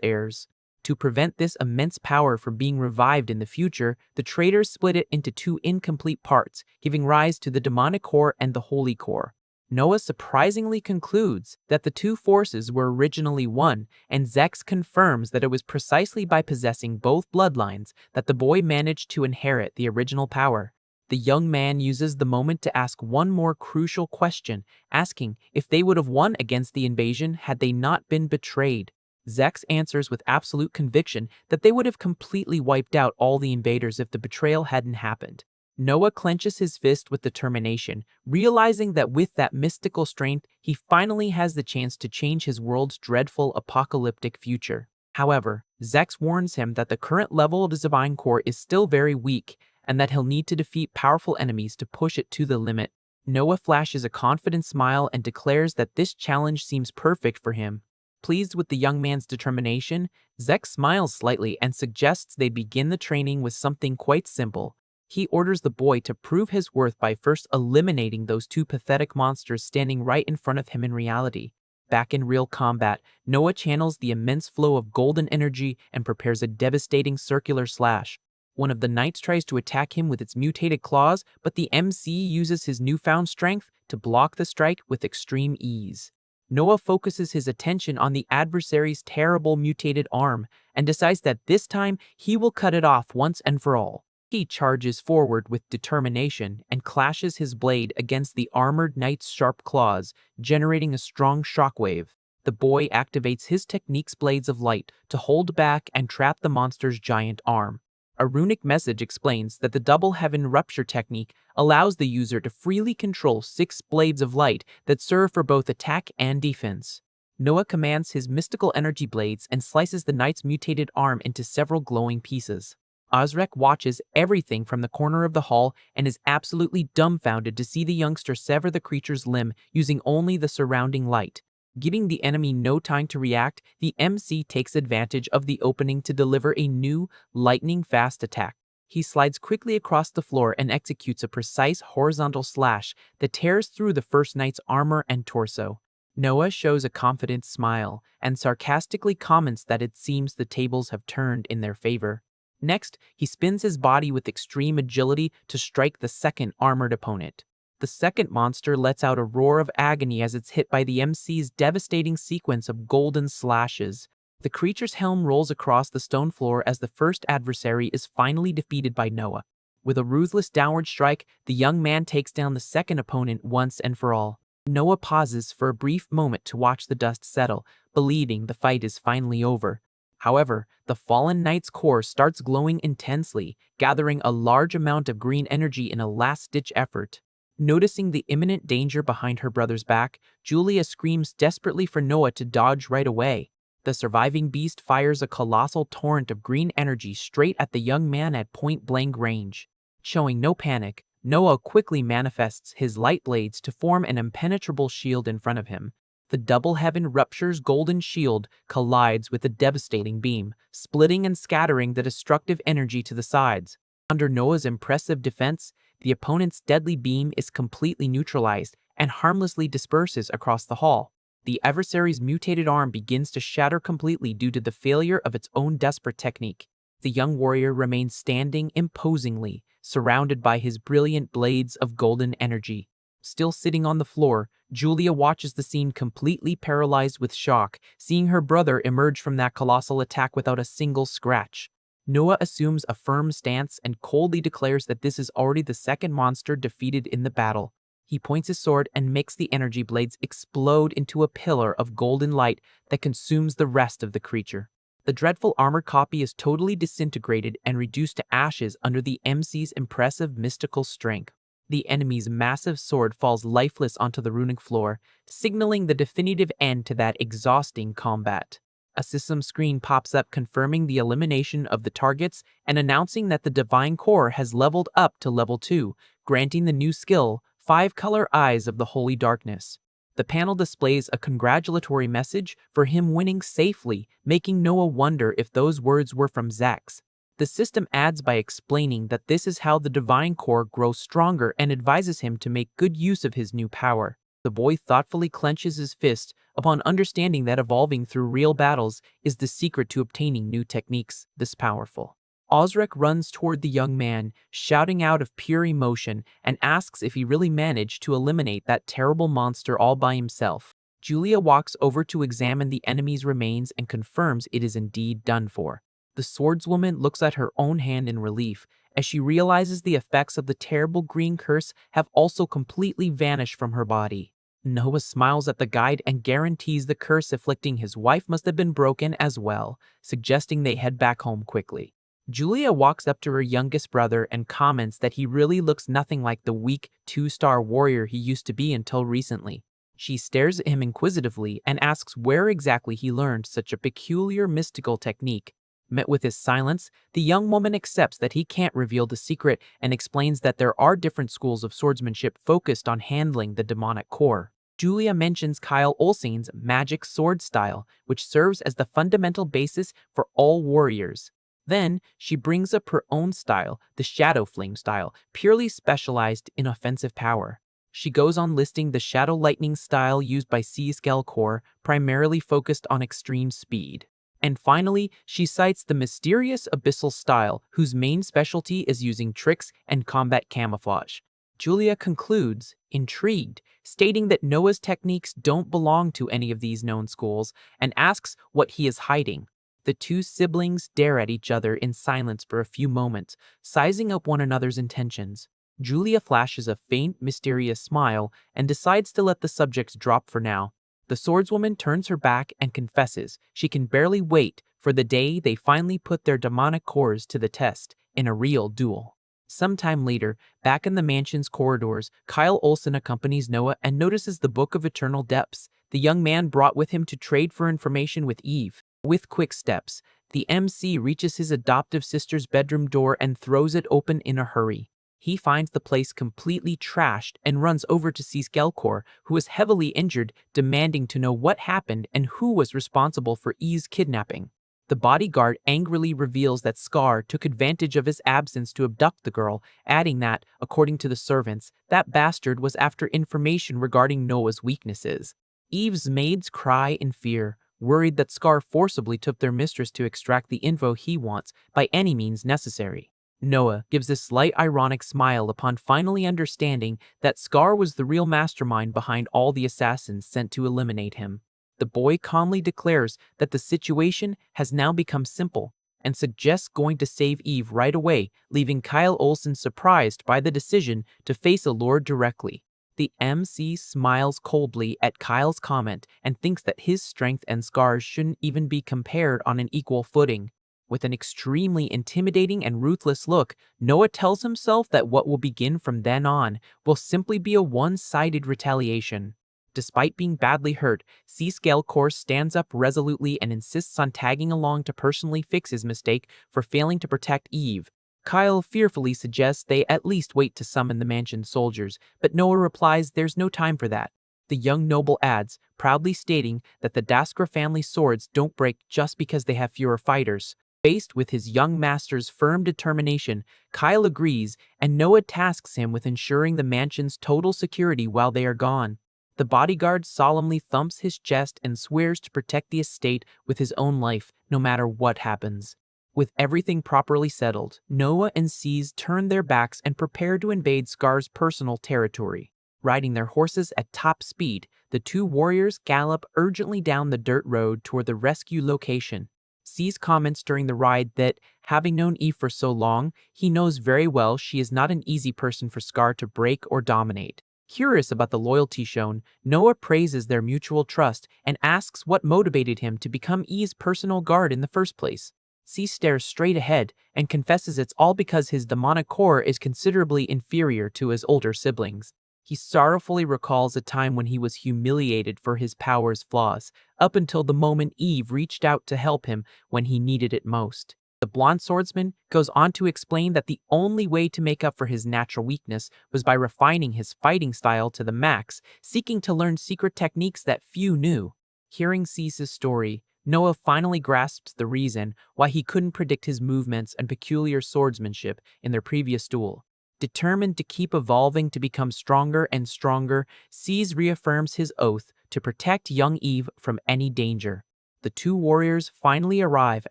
heirs. To prevent this immense power from being revived in the future, the traitors split it into two incomplete parts, giving rise to the demonic core and the holy core. Noah surprisingly concludes that the two forces were originally one, and Zex confirms that it was precisely by possessing both bloodlines that the boy managed to inherit the original power. The young man uses the moment to ask one more crucial question, asking if they would have won against the invasion had they not been betrayed. Zex answers with absolute conviction that they would have completely wiped out all the invaders if the betrayal hadn't happened. Noah clenches his fist with determination, realizing that with that mystical strength, he finally has the chance to change his world's dreadful apocalyptic future. However, Zex warns him that the current level of his divine core is still very weak, and that he'll need to defeat powerful enemies to push it to the limit. Noah flashes a confident smile and declares that this challenge seems perfect for him. Pleased with the young man's determination, Zex smiles slightly and suggests they begin the training with something quite simple. He orders the boy to prove his worth by first eliminating those two pathetic monsters standing right in front of him in reality. Back in real combat, Noah channels the immense flow of golden energy and prepares a devastating circular slash. One of the knights tries to attack him with its mutated claws, but the MC uses his newfound strength to block the strike with extreme ease. Noah focuses his attention on the adversary's terrible mutated arm and decides that this time he will cut it off once and for all. He charges forward with determination and clashes his blade against the armored knight's sharp claws, generating a strong shockwave. The boy activates his technique's blades of light to hold back and trap the monster's giant arm. A runic message explains that the double heaven rupture technique allows the user to freely control 6 blades of light that serve for both attack and defense. Noah commands his mystical energy blades and slices the knight's mutated arm into several glowing pieces. Osrek watches everything from the corner of the hall and is absolutely dumbfounded to see the youngster sever the creature's limb using only the surrounding light. Giving the enemy no time to react, the MC takes advantage of the opening to deliver a new, lightning-fast attack. He slides quickly across the floor and executes a precise horizontal slash that tears through the first knight's armor and torso. Noah shows a confident smile and sarcastically comments that it seems the tables have turned in their favor. Next, he spins his body with extreme agility to strike the second armored opponent. The second monster lets out a roar of agony as it's hit by the MC's devastating sequence of golden slashes. The creature's helm rolls across the stone floor as the first adversary is finally defeated by Noah. With a ruthless downward strike, the young man takes down the second opponent once and for all. Noah pauses for a brief moment to watch the dust settle, believing the fight is finally over. However, the fallen knight's core starts glowing intensely, gathering a large amount of green energy in a last-ditch effort. Noticing the imminent danger behind her brother's back, Julia screams desperately for Noah to dodge right away. The surviving beast fires a colossal torrent of green energy straight at the young man at point-blank range. Showing no panic, Noah quickly manifests his light blades to form an impenetrable shield in front of him. The double heaven rupture's golden shield collides with a devastating beam, splitting and scattering the destructive energy to the sides. Under Noah's impressive defense, the opponent's deadly beam is completely neutralized and harmlessly disperses across the hall. The adversary's mutated arm begins to shatter completely due to the failure of its own desperate technique. The young warrior remains standing imposingly, surrounded by his brilliant blades of golden energy. Still sitting on the floor, Julia watches the scene completely paralyzed with shock, seeing her brother emerge from that colossal attack without a single scratch. Noah assumes a firm stance and coldly declares that this is already the second monster defeated in the battle. He points his sword and makes the energy blades explode into a pillar of golden light that consumes the rest of the creature. The dreadful armored copy is totally disintegrated and reduced to ashes under the MC's impressive mystical strength. The enemy's massive sword falls lifeless onto the runic floor, signaling the definitive end to that exhausting combat. A system screen pops up confirming the elimination of the targets and announcing that the Divine Core has leveled up to level 2, granting the new skill, 5-color Eyes of the Holy Darkness. The panel displays a congratulatory message for him winning safely, making Noah wonder if those words were from Zax. The system adds by explaining that this is how the Divine Core grows stronger and advises him to make good use of his new power. The boy thoughtfully clenches his fist upon understanding that evolving through real battles is the secret to obtaining new techniques this powerful. Osric runs toward the young man, shouting out of pure emotion, and asks if he really managed to eliminate that terrible monster all by himself. Julia walks over to examine the enemy's remains and confirms it is indeed done for. The swordswoman looks at her own hand in relief, as she realizes the effects of the terrible green curse have also completely vanished from her body. Noah smiles at the guide and guarantees the curse afflicting his wife must have been broken as well, suggesting they head back home quickly. Julia walks up to her youngest brother and comments that he really looks nothing like the weak, 2-star warrior he used to be until recently. She stares at him inquisitively and asks where exactly he learned such a peculiar mystical technique. Met with his silence, the young woman accepts that he can't reveal the secret and explains that there are different schools of swordsmanship focused on handling the demonic core. Julia mentions Kyle Olsen's magic sword style, which serves as the fundamental basis for all warriors. Then, she brings up her own style, the Shadow Flame style, purely specialized in offensive power. She goes on listing the Shadow Lightning style used by Seascale Core, primarily focused on extreme speed. And finally, she cites the mysterious Abyssal style, whose main specialty is using tricks and combat camouflage. Julia concludes, intrigued, stating that Noah's techniques don't belong to any of these known schools, and asks what he is hiding. The two siblings stare at each other in silence for a few moments, sizing up one another's intentions. Julia flashes a faint, mysterious smile and decides to let the subject drop for now. The swordswoman turns her back and confesses she can barely wait for the day they finally put their demonic cores to the test in a real duel. Sometime later, back in the mansion's corridors, Kyle Olsen accompanies Noah and notices the Book of Eternal Depths the young man brought with him to trade for information with Eve. With quick steps, the MC reaches his adoptive sister's bedroom door and throws it open in a hurry. He finds the place completely trashed and runs over to see Skelkor, who is heavily injured, demanding to know what happened and who was responsible for Eve's kidnapping. The bodyguard angrily reveals that Scar took advantage of his absence to abduct the girl, adding that, according to the servants, that bastard was after information regarding Noah's weaknesses. Eve's maids cry in fear, worried that Scar forcibly took their mistress to extract the info he wants by any means necessary. Noah gives a slight ironic smile upon finally understanding that Scar was the real mastermind behind all the assassins sent to eliminate him. The boy calmly declares that the situation has now become simple and suggests going to save Eve right away, leaving Kyle Olsen surprised by the decision to face Allure directly. The MC smiles coldly at Kyle's comment and thinks that his strength and Scar's shouldn't even be compared on an equal footing. With an extremely intimidating and ruthless look, Noah tells himself that what will begin from then on will simply be a one-sided retaliation. Despite being badly hurt, Seascale Core stands up resolutely and insists on tagging along to personally fix his mistake for failing to protect Eve. Kyle fearfully suggests they at least wait to summon the mansion's soldiers, but Noah replies there's no time for that. The young noble adds, proudly stating that the Daskra family swords don't break just because they have fewer fighters. Faced with his young master's firm determination, Kyle agrees, and Noah tasks him with ensuring the mansion's total security while they are gone. The bodyguard solemnly thumps his chest and swears to protect the estate with his own life, no matter what happens. With everything properly settled, Noah and Cease turn their backs and prepare to invade Scar's personal territory. Riding their horses at top speed, the two warriors gallop urgently down the dirt road toward the rescue location. C's comments during the ride that, having known Eve for so long, he knows very well she is not an easy person for Scar to break or dominate. Curious about the loyalty shown, Noah praises their mutual trust and asks what motivated him to become E's personal guard in the first place. C stares straight ahead and confesses it's all because his demonic core is considerably inferior to his older siblings. He sorrowfully recalls a time when he was humiliated for his power's flaws, up until the moment Eve reached out to help him when he needed it most. The blonde swordsman goes on to explain that the only way to make up for his natural weakness was by refining his fighting style to the max, seeking to learn secret techniques that few knew. Hearing C's story, Noah finally grasps the reason why he couldn't predict his movements and peculiar swordsmanship in their previous duel. Determined to keep evolving to become stronger and stronger, C's reaffirms his oath to protect young Eve from any danger. The two warriors finally arrive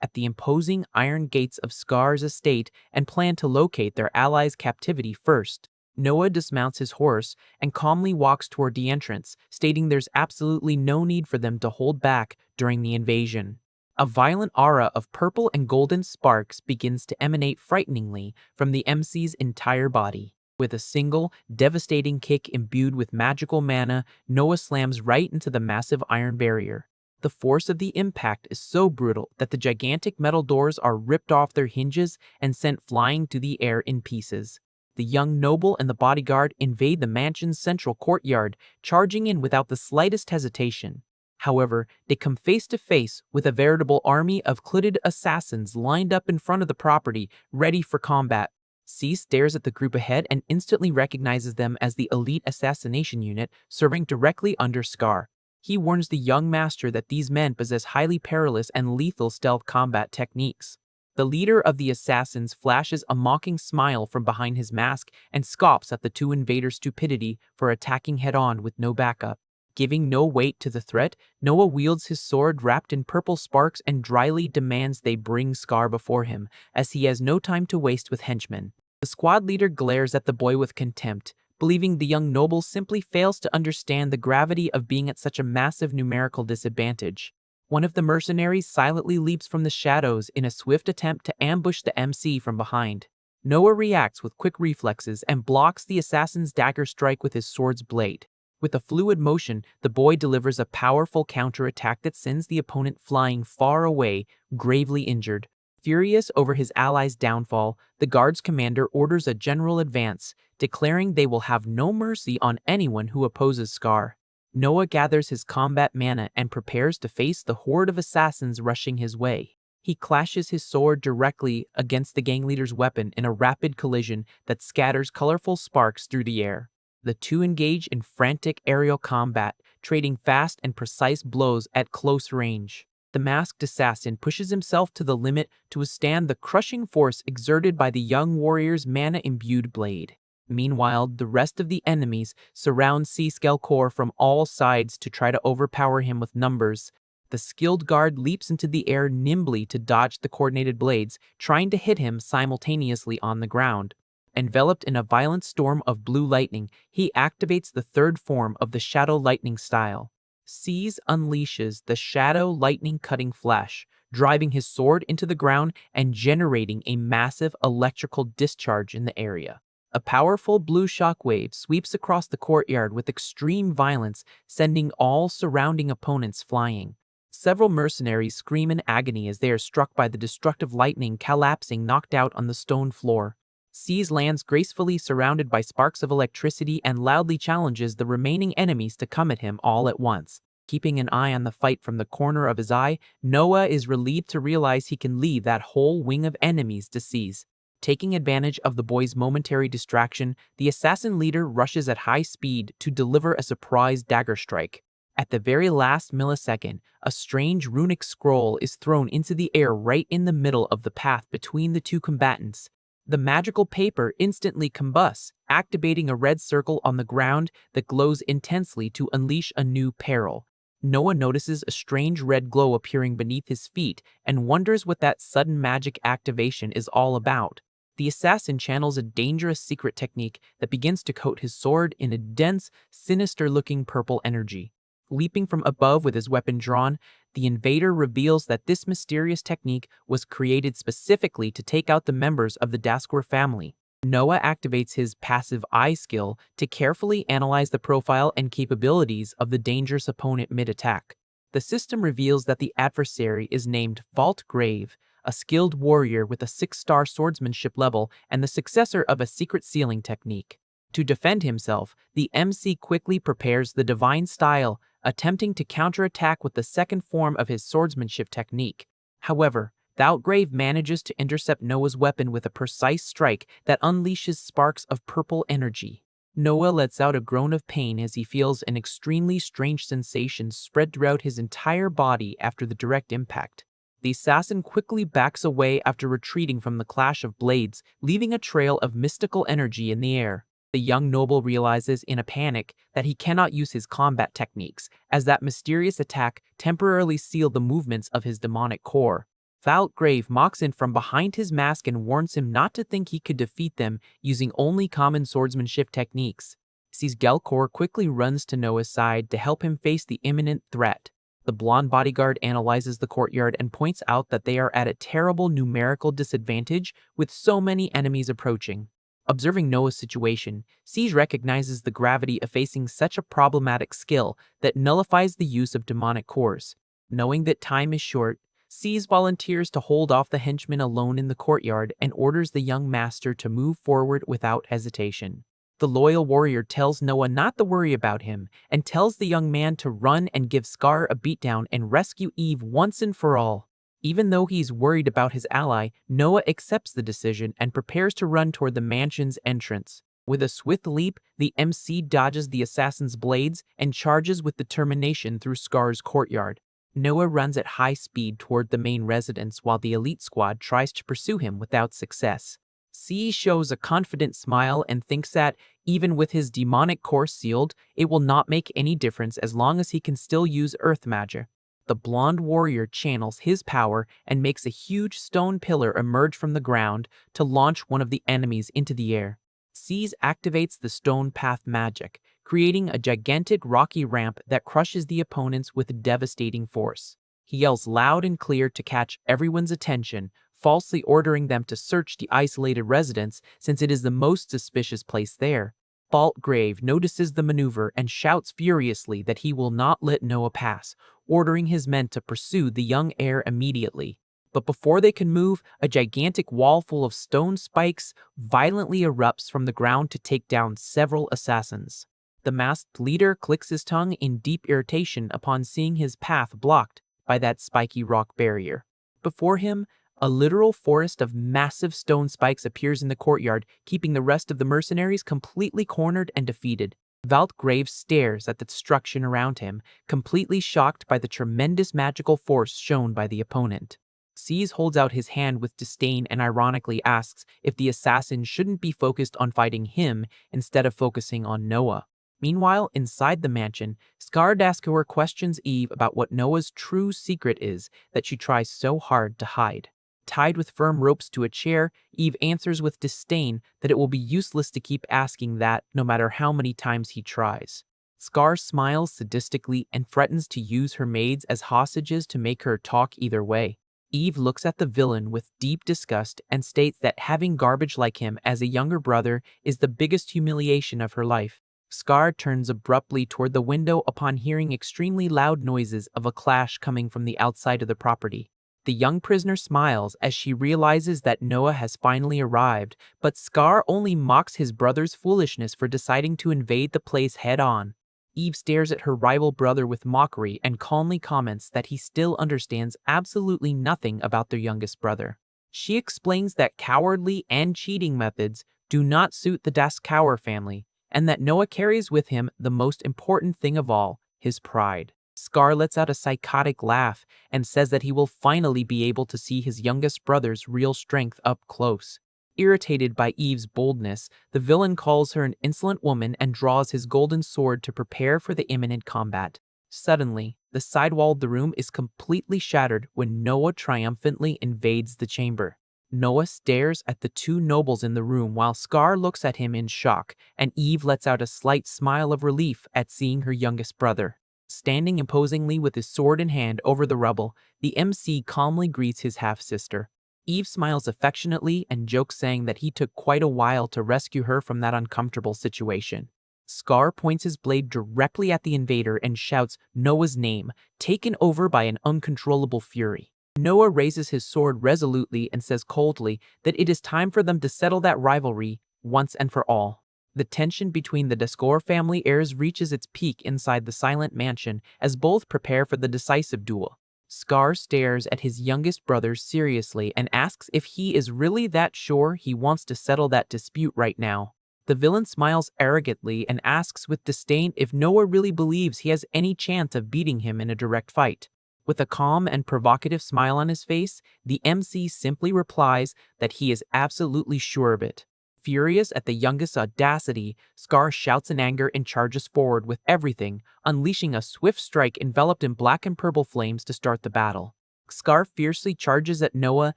at the imposing iron gates of Scar's estate and plan to locate their allies' captivity first. Noah dismounts his horse and calmly walks toward the entrance, stating there's absolutely no need for them to hold back during the invasion. A violent aura of purple and golden sparks begins to emanate frighteningly from the MC's entire body. With a single, devastating kick imbued with magical mana, Noah slams right into the massive iron barrier. The force of the impact is so brutal that the gigantic metal doors are ripped off their hinges and sent flying to the air in pieces. The young noble and the bodyguard invade the mansion's central courtyard, charging in without the slightest hesitation. However, they come face to face with a veritable army of clitted assassins lined up in front of the property, ready for combat. C stares at the group ahead and instantly recognizes them as the elite assassination unit serving directly under Scar. He warns the young master that these men possess highly perilous and lethal stealth combat techniques. The leader of the assassins flashes a mocking smile from behind his mask and scoffs at the two invaders' stupidity for attacking head-on with no backup. Giving no weight to the threat, Noah wields his sword wrapped in purple sparks and dryly demands they bring Scar before him, as he has no time to waste with henchmen. The squad leader glares at the boy with contempt, believing the young noble simply fails to understand the gravity of being at such a massive numerical disadvantage. One of the mercenaries silently leaps from the shadows in a swift attempt to ambush the MC from behind. Noah reacts with quick reflexes and blocks the assassin's dagger strike with his sword's blade. With a fluid motion, the boy delivers a powerful counterattack that sends the opponent flying far away, gravely injured. Furious over his ally's downfall, the guard's commander orders a general advance, declaring they will have no mercy on anyone who opposes Scar. Noah gathers his combat mana and prepares to face the horde of assassins rushing his way. He clashes his sword directly against the gang leader's weapon in a rapid collision that scatters colorful sparks through the air. The two engage in frantic aerial combat, trading fast and precise blows at close range. The masked assassin pushes himself to the limit to withstand the crushing force exerted by the young warrior's mana-imbued blade. Meanwhile, the rest of the enemies surround C-Skellcore from all sides to try to overpower him with numbers. The skilled guard leaps into the air nimbly to dodge the coordinated blades, trying to hit him simultaneously on the ground. Enveloped in a violent storm of blue lightning, he activates the third form of the Shadow Lightning style. C's unleashes the Shadow Lightning Cutting Flash, driving his sword into the ground and generating a massive electrical discharge in the area. A powerful blue shockwave sweeps across the courtyard with extreme violence, sending all surrounding opponents flying. Several mercenaries scream in agony as they are struck by the destructive lightning, collapsing knocked out on the stone floor. C's lands gracefully surrounded by sparks of electricity and loudly challenges the remaining enemies to come at him all at once. Keeping an eye on the fight from the corner of his eye, Noah is relieved to realize he can leave that whole wing of enemies to C's. Taking advantage of the boy's momentary distraction, the assassin leader rushes at high speed to deliver a surprise dagger strike. At the very last millisecond, a strange runic scroll is thrown into the air right in the middle of the path between the two combatants. The magical paper instantly combusts, activating a red circle on the ground that glows intensely to unleash a new peril. Noah notices a strange red glow appearing beneath his feet and wonders what that sudden magic activation is all about. The assassin channels a dangerous secret technique that begins to coat his sword in a dense, sinister-looking purple energy. Leaping from above with his weapon drawn, the invader reveals that this mysterious technique was created specifically to take out the members of the Daskur family. Noah activates his passive eye skill to carefully analyze the profile and capabilities of the dangerous opponent mid-attack. The system reveals that the adversary is named Vault Grave, a skilled warrior with a 6-star swordsmanship level and the successor of a secret sealing technique. To defend himself, the MC quickly prepares the Divine Style, attempting to counterattack with the second form of his swordsmanship technique. However, Thoughtgrave manages to intercept Noah's weapon with a precise strike that unleashes sparks of purple energy. Noah lets out a groan of pain as he feels an extremely strange sensation spread throughout his entire body after the direct impact. The assassin quickly backs away after retreating from the clash of blades, leaving a trail of mystical energy in the air. The young noble realizes in a panic that he cannot use his combat techniques, as that mysterious attack temporarily sealed the movements of his demonic core. Thoughtgrave mocks in from behind his mask and warns him not to think he could defeat them using only common swordsmanship techniques. Gelkor quickly runs to Noah's side to help him face the imminent threat. The blonde bodyguard analyzes the courtyard and points out that they are at a terrible numerical disadvantage with so many enemies approaching. Observing Noah's situation, Siege recognizes the gravity of facing such a problematic skill that nullifies the use of demonic cores. Knowing that time is short, Siege volunteers to hold off the henchman alone in the courtyard and orders the young master to move forward without hesitation. The loyal warrior tells Noah not to worry about him and tells the young man to run and give Scar a beatdown and rescue Eve once and for all. Even though he's worried about his ally, Noah accepts the decision and prepares to run toward the mansion's entrance. With a swift leap, the MC dodges the assassin's blades and charges with determination through Scar's courtyard. Noah runs at high speed toward the main residence while the elite squad tries to pursue him without success. C shows a confident smile and thinks that, even with his demonic core sealed, it will not make any difference as long as he can still use earth magic. The blonde warrior channels his power and makes a huge stone pillar emerge from the ground to launch one of the enemies into the air. C's activates the stone path magic, creating a gigantic rocky ramp that crushes the opponents with devastating force. He yells loud and clear to catch everyone's attention, falsely ordering them to search the isolated residence since it is the most suspicious place there. Thoughtgrave notices the maneuver and shouts furiously that he will not let Noah pass, ordering his men to pursue the young heir immediately. But before they can move, a gigantic wall full of stone spikes violently erupts from the ground to take down several assassins. The masked leader clicks his tongue in deep irritation upon seeing his path blocked by that spiky rock barrier. Before him, a literal forest of massive stone spikes appears in the courtyard, keeping the rest of the mercenaries completely cornered and defeated. Thoughtgrave stares at the destruction around him, completely shocked by the tremendous magical force shown by the opponent. C's holds out his hand with disdain and ironically asks if the assassin shouldn't be focused on fighting him instead of focusing on Noah. Meanwhile, inside the mansion, Skardaskur questions Eve about what Noah's true secret is that she tries so hard to hide. Tied with firm ropes to a chair, Eve answers with disdain that it will be useless to keep asking that no matter how many times he tries. Scar smiles sadistically and threatens to use her maids as hostages to make her talk either way. Eve looks at the villain with deep disgust and states that having garbage like him as a younger brother is the biggest humiliation of her life. Scar turns abruptly toward the window upon hearing extremely loud noises of a clash coming from the outside of the property. The young prisoner smiles as she realizes that Noah has finally arrived, but Scar only mocks his brother's foolishness for deciding to invade the place head-on. Eve stares at her rival brother with mockery and calmly comments that he still understands absolutely nothing about their youngest brother. She explains that cowardly and cheating methods do not suit the Daskauer family, and that Noah carries with him the most important thing of all, his pride. Scar lets out a psychotic laugh and says that he will finally be able to see his youngest brother's real strength up close. Irritated by Eve's boldness, the villain calls her an insolent woman and draws his golden sword to prepare for the imminent combat. Suddenly, the side wall of the room is completely shattered when Noah triumphantly invades the chamber. Noah stares at the two nobles in the room while Scar looks at him in shock, and Eve lets out a slight smile of relief at seeing her youngest brother. Standing imposingly with his sword in hand over the rubble, the MC calmly greets his half-sister. Eve smiles affectionately and jokes, saying that he took quite a while to rescue her from that uncomfortable situation. Scar points his blade directly at the invader and shouts Noah's name, taken over by an uncontrollable fury. Noah raises his sword resolutely and says coldly that it is time for them to settle that rivalry once and for all. The tension between the Descore family heirs reaches its peak inside the silent mansion as both prepare for the decisive duel. Scar stares at his youngest brother seriously and asks if he is really that sure he wants to settle that dispute right now. The villain smiles arrogantly and asks with disdain if Noah really believes he has any chance of beating him in a direct fight. With a calm and provocative smile on his face, the MC simply replies that he is absolutely sure of it. Furious at the youngest's audacity, Scar shouts in anger and charges forward with everything, unleashing a swift strike enveloped in black and purple flames to start the battle. Scar fiercely charges at Noah,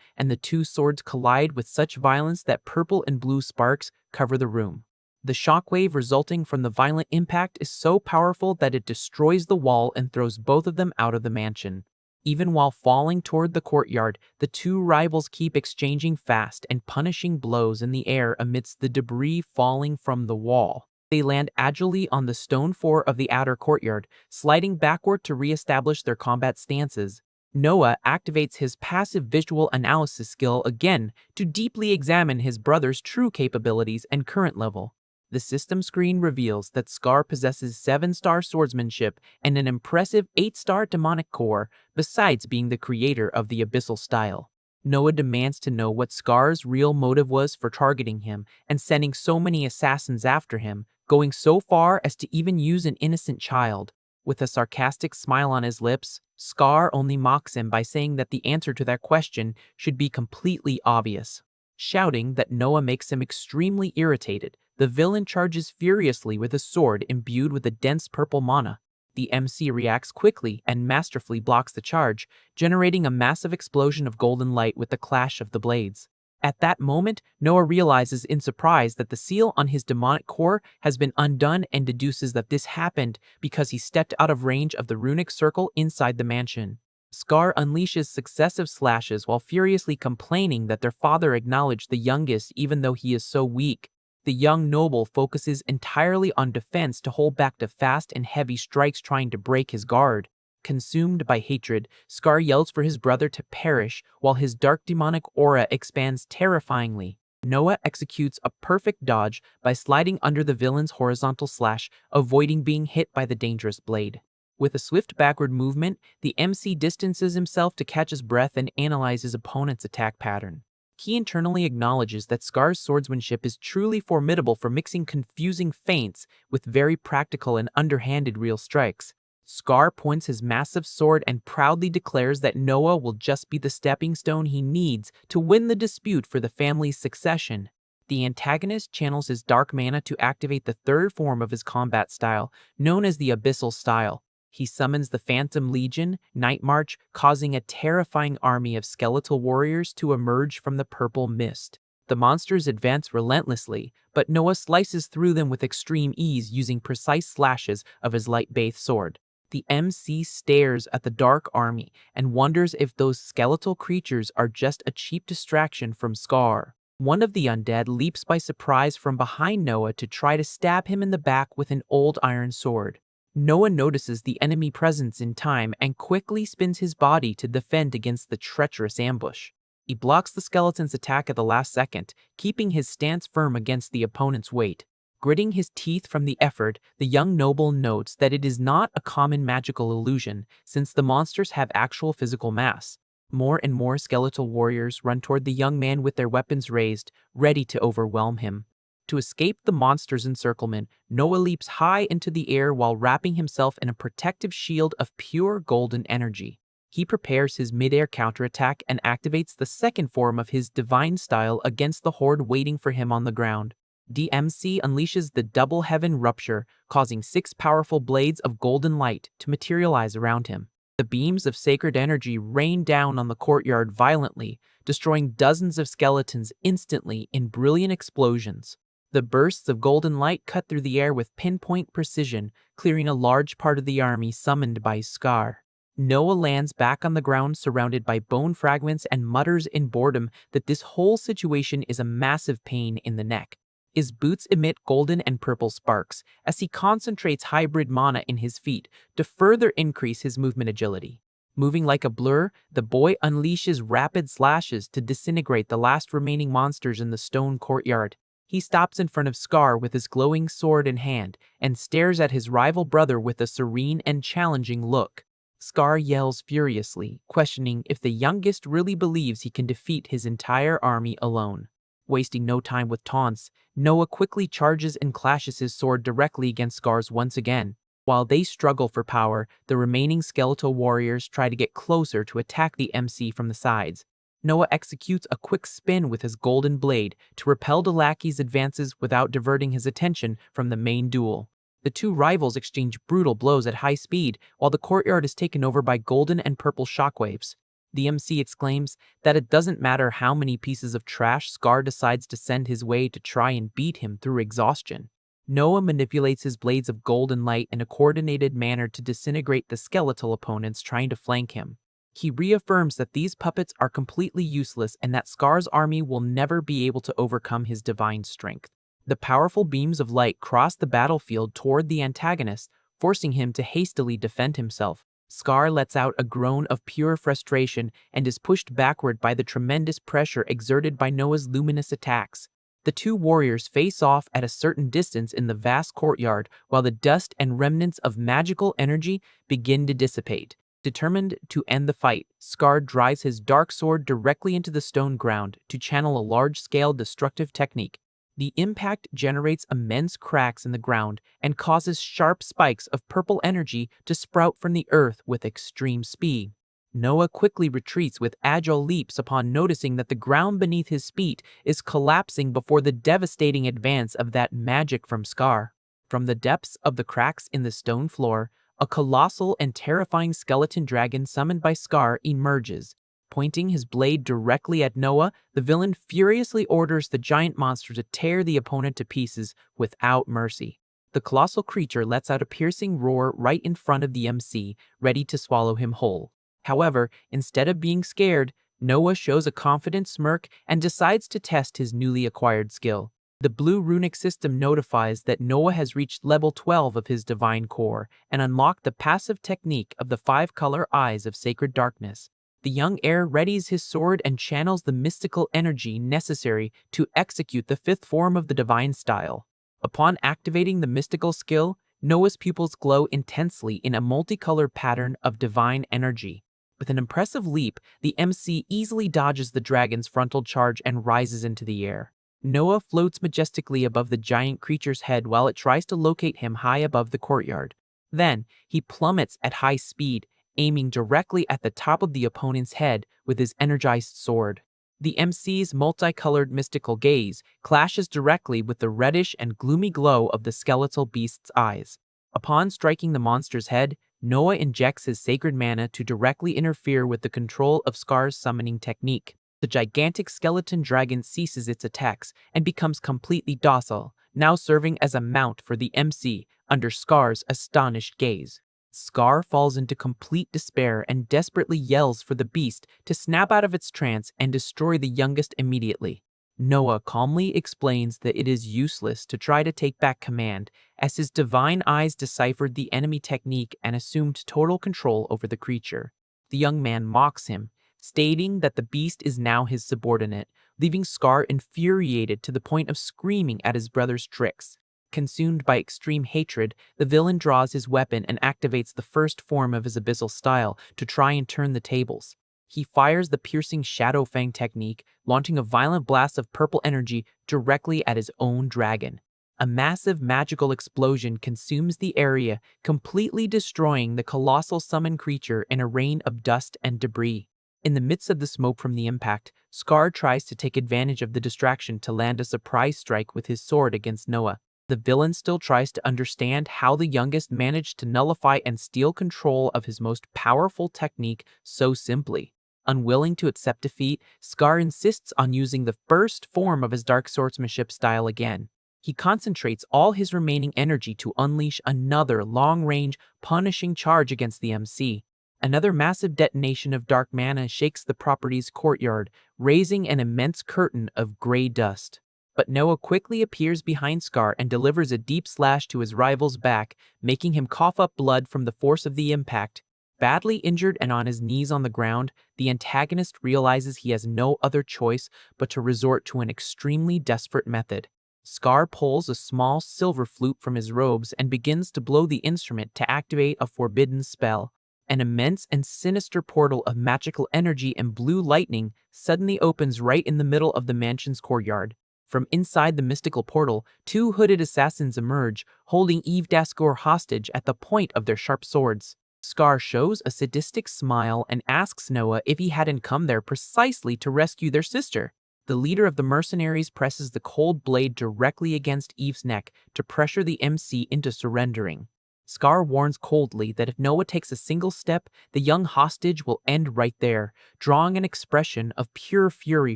and the two swords collide with such violence that purple and blue sparks cover the room. The shockwave resulting from the violent impact is so powerful that it destroys the wall and throws both of them out of the mansion. Even while falling toward the courtyard, the two rivals keep exchanging fast and punishing blows in the air amidst the debris falling from the wall. They land agilely on the stone floor of the outer courtyard, sliding backward to re-establish their combat stances. Noah activates his passive visual analysis skill again to deeply examine his brother's true capabilities and current level. The system screen reveals that Scar possesses 7-star swordsmanship and an impressive 8-star demonic core, besides being the creator of the abyssal style. Noah demands to know what Scar's real motive was for targeting him and sending so many assassins after him, going so far as to even use an innocent child. With a sarcastic smile on his lips, Scar only mocks him by saying that the answer to that question should be completely obvious. Shouting that Noah makes him extremely irritated, the villain charges furiously with a sword imbued with a dense purple mana. The MC reacts quickly and masterfully blocks the charge, generating a massive explosion of golden light with the clash of the blades. At that moment, Noah realizes in surprise that the seal on his demonic core has been undone and deduces that this happened because he stepped out of range of the runic circle inside the mansion. Scar unleashes successive slashes while furiously complaining that their father acknowledged the youngest even though he is so weak. The young noble focuses entirely on defense to hold back the fast and heavy strikes trying to break his guard. Consumed by hatred, Scar yells for his brother to perish while his dark demonic aura expands terrifyingly. Noah executes a perfect dodge by sliding under the villain's horizontal slash, avoiding being hit by the dangerous blade. With a swift backward movement, the MC distances himself to catch his breath and analyze his opponent's attack pattern. He internally acknowledges that Scar's swordsmanship is truly formidable for mixing confusing feints with very practical and underhanded real strikes. Scar points his massive sword and proudly declares that Noah will just be the stepping stone he needs to win the dispute for the family's succession. The antagonist channels his dark mana to activate the third form of his combat style, known as the Abyssal style. He summons the Phantom Legion, Night March, causing a terrifying army of skeletal warriors to emerge from the purple mist. The monsters advance relentlessly, but Noah slices through them with extreme ease using precise slashes of his light-bathed sword. The MC stares at the dark army and wonders if those skeletal creatures are just a cheap distraction from Scar. One of the undead leaps by surprise from behind Noah to try to stab him in the back with an old iron sword. Noah notices the enemy presence in time and quickly spins his body to defend against the treacherous ambush. He blocks the skeleton's attack at the last second, keeping his stance firm against the opponent's weight. Gritting his teeth from the effort, the young noble notes that it is not a common magical illusion, since the monsters have actual physical mass. More and more skeletal warriors run toward the young man with their weapons raised, ready to overwhelm him. To escape the monster's encirclement, Noah leaps high into the air while wrapping himself in a protective shield of pure golden energy. He prepares his mid-air counterattack and activates the second form of his divine style against the horde waiting for him on the ground. DMC unleashes the double heaven rupture, causing 6 powerful blades of golden light to materialize around him. The beams of sacred energy rain down on the courtyard violently, destroying dozens of skeletons instantly in brilliant explosions. The bursts of golden light cut through the air with pinpoint precision, clearing a large part of the army summoned by Scar. Noah lands back on the ground surrounded by bone fragments and mutters in boredom that this whole situation is a massive pain in the neck. His boots emit golden and purple sparks as he concentrates hybrid mana in his feet to further increase his movement agility. Moving like a blur, the boy unleashes rapid slashes to disintegrate the last remaining monsters in the stone courtyard. He stops in front of Scar with his glowing sword in hand and stares at his rival brother with a serene and challenging look. Scar yells furiously, questioning if the youngest really believes he can defeat his entire army alone. Wasting no time with taunts, Noah quickly charges and clashes his sword directly against Scar's once again. While they struggle for power, the remaining skeletal warriors try to get closer to attack the MC from the sides. Noah executes a quick spin with his golden blade to repel the lackey's advances without diverting his attention from the main duel. The two rivals exchange brutal blows at high speed while the courtyard is taken over by golden and purple shockwaves. The MC exclaims that it doesn't matter how many pieces of trash Scar decides to send his way to try and beat him through exhaustion. Noah manipulates his blades of golden light in a coordinated manner to disintegrate the skeletal opponents trying to flank him. He reaffirms that these puppets are completely useless and that Scar's army will never be able to overcome his divine strength. The powerful beams of light cross the battlefield toward the antagonist, forcing him to hastily defend himself. Scar lets out a groan of pure frustration and is pushed backward by the tremendous pressure exerted by Noah's luminous attacks. The two warriors face off at a certain distance in the vast courtyard while the dust and remnants of magical energy begin to dissipate. Determined to end the fight, Scar drives his dark sword directly into the stone ground to channel a large-scale destructive technique. The impact generates immense cracks in the ground and causes sharp spikes of purple energy to sprout from the earth with extreme speed. Noah quickly retreats with agile leaps upon noticing that the ground beneath his feet is collapsing before the devastating advance of that magic from Scar. From the depths of the cracks in the stone floor, a colossal and terrifying skeleton dragon summoned by Scar emerges. Pointing his blade directly at Noah, the villain furiously orders the giant monster to tear the opponent to pieces without mercy. The colossal creature lets out a piercing roar right in front of the MC, ready to swallow him whole. However, instead of being scared, Noah shows a confident smirk and decides to test his newly acquired skill. The blue runic system notifies that Noah has reached level 12 of his divine core and unlocked the passive technique of the 5-color eyes of sacred darkness. The young heir readies his sword and channels the mystical energy necessary to execute the 5th form of the divine style. Upon activating the mystical skill, Noah's pupils glow intensely in a multicolored pattern of divine energy. With an impressive leap, the MC easily dodges the dragon's frontal charge and rises into the air. Noah floats majestically above the giant creature's head while it tries to locate him high above the courtyard. Then, he plummets at high speed, aiming directly at the top of the opponent's head with his energized sword. The MC's multicolored mystical gaze clashes directly with the reddish and gloomy glow of the skeletal beast's eyes. Upon striking the monster's head, Noah injects his sacred mana to directly interfere with the control of Scar's summoning technique. The gigantic skeleton dragon ceases its attacks and becomes completely docile, now serving as a mount for the MC under Scar's astonished gaze. Scar falls into complete despair and desperately yells for the beast to snap out of its trance and destroy the youngest immediately. Noah calmly explains that it is useless to try to take back command, as his divine eyes deciphered the enemy technique and assumed total control over the creature. The young man mocks him, stating that the beast is now his subordinate, leaving Scar infuriated to the point of screaming at his brother's tricks. Consumed by extreme hatred, the villain draws his weapon and activates the 1st form of his abyssal style to try and turn the tables. He fires the piercing Shadow Fang technique, launching a violent blast of purple energy directly at his own dragon. A massive magical explosion consumes the area, completely destroying the colossal summoned creature in a rain of dust and debris. In the midst of the smoke from the impact, Scar tries to take advantage of the distraction to land a surprise strike with his sword against Noah. The villain still tries to understand how the youngest managed to nullify and steal control of his most powerful technique so simply. Unwilling to accept defeat, Scar insists on using the first form of his dark swordsmanship style again. He concentrates all his remaining energy to unleash another long-range, punishing charge against the MC. Another massive detonation of dark mana shakes the property's courtyard, raising an immense curtain of gray dust. But Noah quickly appears behind Scar and delivers a deep slash to his rival's back, making him cough up blood from the force of the impact. Badly injured and on his knees on the ground, the antagonist realizes he has no other choice but to resort to an extremely desperate method. Scar pulls a small silver flute from his robes and begins to blow the instrument to activate a forbidden spell. An immense and sinister portal of magical energy and blue lightning suddenly opens right in the middle of the mansion's courtyard. From inside the mystical portal, two hooded assassins emerge, holding Eve Daskor hostage at the point of their sharp swords. Scar shows a sadistic smile and asks Noah if he hadn't come there precisely to rescue their sister. The leader of the mercenaries presses the cold blade directly against Eve's neck to pressure the MC into surrendering. Scar warns coldly that if Noah takes a single step, the young hostage will end right there, drawing an expression of pure fury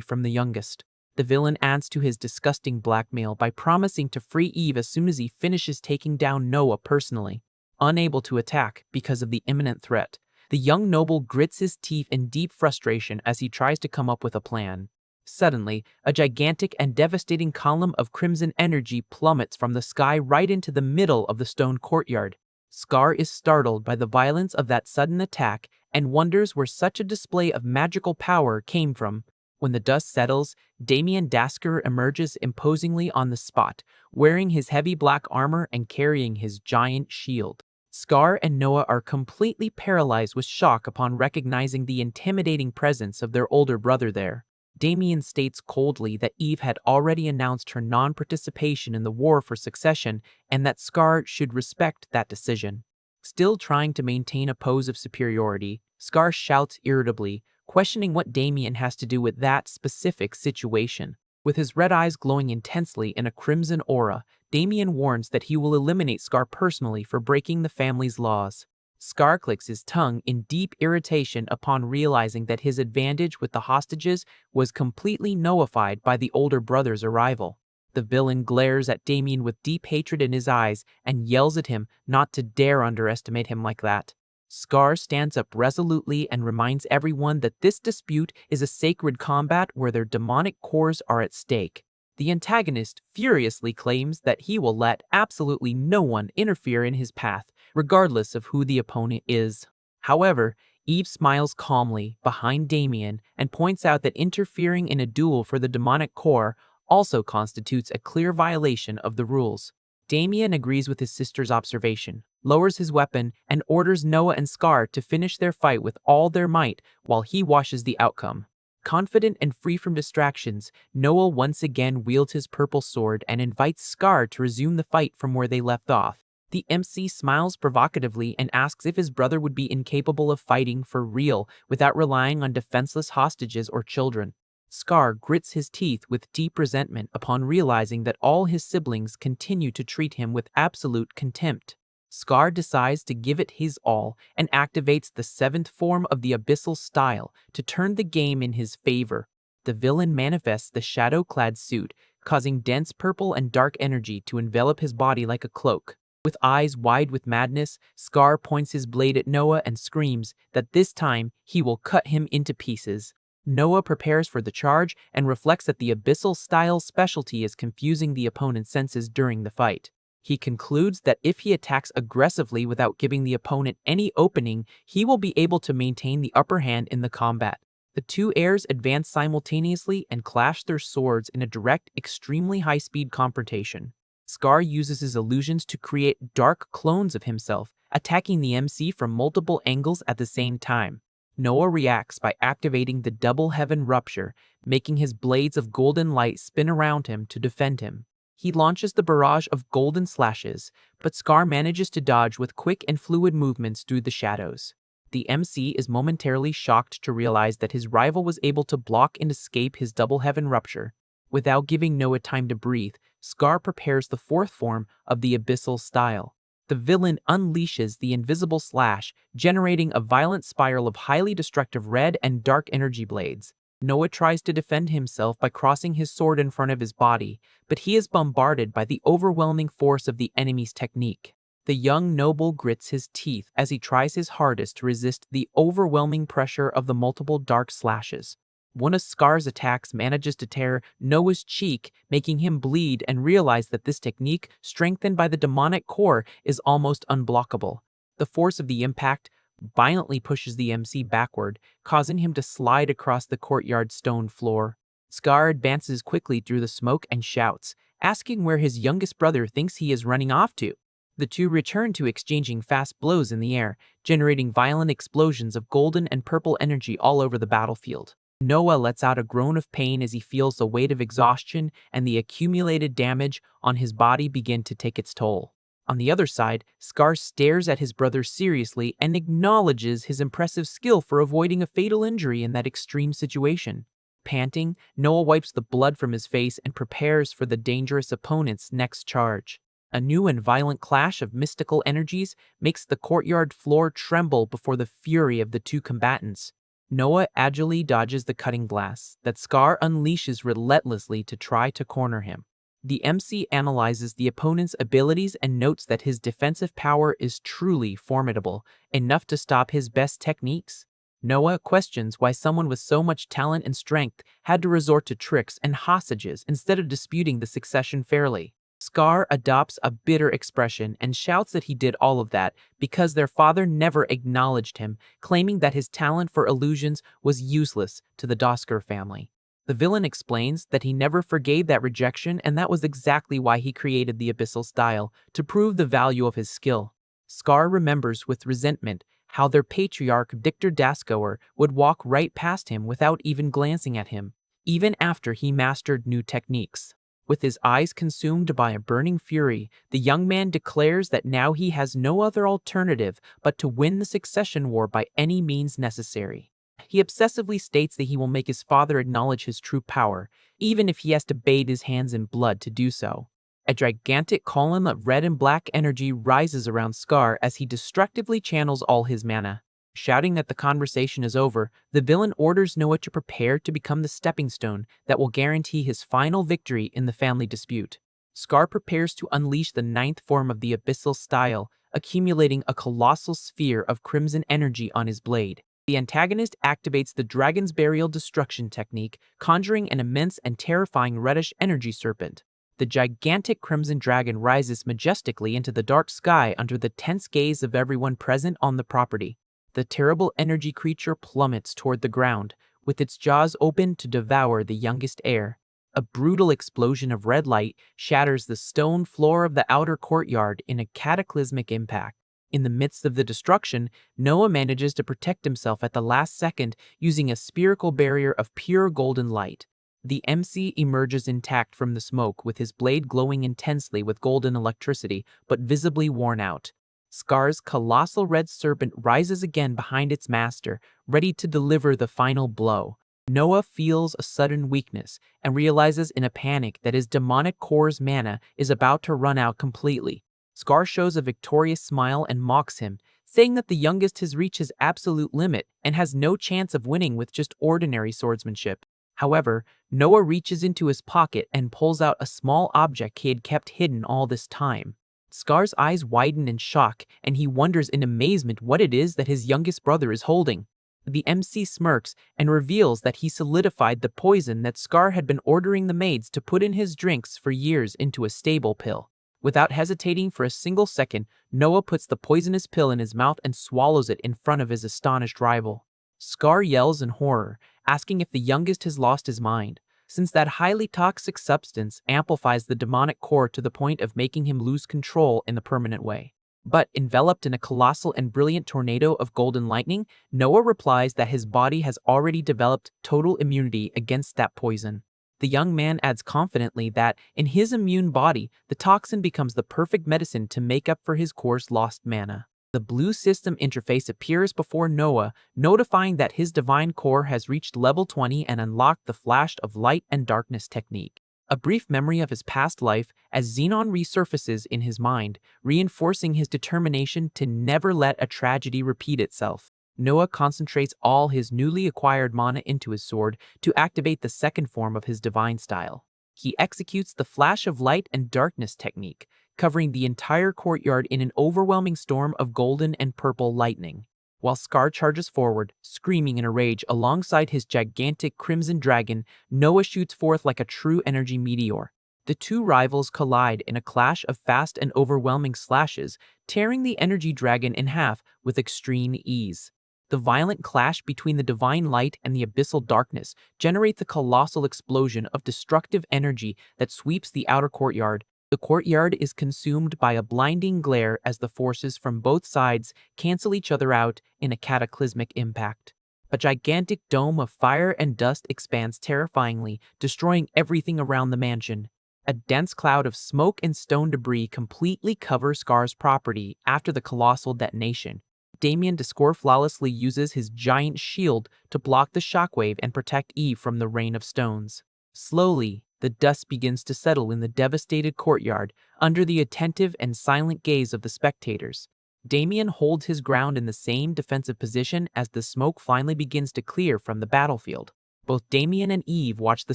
from the youngest. The villain adds to his disgusting blackmail by promising to free Eve as soon as he finishes taking down Noah personally. Unable to attack because of the imminent threat, the young noble grits his teeth in deep frustration as he tries to come up with a plan. Suddenly, a gigantic and devastating column of crimson energy plummets from the sky right into the middle of the stone courtyard. Scar is startled by the violence of that sudden attack and wonders where such a display of magical power came from. When the dust settles, Damien Dasker emerges imposingly on the spot, wearing his heavy black armor and carrying his giant shield. Scar and Noah are completely paralyzed with shock upon recognizing the intimidating presence of their older brother there. Damien states coldly that Eve had already announced her non-participation in the war for succession and that Scar should respect that decision. Still trying to maintain a pose of superiority, Scar shouts irritably, questioning what Damien has to do with that specific situation. With his red eyes glowing intensely in a crimson aura, Damien warns that he will eliminate Scar personally for breaking the family's laws. Scar clicks his tongue in deep irritation upon realizing that his advantage with the hostages was completely nullified by the older brother's arrival. The villain glares at Damien with deep hatred in his eyes and yells at him not to dare underestimate him like that. Scar stands up resolutely and reminds everyone that this dispute is a sacred combat where their demonic cores are at stake. The antagonist furiously claims that he will let absolutely no one interfere in his path, regardless of who the opponent is. However, Eve smiles calmly behind Damien and points out that interfering in a duel for the demonic core also constitutes a clear violation of the rules. Damien agrees with his sister's observation, lowers his weapon, and orders Noah and Scar to finish their fight with all their might while he watches the outcome. Confident and free from distractions, Noah once again wields his purple sword and invites Scar to resume the fight from where they left off. The MC smiles provocatively and asks if his brother would be incapable of fighting for real without relying on defenseless hostages or children. Scar grits his teeth with deep resentment upon realizing that all his siblings continue to treat him with absolute contempt. Scar decides to give it his all and activates the seventh form of the abyssal style to turn the game in his favor. The villain manifests the shadow-clad suit, causing dense purple and dark energy to envelop his body like a cloak. With eyes wide with madness, Scar points his blade at Noah and screams that this time he will cut him into pieces. Noah prepares for the charge and reflects that the abyssal style specialty is confusing the opponent's senses during the fight. He concludes that if he attacks aggressively without giving the opponent any opening, he will be able to maintain the upper hand in the combat. The two heirs advance simultaneously and clash their swords in a direct, extremely high-speed confrontation. Scar uses his illusions to create dark clones of himself, attacking the MC from multiple angles at the same time. Noah reacts by activating the double heaven rupture, making his blades of golden light spin around him to defend him. He launches the barrage of golden slashes, but Scar manages to dodge with quick and fluid movements through the shadows. The MC is momentarily shocked to realize that his rival was able to block and escape his double heaven rupture. Without giving Noah time to breathe, Scar prepares the fourth form of the abyssal style. The villain unleashes the invisible slash, generating a violent spiral of highly destructive red and dark energy blades. Noah tries to defend himself by crossing his sword in front of his body, but he is bombarded by the overwhelming force of the enemy's technique. The young noble grits his teeth as he tries his hardest to resist the overwhelming pressure of the multiple dark slashes. One of Scar's attacks manages to tear Noah's cheek, making him bleed and realize that this technique, strengthened by the demonic core, is almost unblockable. The force of the impact violently pushes the MC backward, causing him to slide across the courtyard stone floor. Scar advances quickly through the smoke and shouts, asking where his youngest brother thinks he is running off to. The two return to exchanging fast blows in the air, generating violent explosions of golden and purple energy all over the battlefield. Noah lets out a groan of pain as he feels the weight of exhaustion and the accumulated damage on his body begin to take its toll. On the other side, Scar stares at his brother seriously and acknowledges his impressive skill for avoiding a fatal injury in that extreme situation. Panting, Noah wipes the blood from his face and prepares for the dangerous opponent's next charge. A new and violent clash of mystical energies makes the courtyard floor tremble before the fury of the two combatants. Noah agilely dodges the cutting glass that Scar unleashes relentlessly to try to corner him. The MC analyzes the opponent's abilities and notes that his defensive power is truly formidable, enough to stop his best techniques. Noah questions why someone with so much talent and strength had to resort to tricks and hostages instead of disputing the succession fairly. Scar adopts a bitter expression and shouts that he did all of that because their father never acknowledged him, claiming that his talent for illusions was useless to the Dosker family. The villain explains that he never forgave that rejection and that was exactly why he created the abyssal style, to prove the value of his skill. Scar remembers with resentment how their patriarch Victor Daskoer would walk right past him without even glancing at him, even after he mastered new techniques. With his eyes consumed by a burning fury, the young man declares that now he has no other alternative but to win the succession war by any means necessary. He obsessively states that he will make his father acknowledge his true power, even if he has to bathe his hands in blood to do so. A gigantic column of red and black energy rises around Scar as he destructively channels all his mana. Shouting that the conversation is over, the villain orders Noah to prepare to become the stepping stone that will guarantee his final victory in the family dispute. Scar prepares to unleash the ninth form of the abyssal style, accumulating a colossal sphere of crimson energy on his blade. The antagonist activates the Dragon's Burial Destruction technique, conjuring an immense and terrifying reddish energy serpent. The gigantic crimson dragon rises majestically into the dark sky under the tense gaze of everyone present on the property. The terrible energy creature plummets toward the ground, with its jaws open to devour the youngest heir. A brutal explosion of red light shatters the stone floor of the outer courtyard in a cataclysmic impact. In the midst of the destruction, Noah manages to protect himself at the last second using a spherical barrier of pure golden light. The MC emerges intact from the smoke with his blade glowing intensely with golden electricity, but visibly worn out. Scar's colossal red serpent rises again behind its master, ready to deliver the final blow. Noah feels a sudden weakness and realizes in a panic that his demonic core's mana is about to run out completely. Scar shows a victorious smile and mocks him, saying that the youngest has reached his absolute limit and has no chance of winning with just ordinary swordsmanship. However, Noah reaches into his pocket and pulls out a small object he had kept hidden all this time. Scar's eyes widen in shock, and he wonders in amazement what it is that his youngest brother is holding. The MC smirks and reveals that he solidified the poison that Scar had been ordering the maids to put in his drinks for years into a stable pill. Without hesitating for a single second, Noah puts the poisonous pill in his mouth and swallows it in front of his astonished rival. Scar yells in horror, asking if the youngest has lost his mind, since that highly toxic substance amplifies the demonic core to the point of making him lose control in a permanent way. But enveloped in a colossal and brilliant tornado of golden lightning, Noah replies that his body has already developed total immunity against that poison. The young man adds confidently that, in his immune body, the toxin becomes the perfect medicine to make up for his core's lost mana. The blue system interface appears before Noah, notifying that his divine core has reached level 20 and unlocked the Flash of Light and Darkness technique. A brief memory of his past life as Xenon resurfaces in his mind, reinforcing his determination to never let a tragedy repeat itself. Noah concentrates all his newly acquired mana into his sword to activate the second form of his divine style. He executes the flash of light and darkness technique, covering the entire courtyard in an overwhelming storm of golden and purple lightning. While Scar charges forward, screaming in a rage alongside his gigantic crimson dragon, Noah shoots forth like a true energy meteor. The two rivals collide in a clash of fast and overwhelming slashes, tearing the energy dragon in half with extreme ease. The violent clash between the divine light and the abyssal darkness generates a colossal explosion of destructive energy that sweeps the outer courtyard. The courtyard is consumed by a blinding glare as the forces from both sides cancel each other out in a cataclysmic impact. A gigantic dome of fire and dust expands terrifyingly, destroying everything around the mansion. A dense cloud of smoke and stone debris completely covers Scar's property after the colossal detonation. Damien Discore flawlessly uses his giant shield to block the shockwave and protect Eve from the rain of stones. Slowly, the dust begins to settle in the devastated courtyard under the attentive and silent gaze of the spectators. Damien holds his ground in the same defensive position as the smoke finally begins to clear from the battlefield. Both Damien and Eve watch the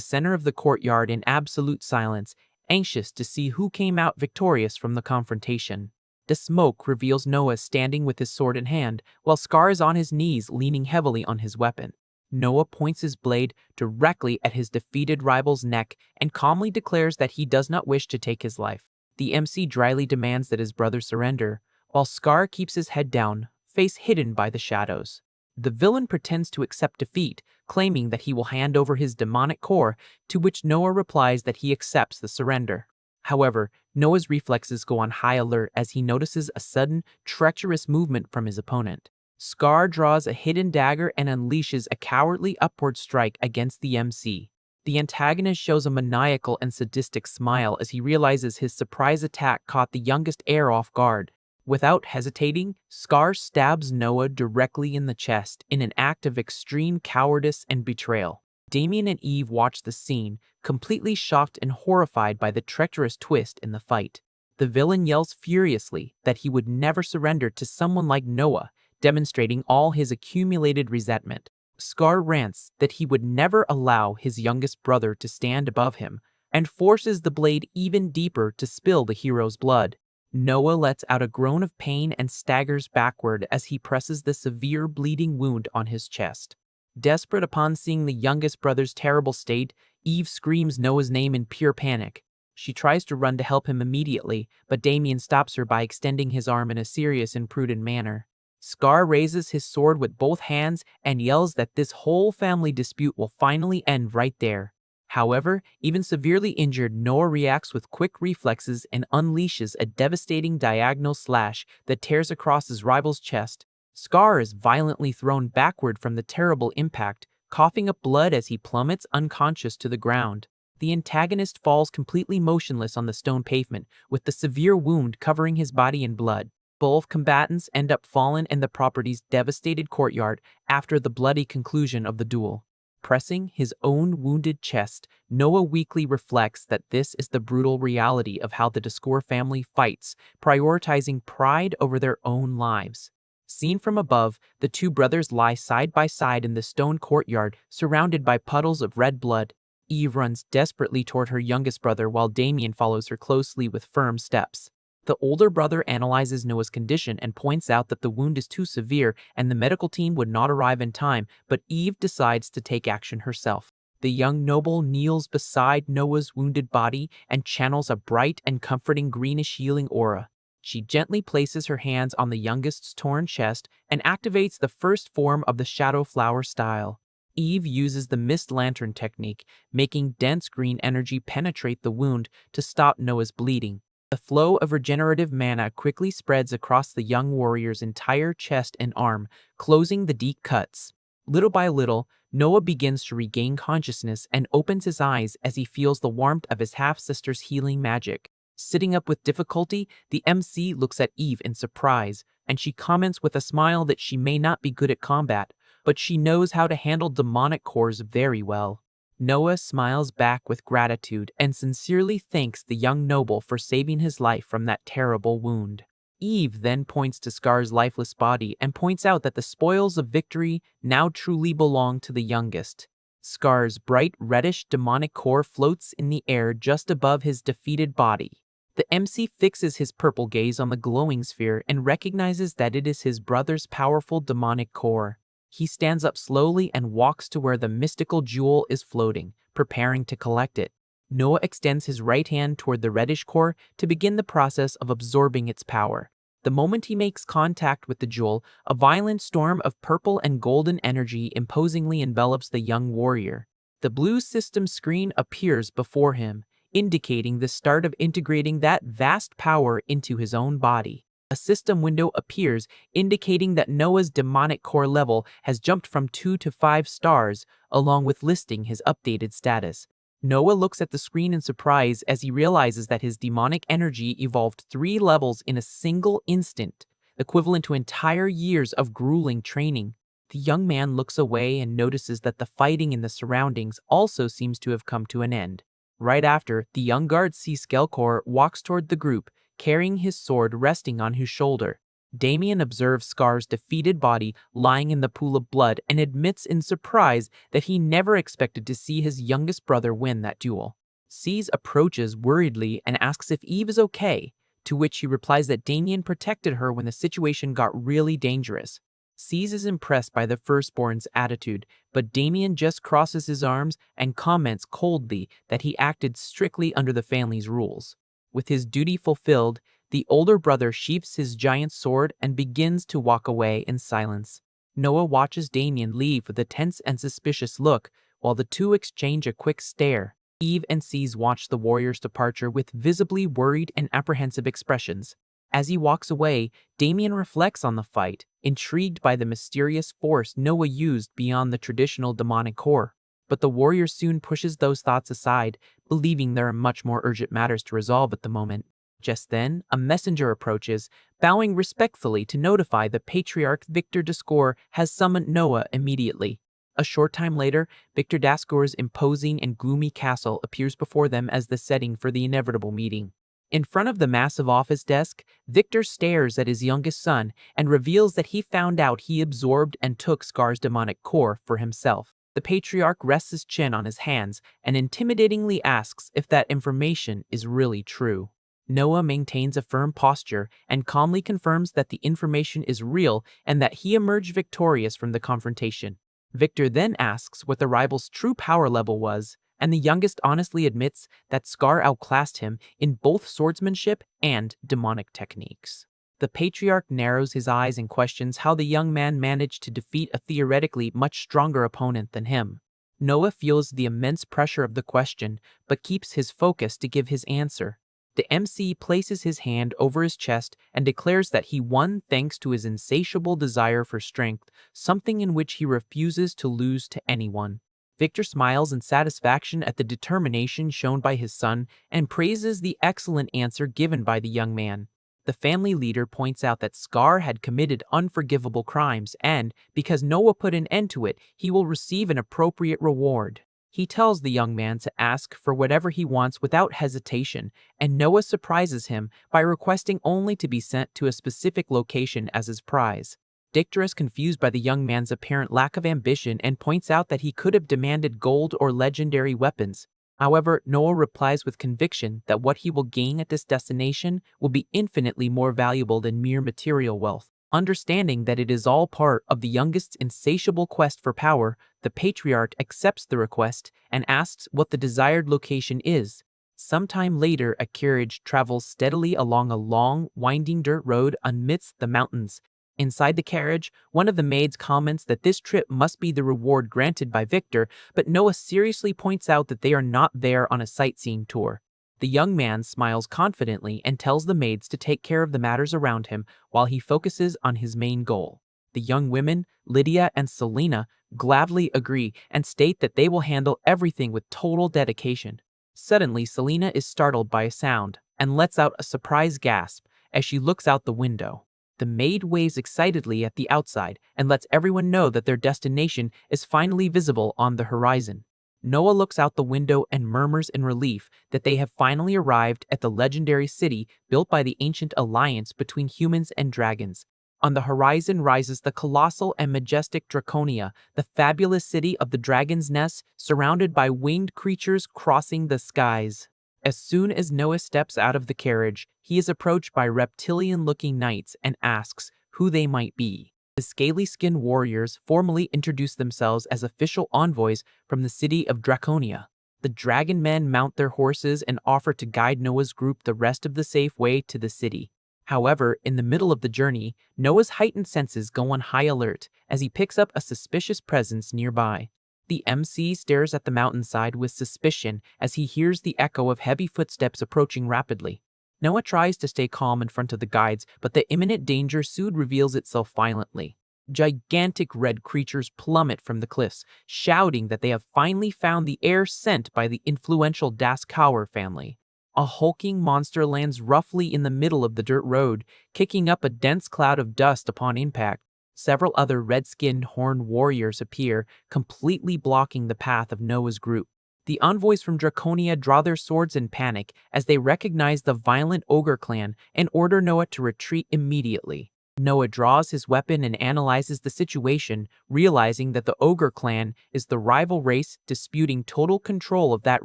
center of the courtyard in absolute silence, anxious to see who came out victorious from the confrontation. The smoke reveals Noah standing with his sword in hand, while Scar is on his knees leaning heavily on his weapon. Noah points his blade directly at his defeated rival's neck and calmly declares that he does not wish to take his life. The MC dryly demands that his brother surrender, while Scar keeps his head down, face hidden by the shadows. The villain pretends to accept defeat, claiming that he will hand over his demonic core, to which Noah replies that he accepts the surrender. However, Noah's reflexes go on high alert as he notices a sudden, treacherous movement from his opponent. Scar draws a hidden dagger and unleashes a cowardly upward strike against the MC. The antagonist shows a maniacal and sadistic smile as he realizes his surprise attack caught the youngest heir off guard. Without hesitating, Scar stabs Noah directly in the chest in an act of extreme cowardice and betrayal. Damien and Eve watch the scene, completely shocked and horrified by the treacherous twist in the fight. The villain yells furiously that he would never surrender to someone like Noah, demonstrating all his accumulated resentment. Scar rants that he would never allow his youngest brother to stand above him, and forces the blade even deeper to spill the hero's blood. Noah lets out a groan of pain and staggers backward as he presses the severe bleeding wound on his chest. Desperate upon seeing the youngest brother's terrible state, Eve screams Noah's name in pure panic. She tries to run to help him immediately, but Damien stops her by extending his arm in a serious and prudent manner. Scar raises his sword with both hands and yells that this whole family dispute will finally end right there. However, even severely injured, Noah reacts with quick reflexes and unleashes a devastating diagonal slash that tears across his rival's chest. Scar is violently thrown backward from the terrible impact, coughing up blood as he plummets unconscious to the ground. The antagonist falls completely motionless on the stone pavement, with the severe wound covering his body in blood. Both combatants end up fallen in the property's devastated courtyard after the bloody conclusion of the duel. Pressing his own wounded chest, Noah weakly reflects that this is the brutal reality of how the Discore family fights, prioritizing pride over their own lives. Seen from above, the two brothers lie side by side in the stone courtyard, surrounded by puddles of red blood. Eve runs desperately toward her youngest brother while Damien follows her closely with firm steps. The older brother analyzes Noah's condition and points out that the wound is too severe and the medical team would not arrive in time, but Eve decides to take action herself. The young noble kneels beside Noah's wounded body and channels a bright and comforting greenish healing aura. She gently places her hands on the youngest's torn chest and activates the first form of the Shadow Flower style. Eve uses the Mist Lantern technique, making dense green energy penetrate the wound to stop Noah's bleeding. The flow of regenerative mana quickly spreads across the young warrior's entire chest and arm, closing the deep cuts. Little by little, Noah begins to regain consciousness and opens his eyes as he feels the warmth of his half-sister's healing magic. Sitting up with difficulty, the MC looks at Eve in surprise, and she comments with a smile that she may not be good at combat, but she knows how to handle demonic cores very well. Noah smiles back with gratitude and sincerely thanks the young noble for saving his life from that terrible wound. Eve then points to Scar's lifeless body and points out that the spoils of victory now truly belong to the youngest. Scar's bright reddish demonic core floats in the air just above his defeated body. The MC fixes his purple gaze on the glowing sphere and recognizes that it is his brother's powerful demonic core. He stands up slowly and walks to where the mystical jewel is floating, preparing to collect it. Noah extends his right hand toward the reddish core to begin the process of absorbing its power. The moment he makes contact with the jewel, a violent storm of purple and golden energy imposingly envelops the young warrior. The blue system screen appears before him, indicating the start of integrating that vast power into his own body. A system window appears, indicating that Noah's demonic core level has jumped from 2 to 5 stars, along with listing his updated status. Noah looks at the screen in surprise as he realizes that his demonic energy evolved 3 levels in a single instant, equivalent to entire years of grueling training. The young man looks away and notices that the fighting in the surroundings also seems to have come to an end. Right after, the young guard sees Skelkor walks toward the group, carrying his sword resting on his shoulder. Damien observes Scar's defeated body lying in the pool of blood and admits in surprise that he never expected to see his youngest brother win that duel. Cease approaches worriedly and asks if Eve is okay, to which he replies that Damien protected her when the situation got really dangerous. Cease is impressed by the firstborn's attitude, but Damien just crosses his arms and comments coldly that he acted strictly under the family's rules. With his duty fulfilled, the older brother sheaths his giant sword and begins to walk away in silence. Noah watches Damien leave with a tense and suspicious look, while the two exchange a quick stare. Eve and Cease watch the warrior's departure with visibly worried and apprehensive expressions. As he walks away, Damien reflects on the fight, intrigued by the mysterious force Noah used beyond the traditional demonic core. But the warrior soon pushes those thoughts aside, believing there are much more urgent matters to resolve at the moment. Just then, a messenger approaches, bowing respectfully to notify the patriarch Victor Dascour has summoned Noah immediately. A short time later, Victor Dascour's imposing and gloomy castle appears before them as the setting for the inevitable meeting. In front of the massive office desk, Victor stares at his youngest son and reveals that he found out he absorbed and took Scar's demonic core for himself. The patriarch rests his chin on his hands and intimidatingly asks if that information is really true. Noah maintains a firm posture and calmly confirms that the information is real and that he emerged victorious from the confrontation. Victor then asks what the rival's true power level was, and the youngest honestly admits that Scar outclassed him in both swordsmanship and demonic techniques. The patriarch narrows his eyes and questions how the young man managed to defeat a theoretically much stronger opponent than him. Noah feels the immense pressure of the question, but keeps his focus to give his answer. The MC places his hand over his chest and declares that he won thanks to his insatiable desire for strength, something in which he refuses to lose to anyone. Victor smiles in satisfaction at the determination shown by his son and praises the excellent answer given by the young man. The family leader points out that Scar had committed unforgivable crimes and, because Noah put an end to it, he will receive an appropriate reward. He tells the young man to ask for whatever he wants without hesitation, and Noah surprises him by requesting only to be sent to a specific location as his prize. Victor is confused by the young man's apparent lack of ambition and points out that he could have demanded gold or legendary weapons. However, Noah replies with conviction that what he will gain at this destination will be infinitely more valuable than mere material wealth. Understanding that it is all part of the youngest's insatiable quest for power, the patriarch accepts the request and asks what the desired location is. Sometime later, a carriage travels steadily along a long, winding dirt road amidst the mountains. Inside the carriage, one of the maids comments that this trip must be the reward granted by Victor, but Noah seriously points out that they are not there on a sightseeing tour. The young man smiles confidently and tells the maids to take care of the matters around him while he focuses on his main goal. The young women, Lydia and Selena, gladly agree and state that they will handle everything with total dedication. Suddenly, Selena is startled by a sound and lets out a surprised gasp as she looks out the window. The maid waves excitedly at the outside and lets everyone know that their destination is finally visible on the horizon. Noah looks out the window and murmurs in relief that they have finally arrived at the legendary city built by the ancient alliance between humans and dragons. On the horizon rises the colossal and majestic Draconia, the fabulous city of the dragon's nest, surrounded by winged creatures crossing the skies. As soon as Noah steps out of the carriage, he is approached by reptilian-looking knights and asks who they might be. The scaly-skinned warriors formally introduce themselves as official envoys from the city of Draconia. The dragon men mount their horses and offer to guide Noah's group the rest of the safe way to the city. However, in the middle of the journey, Noah's heightened senses go on high alert as he picks up a suspicious presence nearby. The MC stares at the mountainside with suspicion as he hears the echo of heavy footsteps approaching rapidly. Noah tries to stay calm in front of the guides, but the imminent danger soon reveals itself violently. Gigantic red creatures plummet from the cliffs, shouting that they have finally found the heir sent by the influential Daskauer family. A hulking monster lands roughly in the middle of the dirt road, kicking up a dense cloud of dust upon impact. Several other red-skinned horned warriors appear, completely blocking the path of Noah's group. The envoys from Draconia draw their swords in panic as they recognize the violent ogre clan and order Noah to retreat immediately. Noah draws his weapon and analyzes the situation, realizing that the ogre clan is the rival race disputing total control of that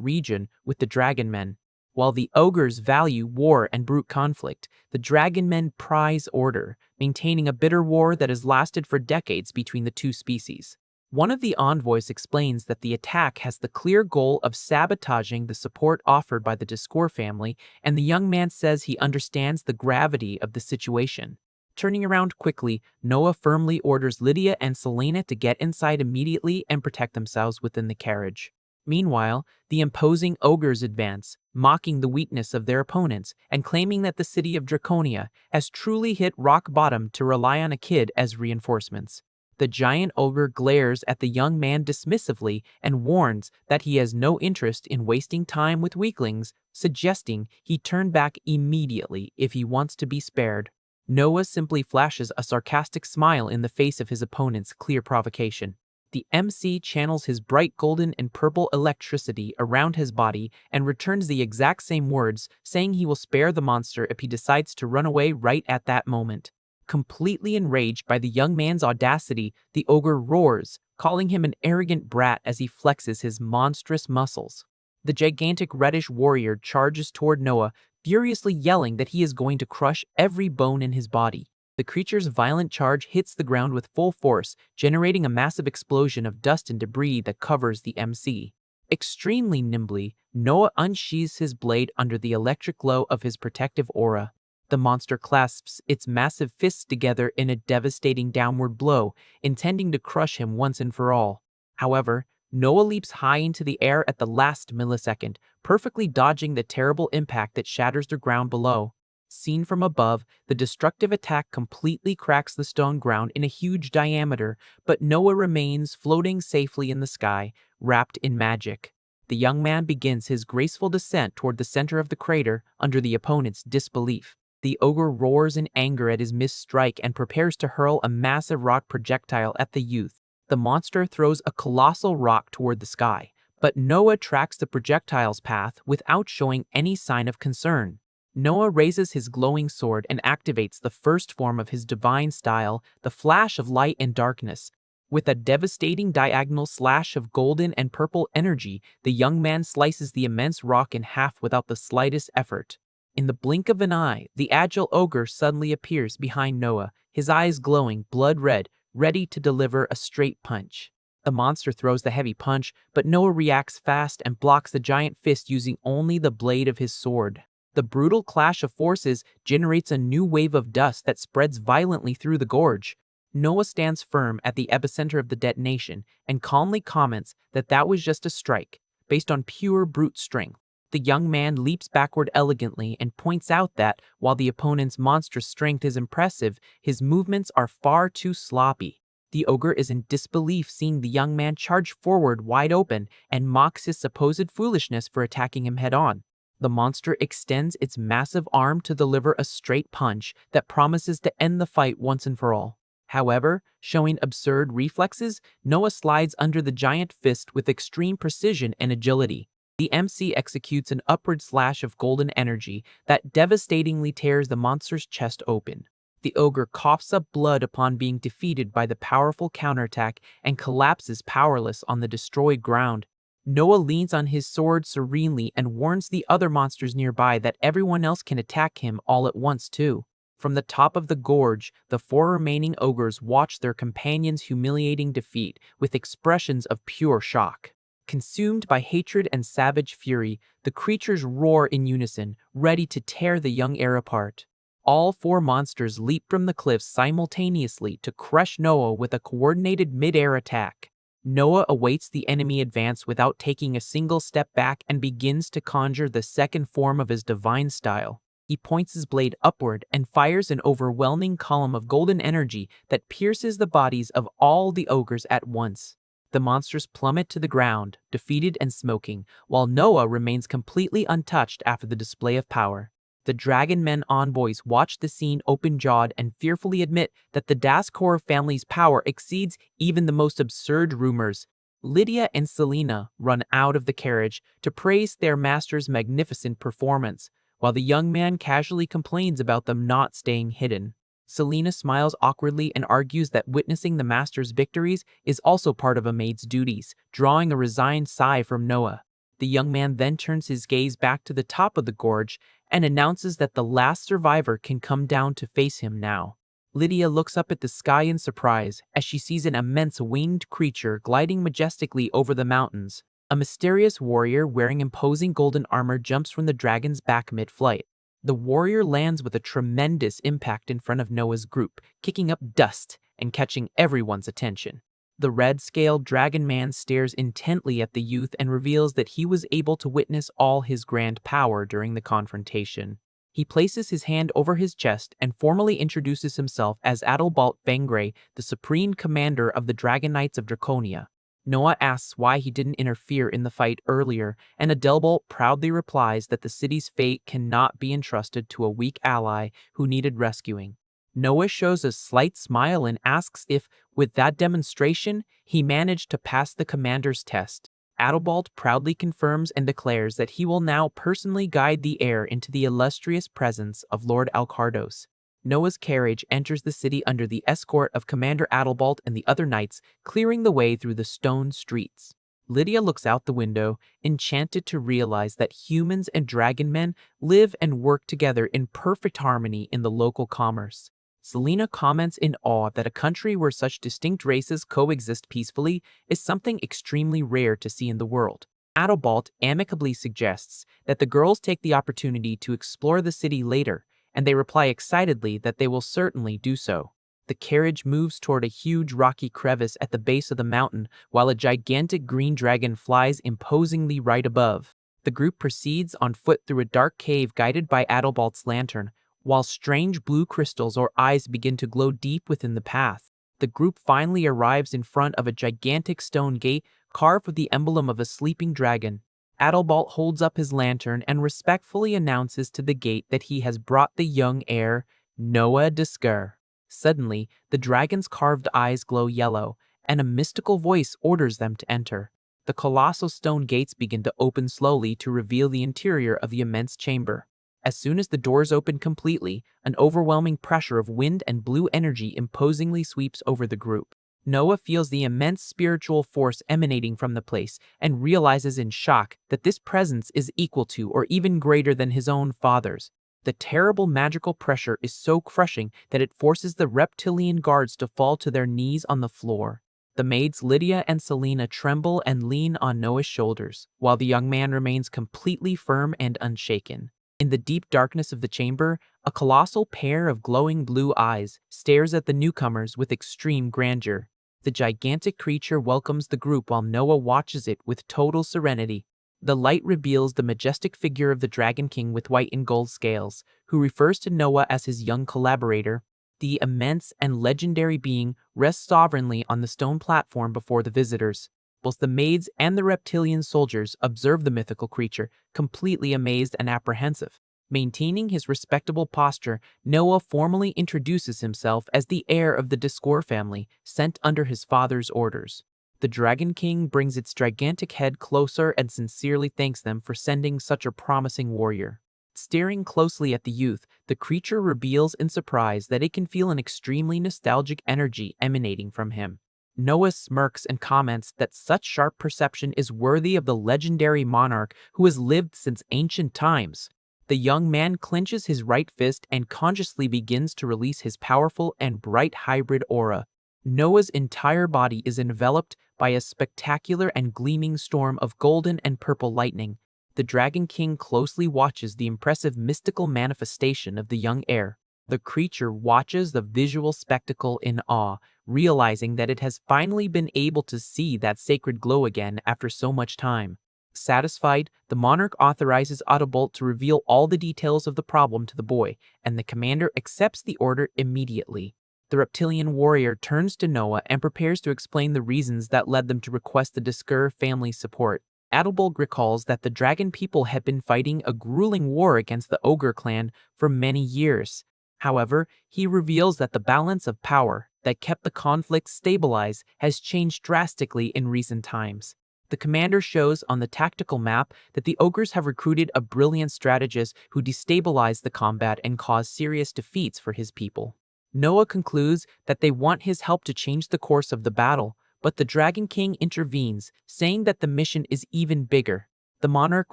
region with the dragon men. While the ogres value war and brute conflict, the dragon men prize order, maintaining a bitter war that has lasted for decades between the two species. One of the envoys explains that the attack has the clear goal of sabotaging the support offered by the Discord family, and the young man says he understands the gravity of the situation. Turning around quickly, Noah firmly orders Lydia and Selena to get inside immediately and protect themselves within the carriage. Meanwhile, the imposing ogres advance, mocking the weakness of their opponents and claiming that the city of Draconia has truly hit rock bottom to rely on a kid as reinforcements. The giant ogre glares at the young man dismissively and warns that he has no interest in wasting time with weaklings, suggesting he turn back immediately if he wants to be spared. Noah simply flashes a sarcastic smile in the face of his opponent's clear provocation. The MC channels his bright golden and purple electricity around his body and returns the exact same words, saying he will spare the monster if he decides to run away right at that moment. Completely enraged by the young man's audacity, the ogre roars, calling him an arrogant brat as he flexes his monstrous muscles. The gigantic reddish warrior charges toward Noah, furiously yelling that he is going to crush every bone in his body. The creature's violent charge hits the ground with full force, generating a massive explosion of dust and debris that covers the MC. Extremely nimbly, Noah unsheathes his blade under the electric glow of his protective aura. The monster clasps its massive fists together in a devastating downward blow, intending to crush him once and for all. However, Noah leaps high into the air at the last millisecond, perfectly dodging the terrible impact that shatters the ground below. Seen from above, the destructive attack completely cracks the stone ground in a huge diameter, but Noah remains floating safely in the sky, wrapped in magic. The young man begins his graceful descent toward the center of the crater under the opponent's disbelief. The ogre roars in anger at his missed strike and prepares to hurl a massive rock projectile at the youth. The monster throws a colossal rock toward the sky, but Noah tracks the projectile's path without showing any sign of concern. Noah raises his glowing sword and activates the first form of his divine style, the flash of light and darkness. With a devastating diagonal slash of golden and purple energy, the young man slices the immense rock in half without the slightest effort. In the blink of an eye, the agile ogre suddenly appears behind Noah, his eyes glowing blood red, ready to deliver a straight punch. The monster throws the heavy punch, but Noah reacts fast and blocks the giant fist using only the blade of his sword. The brutal clash of forces generates a new wave of dust that spreads violently through the gorge. Noah stands firm at the epicenter of the detonation and calmly comments that that was just a strike, based on pure brute strength. The young man leaps backward elegantly and points out that, while the opponent's monstrous strength is impressive, his movements are far too sloppy. The ogre is in disbelief seeing the young man charge forward wide open and mocks his supposed foolishness for attacking him head-on. The monster extends its massive arm to deliver a straight punch that promises to end the fight once and for all. However, showing absurd reflexes, Noah slides under the giant fist with extreme precision and agility. The MC executes an upward slash of golden energy that devastatingly tears the monster's chest open. The ogre coughs up blood upon being defeated by the powerful counterattack and collapses powerless on the destroyed ground. Noah leans on his sword serenely and warns the other monsters nearby that everyone else can attack him all at once too. From the top of the gorge, the four remaining ogres watch their companions' humiliating defeat with expressions of pure shock. Consumed by hatred and savage fury, the creatures roar in unison, ready to tear the young heir apart. All four monsters leap from the cliffs simultaneously to crush Noah with a coordinated mid-air attack. Noah awaits the enemy advance without taking a single step back and begins to conjure the second form of his divine style. He points his blade upward and fires an overwhelming column of golden energy that pierces the bodies of all the ogres at once. The monsters plummet to the ground, defeated and smoking, while Noah remains completely untouched after the display of power. The Dragon Men envoys watch the scene open-jawed and fearfully admit that the Daskor family's power exceeds even the most absurd rumors. Lydia and Selena run out of the carriage to praise their master's magnificent performance, while the young man casually complains about them not staying hidden. Selena smiles awkwardly and argues that witnessing the master's victories is also part of a maid's duties, drawing a resigned sigh from Noah. The young man then turns his gaze back to the top of the gorge and announces that the last survivor can come down to face him now. Lydia looks up at the sky in surprise as she sees an immense winged creature gliding majestically over the mountains. A mysterious warrior wearing imposing golden armor jumps from the dragon's back mid-flight. The warrior lands with a tremendous impact in front of Noah's group, kicking up dust and catching everyone's attention. The red-scaled dragon man stares intently at the youth and reveals that he was able to witness all his grand power during the confrontation. He places his hand over his chest and formally introduces himself as Adalbalt Bengray, the supreme commander of the Dragon Knights of Draconia. Noah asks why he didn't interfere in the fight earlier, and Adalbalt proudly replies that the city's fate cannot be entrusted to a weak ally who needed rescuing. Noah shows a slight smile and asks if, with that demonstration, he managed to pass the commander's test. Adalbalt proudly confirms and declares that he will now personally guide the heir into the illustrious presence of Lord Alcardos. Noah's carriage enters the city under the escort of Commander Adalbalt and the other knights, clearing the way through the stone streets. Lydia looks out the window, enchanted to realize that humans and dragon men live and work together in perfect harmony in the local commerce. Selena comments in awe that a country where such distinct races coexist peacefully is something extremely rare to see in the world. Adalbalt amicably suggests that the girls take the opportunity to explore the city later, and they reply excitedly that they will certainly do so. The carriage moves toward a huge rocky crevice at the base of the mountain, while a gigantic green dragon flies imposingly right above. The group proceeds on foot through a dark cave guided by Adalbalt's lantern, while strange blue crystals or eyes begin to glow deep within the path. The group finally arrives in front of a gigantic stone gate carved with the emblem of a sleeping dragon. Adalbalt holds up his lantern and respectfully announces to the gate that he has brought the young heir, Noah Deskar. Suddenly, the dragon's carved eyes glow yellow, and a mystical voice orders them to enter. The colossal stone gates begin to open slowly to reveal the interior of the immense chamber. As soon as the doors open completely, an overwhelming pressure of wind and blue energy imposingly sweeps over the group. Noah feels the immense spiritual force emanating from the place and realizes in shock that this presence is equal to or even greater than his own father's. The terrible magical pressure is so crushing that it forces the reptilian guards to fall to their knees on the floor. The maids Lydia and Selena tremble and lean on Noah's shoulders, while the young man remains completely firm and unshaken. In the deep darkness of the chamber, a colossal pair of glowing blue eyes stares at the newcomers with extreme grandeur. The gigantic creature welcomes the group while Noah watches it with total serenity. The light reveals the majestic figure of the Dragon King with white and gold scales, who refers to Noah as his young collaborator. The immense and legendary being rests sovereignly on the stone platform before the visitors. Both the maids and the reptilian soldiers observe the mythical creature, completely amazed and apprehensive. Maintaining his respectable posture, Noah formally introduces himself as the heir of the Discord family, sent under his father's orders. The Dragon King brings its gigantic head closer and sincerely thanks them for sending such a promising warrior. Staring closely at the youth, the creature reveals in surprise that it can feel an extremely nostalgic energy emanating from him. Noah smirks and comments that such sharp perception is worthy of the legendary monarch who has lived since ancient times. The young man clenches his right fist and consciously begins to release his powerful and bright hybrid aura. Noah's entire body is enveloped by a spectacular and gleaming storm of golden and purple lightning. The Dragon King closely watches the impressive mystical manifestation of the young heir. The creature watches the visual spectacle in awe, realizing that it has finally been able to see that sacred glow again after so much time. Satisfied, the monarch authorizes Autobolt to reveal all the details of the problem to the boy, and the commander accepts the order immediately. The reptilian warrior turns to Noah and prepares to explain the reasons that led them to request the Diskur family's support. Autobolt recalls that the dragon people had been fighting a grueling war against the ogre clan for many years. However, he reveals that the balance of power that kept the conflict stabilized has changed drastically in recent times. The commander shows on the tactical map that the ogres have recruited a brilliant strategist who destabilized the combat and caused serious defeats for his people. Noah concludes that they want his help to change the course of the battle, but the Dragon King intervenes, saying that the mission is even bigger. The monarch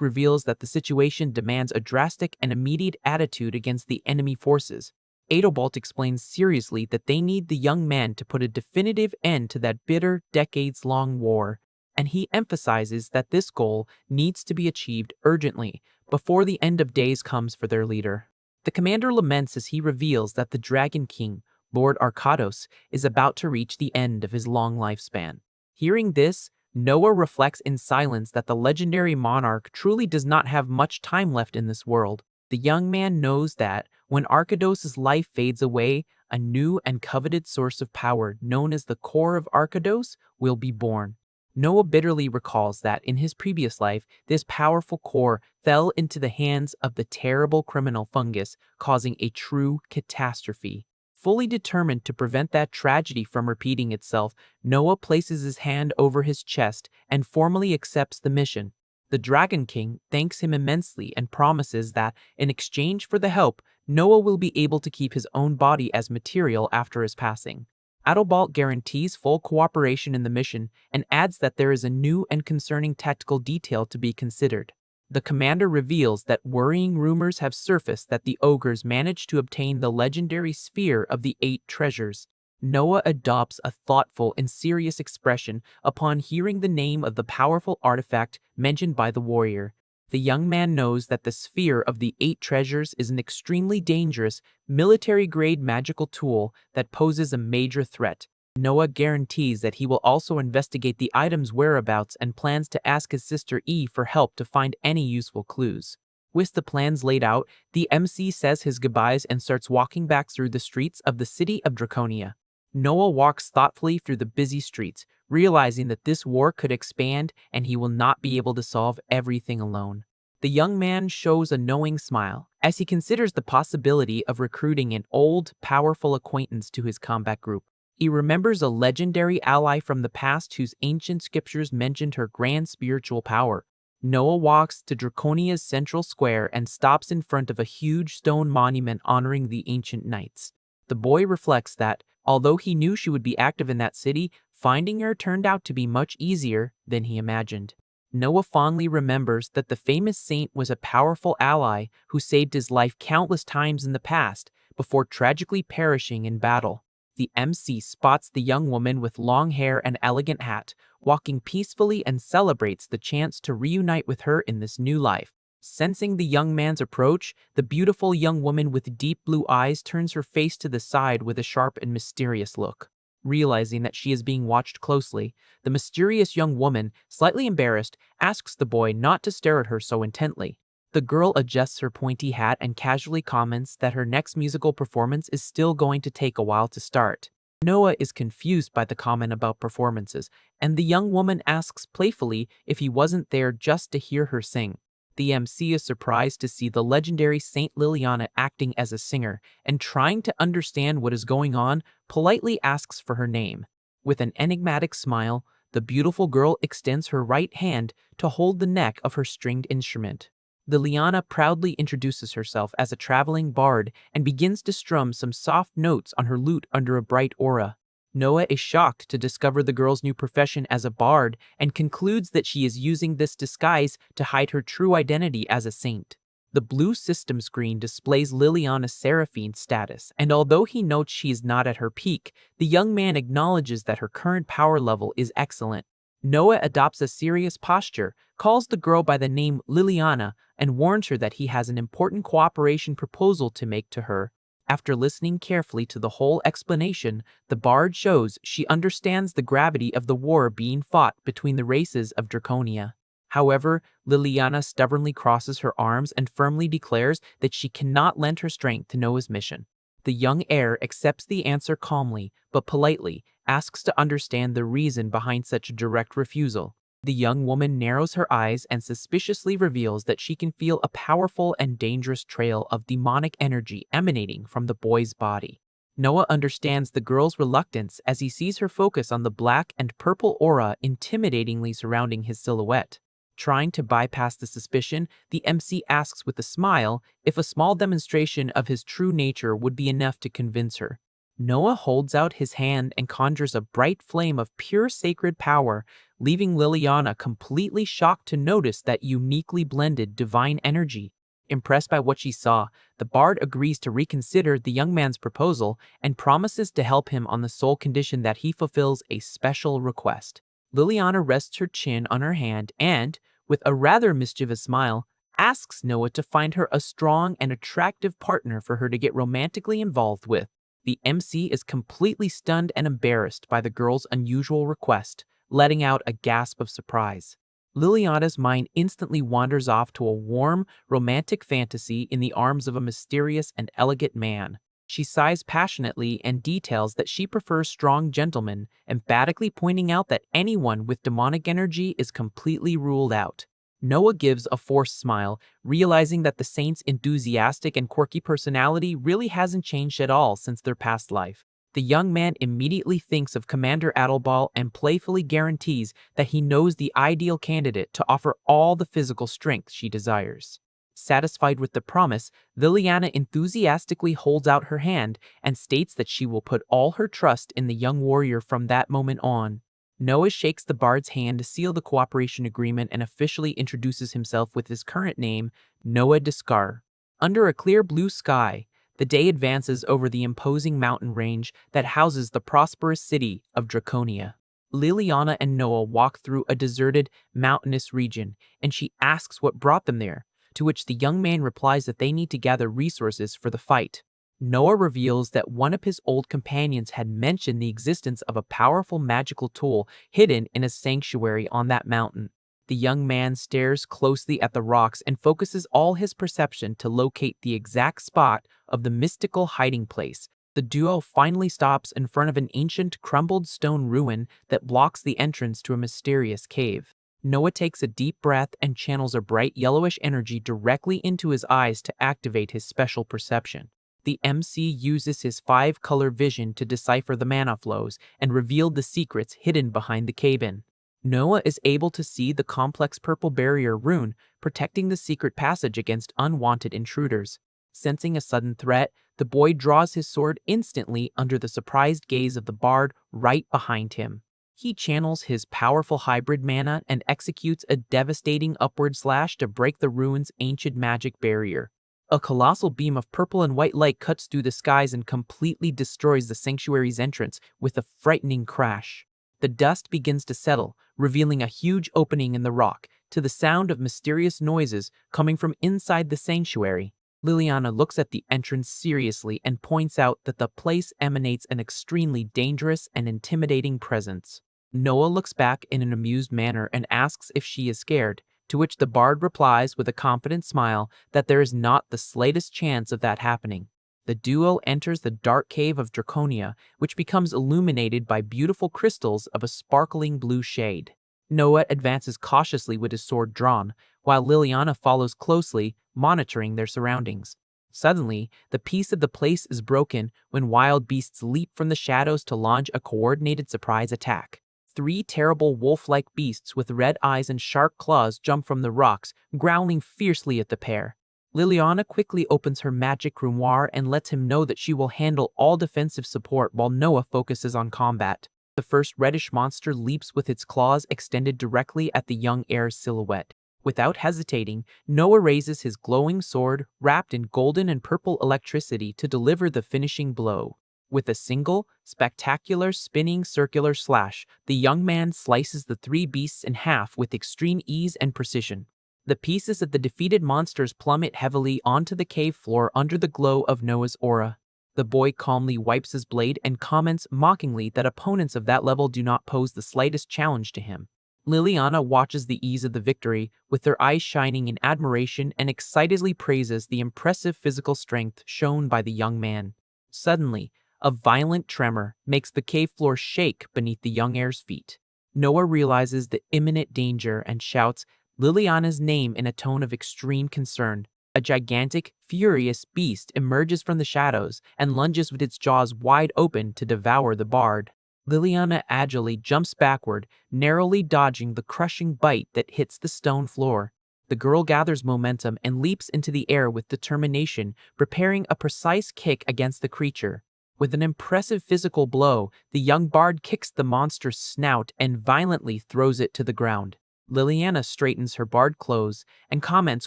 reveals that the situation demands a drastic and immediate attitude against the enemy forces. Autobolt explains seriously that they need the young man to put a definitive end to that bitter, decades-long war, and he emphasizes that this goal needs to be achieved urgently before the end of days comes for their leader. The commander laments as he reveals that the Dragon King, Lord Arkados, is about to reach the end of his long lifespan. Hearing this, Noah reflects in silence that the legendary monarch truly does not have much time left in this world. The young man knows that, when Arkados' life fades away, a new and coveted source of power known as the Core of Arkados will be born. Noah bitterly recalls that in his previous life, this powerful core fell into the hands of the terrible criminal fungus, causing a true catastrophe. Fully determined to prevent that tragedy from repeating itself, Noah places his hand over his chest and formally accepts the mission. The Dragon King thanks him immensely and promises that, in exchange for the help, Noah will be able to keep his own body as material after his passing. Autobolt guarantees full cooperation in the mission and adds that there is a new and concerning tactical detail to be considered. The commander reveals that worrying rumors have surfaced that the ogres managed to obtain the legendary Sphere of the Eight Treasures. Noah adopts a thoughtful and serious expression upon hearing the name of the powerful artifact mentioned by the warrior. The young man knows that the Sphere of the Eight Treasures is an extremely dangerous, military-grade magical tool that poses a major threat. Noah guarantees that he will also investigate the item's whereabouts and plans to ask his sister E for help to find any useful clues. With the plans laid out, the MC says his goodbyes and starts walking back through the streets of the city of Draconia. Noah walks thoughtfully through the busy streets, realizing that this war could expand and he will not be able to solve everything alone. The young man shows a knowing smile as he considers the possibility of recruiting an old, powerful acquaintance to his combat group. He remembers a legendary ally from the past whose ancient scriptures mentioned her grand spiritual power. Noah walks to Draconia's central square and stops in front of a huge stone monument honoring the ancient knights. The boy reflects that, although he knew she would be active in that city, finding her turned out to be much easier than he imagined. Noah fondly remembers that the famous saint was a powerful ally who saved his life countless times in the past before tragically perishing in battle. The MC spots the young woman with long hair and elegant hat, walking peacefully and celebrates the chance to reunite with her in this new life. Sensing the young man's approach, the beautiful young woman with deep blue eyes turns her face to the side with a sharp and mysterious look. Realizing that she is being watched closely, the mysterious young woman, slightly embarrassed, asks the boy not to stare at her so intently. The girl adjusts her pointy hat and casually comments that her next musical performance is still going to take a while to start. Noah is confused by the comment about performances, and the young woman asks playfully if he wasn't there just to hear her sing. The MC is surprised to see the legendary Saint Liliana acting as a singer and trying to understand what is going on, politely asks for her name. With an enigmatic smile, the beautiful girl extends her right hand to hold the neck of her stringed instrument. Liliana proudly introduces herself as a traveling bard and begins to strum some soft notes on her lute under a bright aura. Noah is shocked to discover the girl's new profession as a bard and concludes that she is using this disguise to hide her true identity as a saint. The blue system screen displays Liliana's Seraphine status, and although he notes she is not at her peak, the young man acknowledges that her current power level is excellent. Noah adopts a serious posture, calls the girl by the name Liliana, and warns her that he has an important cooperation proposal to make to her. After listening carefully to the whole explanation, the bard shows she understands the gravity of the war being fought between the races of Draconia. However, Liliana stubbornly crosses her arms and firmly declares that she cannot lend her strength to Noah's mission. The young heir accepts the answer calmly, but politely, asks to understand the reason behind such a direct refusal. The young woman narrows her eyes and suspiciously reveals that she can feel a powerful and dangerous trail of demonic energy emanating from the boy's body. Noah understands the girl's reluctance as he sees her focus on the black and purple aura intimidatingly surrounding his silhouette. Trying to bypass the suspicion, the MC asks with a smile if a small demonstration of his true nature would be enough to convince her. Noah holds out his hand and conjures a bright flame of pure sacred power, leaving Liliana completely shocked to notice that uniquely blended divine energy. Impressed by what she saw, the bard agrees to reconsider the young man's proposal and promises to help him on the sole condition that he fulfills a special request. Liliana rests her chin on her hand and, with a rather mischievous smile, asks Noah to find her a strong and attractive partner for her to get romantically involved with. The MC is completely stunned and embarrassed by the girl's unusual request, letting out a gasp of surprise. Liliana's mind instantly wanders off to a warm, romantic fantasy in the arms of a mysterious and elegant man. She sighs passionately and details that she prefers strong gentlemen, emphatically pointing out that anyone with demonic energy is completely ruled out. Noah gives a forced smile, realizing that the saint's enthusiastic and quirky personality really hasn't changed at all since their past life. The young man immediately thinks of Commander Adelbal and playfully guarantees that he knows the ideal candidate to offer all the physical strength she desires. Satisfied with the promise, Liliana enthusiastically holds out her hand and states that she will put all her trust in the young warrior from that moment on. Noah shakes the bard's hand to seal the cooperation agreement and officially introduces himself with his current name, Noah Descar. Under a clear blue sky, the day advances over the imposing mountain range that houses the prosperous city of Draconia. Liliana and Noah walk through a deserted, mountainous region, and she asks what brought them there, to which the young man replies that they need to gather resources for the fight. Noah reveals that one of his old companions had mentioned the existence of a powerful magical tool hidden in a sanctuary on that mountain. The young man stares closely at the rocks and focuses all his perception to locate the exact spot of the mystical hiding place. The duo finally stops in front of an ancient crumbled stone ruin that blocks the entrance to a mysterious cave. Noah takes a deep breath and channels a bright yellowish energy directly into his eyes to activate his special perception. The MC uses his 5-color vision to decipher the mana flows and reveal the secrets hidden behind the cave-in. Noah is able to see the complex purple barrier rune protecting the secret passage against unwanted intruders. Sensing a sudden threat, the boy draws his sword instantly under the surprised gaze of the bard right behind him. He channels his powerful hybrid mana and executes a devastating upward slash to break the rune's ancient magic barrier. A colossal beam of purple and white light cuts through the skies and completely destroys the sanctuary's entrance with a frightening crash. The dust begins to settle, revealing a huge opening in the rock, to the sound of mysterious noises coming from inside the sanctuary. Liliana looks at the entrance seriously and points out that the place emanates an extremely dangerous and intimidating presence. Noah looks back in an amused manner and asks if she is scared, to which the bard replies with a confident smile that there is not the slightest chance of that happening. The duo enters the dark cave of Draconia, which becomes illuminated by beautiful crystals of a sparkling blue shade. Noah advances cautiously with his sword drawn, while Liliana follows closely, monitoring their surroundings. Suddenly, the peace of the place is broken when wild beasts leap from the shadows to launch a coordinated surprise attack. Three terrible wolf-like beasts with red eyes and sharp claws jump from the rocks, growling fiercely at the pair. Liliana quickly opens her magic grimoire and lets him know that she will handle all defensive support while Noah focuses on combat. The first reddish monster leaps with its claws extended directly at the young heir's silhouette. Without hesitating, Noah raises his glowing sword, wrapped in golden and purple electricity, to deliver the finishing blow. With a single, spectacular spinning circular slash, the young man slices the three beasts in half with extreme ease and precision. The pieces of the defeated monsters plummet heavily onto the cave floor under the glow of Noah's aura. The boy calmly wipes his blade and comments mockingly that opponents of that level do not pose the slightest challenge to him. Liliana watches the ease of the victory, with their eyes shining in admiration, and excitedly praises the impressive physical strength shown by the young man. Suddenly, a violent tremor makes the cave floor shake beneath the young heir's feet. Noah realizes the imminent danger and shouts Liliana's name in a tone of extreme concern. A gigantic, furious beast emerges from the shadows and lunges with its jaws wide open to devour the bard. Liliana agilely jumps backward, narrowly dodging the crushing bite that hits the stone floor. The girl gathers momentum and leaps into the air with determination, preparing a precise kick against the creature. With an impressive physical blow, the young bard kicks the monster's snout and violently throws it to the ground. Liliana straightens her bard clothes and comments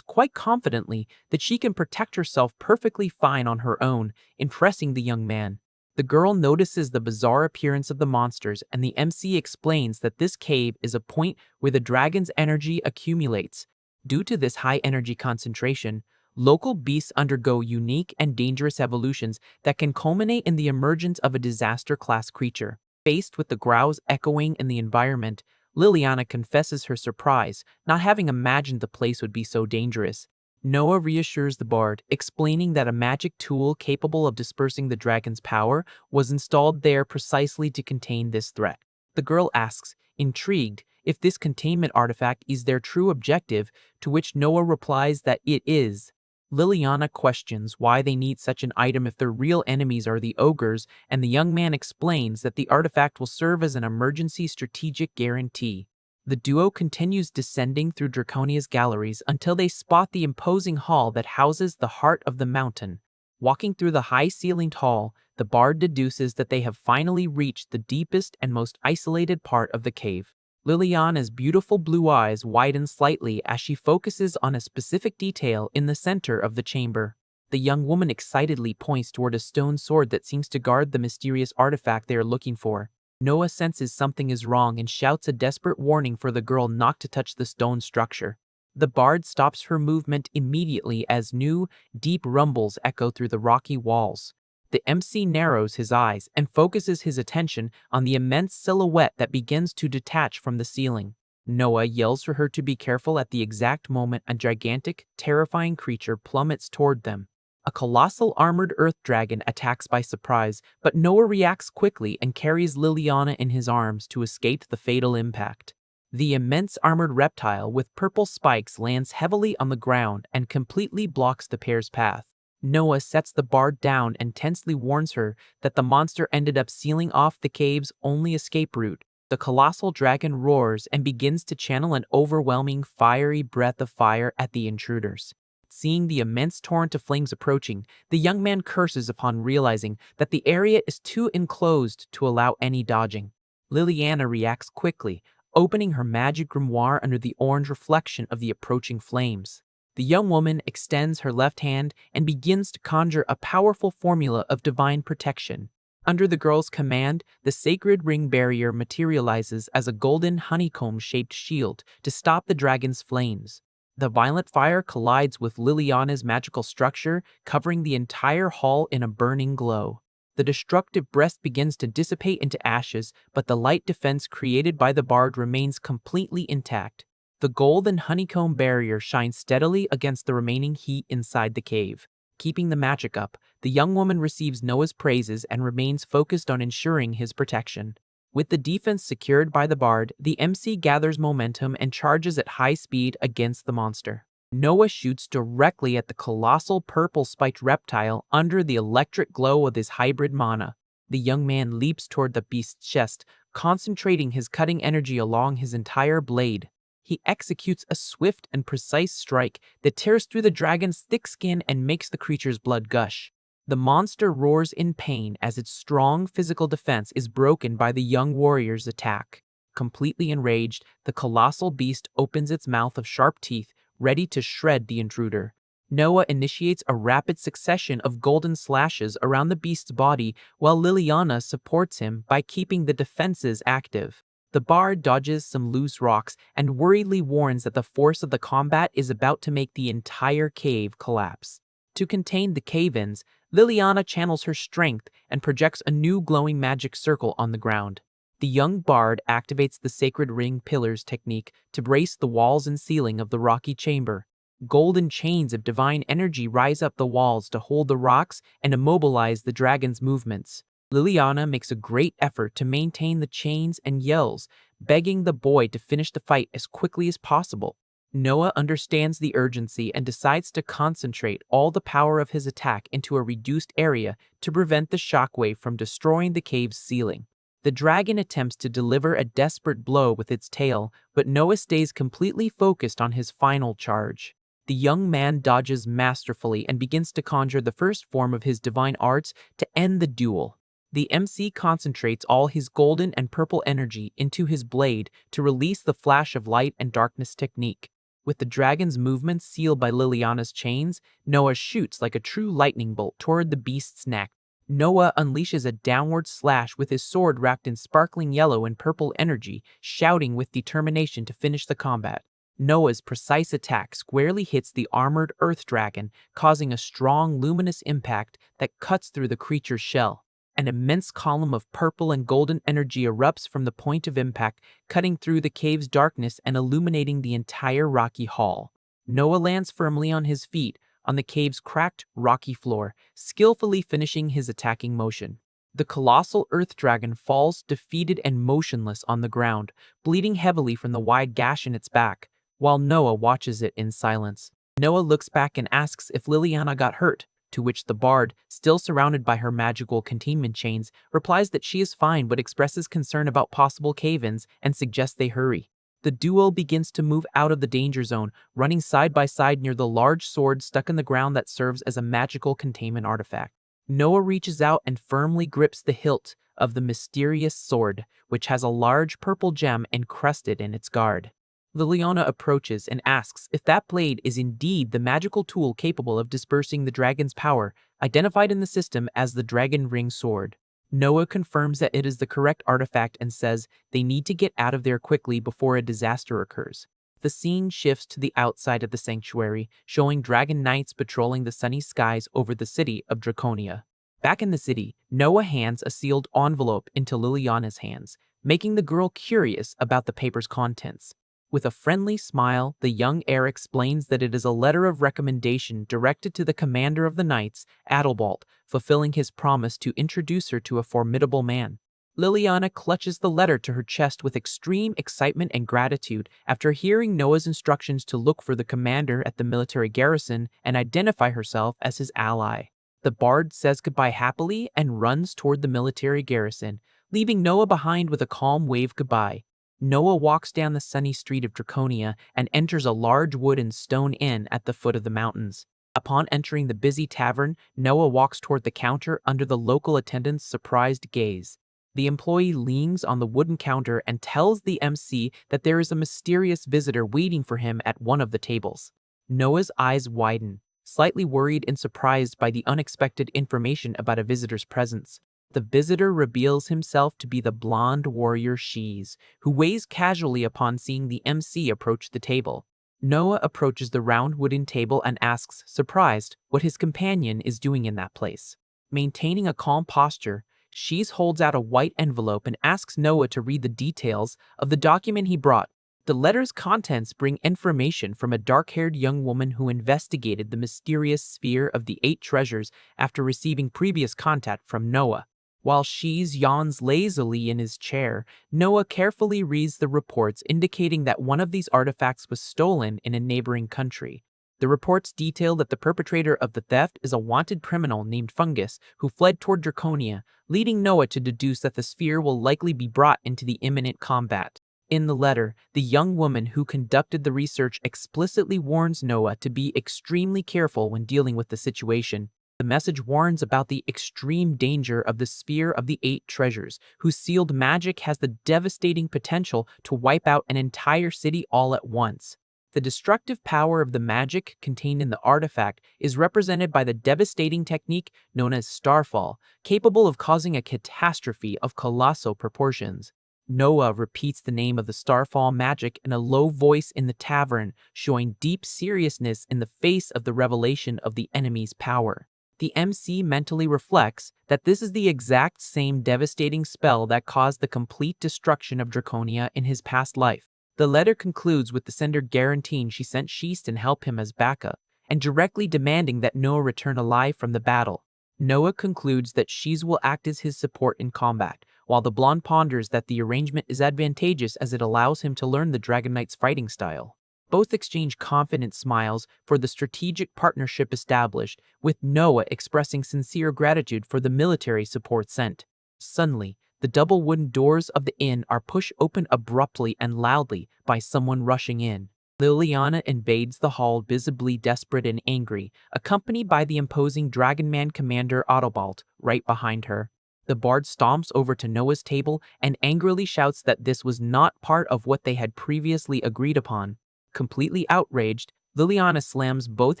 quite confidently that she can protect herself perfectly fine on her own, impressing the young man. The girl notices the bizarre appearance of the monsters, and the MC explains that this cave is a point where the dragon's energy accumulates. Due to this high energy concentration, local beasts undergo unique and dangerous evolutions that can culminate in the emergence of a disaster-class creature. Faced with the growls echoing in the environment, Liliana confesses her surprise, not having imagined the place would be so dangerous. Noah reassures the bard, explaining that a magic tool capable of dispersing the dragon's power was installed there precisely to contain this threat. The girl asks, intrigued, if this containment artifact is their true objective, to which Noah replies that it is. Liliana questions why they need such an item if their real enemies are the ogres, and the young man explains that the artifact will serve as an emergency strategic guarantee. The duo continues descending through Draconia's galleries until they spot the imposing hall that houses the heart of the mountain. Walking through the high-ceilinged hall, the bard deduces that they have finally reached the deepest and most isolated part of the cave. Liliana's beautiful blue eyes widen slightly as she focuses on a specific detail in the center of the chamber. The young woman excitedly points toward a stone sword that seems to guard the mysterious artifact they are looking for. Noah senses something is wrong and shouts a desperate warning for the girl not to touch the stone structure. The bard stops her movement immediately as new, deep rumbles echo through the rocky walls. The MC narrows his eyes and focuses his attention on the immense silhouette that begins to detach from the ceiling. Noah yells for her to be careful at the exact moment a gigantic, terrifying creature plummets toward them. A colossal armored earth dragon attacks by surprise, but Noah reacts quickly and carries Liliana in his arms to escape the fatal impact. The immense armored reptile with purple spikes lands heavily on the ground and completely blocks the pair's path. Noah sets the bard down and tensely warns her that the monster ended up sealing off the cave's only escape route. The colossal dragon roars and begins to channel an overwhelming fiery breath of fire at the intruders. Seeing the immense torrent of flames approaching, the young man curses upon realizing that the area is too enclosed to allow any dodging. Liliana reacts quickly, opening her magic grimoire under the orange reflection of the approaching flames. The young woman extends her left hand and begins to conjure a powerful formula of divine protection. Under the girl's command, the sacred ring barrier materializes as a golden honeycomb-shaped shield to stop the dragon's flames. The violent fire collides with Liliana's magical structure, covering the entire hall in a burning glow. The destructive breast begins to dissipate into ashes, but the light defense created by the bard remains completely intact. The golden honeycomb barrier shines steadily against the remaining heat inside the cave. Keeping the magic up, the young woman receives Noah's praises and remains focused on ensuring his protection. With the defense secured by the bard, the MC gathers momentum and charges at high speed against the monster. Noah shoots directly at the colossal purple-spiked reptile under the electric glow of his hybrid mana. The young man leaps toward the beast's chest, concentrating his cutting energy along his entire blade. He executes a swift and precise strike that tears through the dragon's thick skin and makes the creature's blood gush. The monster roars in pain as its strong physical defense is broken by the young warrior's attack. Completely enraged, the colossal beast opens its mouth of sharp teeth, ready to shred the intruder. Noah initiates a rapid succession of golden slashes around the beast's body while Liliana supports him by keeping the defenses active. The bard dodges some loose rocks and worriedly warns that the force of the combat is about to make the entire cave collapse. To contain the cave-ins, Liliana channels her strength and projects a new glowing magic circle on the ground. The young bard activates the sacred ring pillars technique to brace the walls and ceiling of the rocky chamber. Golden chains of divine energy rise up the walls to hold the rocks and immobilize the dragon's movements. Liliana makes a great effort to maintain the chains and yells, begging the boy to finish the fight as quickly as possible. Noah understands the urgency and decides to concentrate all the power of his attack into a reduced area to prevent the shockwave from destroying the cave's ceiling. The dragon attempts to deliver a desperate blow with its tail, but Noah stays completely focused on his final charge. The young man dodges masterfully and begins to conjure the first form of his divine arts to end the duel. The MC concentrates all his golden and purple energy into his blade to release the flash of light and darkness technique. With the dragon's movements sealed by Liliana's chains, Noah shoots like a true lightning bolt toward the beast's neck. Noah unleashes a downward slash with his sword wrapped in sparkling yellow and purple energy, shouting with determination to finish the combat. Noah's precise attack squarely hits the armored earth dragon, causing a strong luminous impact that cuts through the creature's shell. An immense column of purple and golden energy erupts from the point of impact, cutting through the cave's darkness and illuminating the entire rocky hall. Noah lands firmly on his feet, on the cave's cracked, rocky floor, skillfully finishing his attacking motion. The colossal earth dragon falls defeated and motionless on the ground, bleeding heavily from the wide gash in its back, while Noah watches it in silence. Noah looks back and asks if Liliana got hurt, to which the bard, still surrounded by her magical containment chains, replies that she is fine but expresses concern about possible cave-ins and suggests they hurry. The duo begins to move out of the danger zone, running side by side near the large sword stuck in the ground that serves as a magical containment artifact. Noah reaches out and firmly grips the hilt of the mysterious sword, which has a large purple gem encrusted in its guard. Liliana approaches and asks if that blade is indeed the magical tool capable of dispersing the dragon's power, identified in the system as the Dragon Ring Sword. Noah confirms that it is the correct artifact and says they need to get out of there quickly before a disaster occurs. The scene shifts to the outside of the sanctuary, showing dragon knights patrolling the sunny skies over the city of Draconia. Back in the city, Noah hands a sealed envelope into Liliana's hands, making the girl curious about the paper's contents. With a friendly smile, the young heir explains that it is a letter of recommendation directed to the commander of the knights, Adalbalt, fulfilling his promise to introduce her to a formidable man. Liliana clutches the letter to her chest with extreme excitement and gratitude after hearing Noah's instructions to look for the commander at the military garrison and identify herself as his ally. The bard says goodbye happily and runs toward the military garrison, leaving Noah behind with a calm wave goodbye. Noah walks down the sunny street of Draconia and enters a large wood and stone inn at the foot of the mountains. Upon entering the busy tavern, Noah walks toward the counter under the local attendant's surprised gaze. The employee leans on the wooden counter and tells the MC that there is a mysterious visitor waiting for him at one of the tables. Noah's eyes widen, slightly worried and surprised by the unexpected information about a visitor's presence. The visitor reveals himself to be the blonde warrior Shees, who weighs casually upon seeing the MC approach the table. Noah approaches the round wooden table and asks, surprised, what his companion is doing in that place. Maintaining a calm posture, Shees holds out a white envelope and asks Noah to read the details of the document he brought. The letter's contents bring information from a dark-haired young woman who investigated the mysterious sphere of the 8 treasures after receiving previous contact from Noah. While Shees yawns lazily in his chair, Noah carefully reads the reports indicating that one of these artifacts was stolen in a neighboring country. The reports detail that the perpetrator of the theft is a wanted criminal named Fungus who fled toward Draconia, leading Noah to deduce that the sphere will likely be brought into the imminent combat. In the letter, the young woman who conducted the research explicitly warns Noah to be extremely careful when dealing with the situation. The message warns about the extreme danger of the Sphere of the Eight Treasures, whose sealed magic has the devastating potential to wipe out an entire city all at once. The destructive power of the magic contained in the artifact is represented by the devastating technique known as Starfall, capable of causing a catastrophe of colossal proportions. Noah repeats the name of the Starfall magic in a low voice in the tavern, showing deep seriousness in the face of the revelation of the enemy's power. The MC mentally reflects that this is the exact same devastating spell that caused the complete destruction of Draconia in his past life. The letter concludes with the sender guaranteeing she sent Sheest and help him as backup, and directly demanding that Noah return alive from the battle. Noah concludes that Shees will act as his support in combat, while the blonde ponders that the arrangement is advantageous as it allows him to learn the Dragon Knight's fighting style. Both exchange confident smiles for the strategic partnership established, with Noah expressing sincere gratitude for the military support sent. Suddenly, the double wooden doors of the inn are pushed open abruptly and loudly by someone rushing in. Liliana invades the hall visibly desperate and angry, accompanied by the imposing Dragonman commander Autobalt right behind her. The bard stomps over to Noah's table and angrily shouts that this was not part of what they had previously agreed upon. Completely outraged, Liliana slams both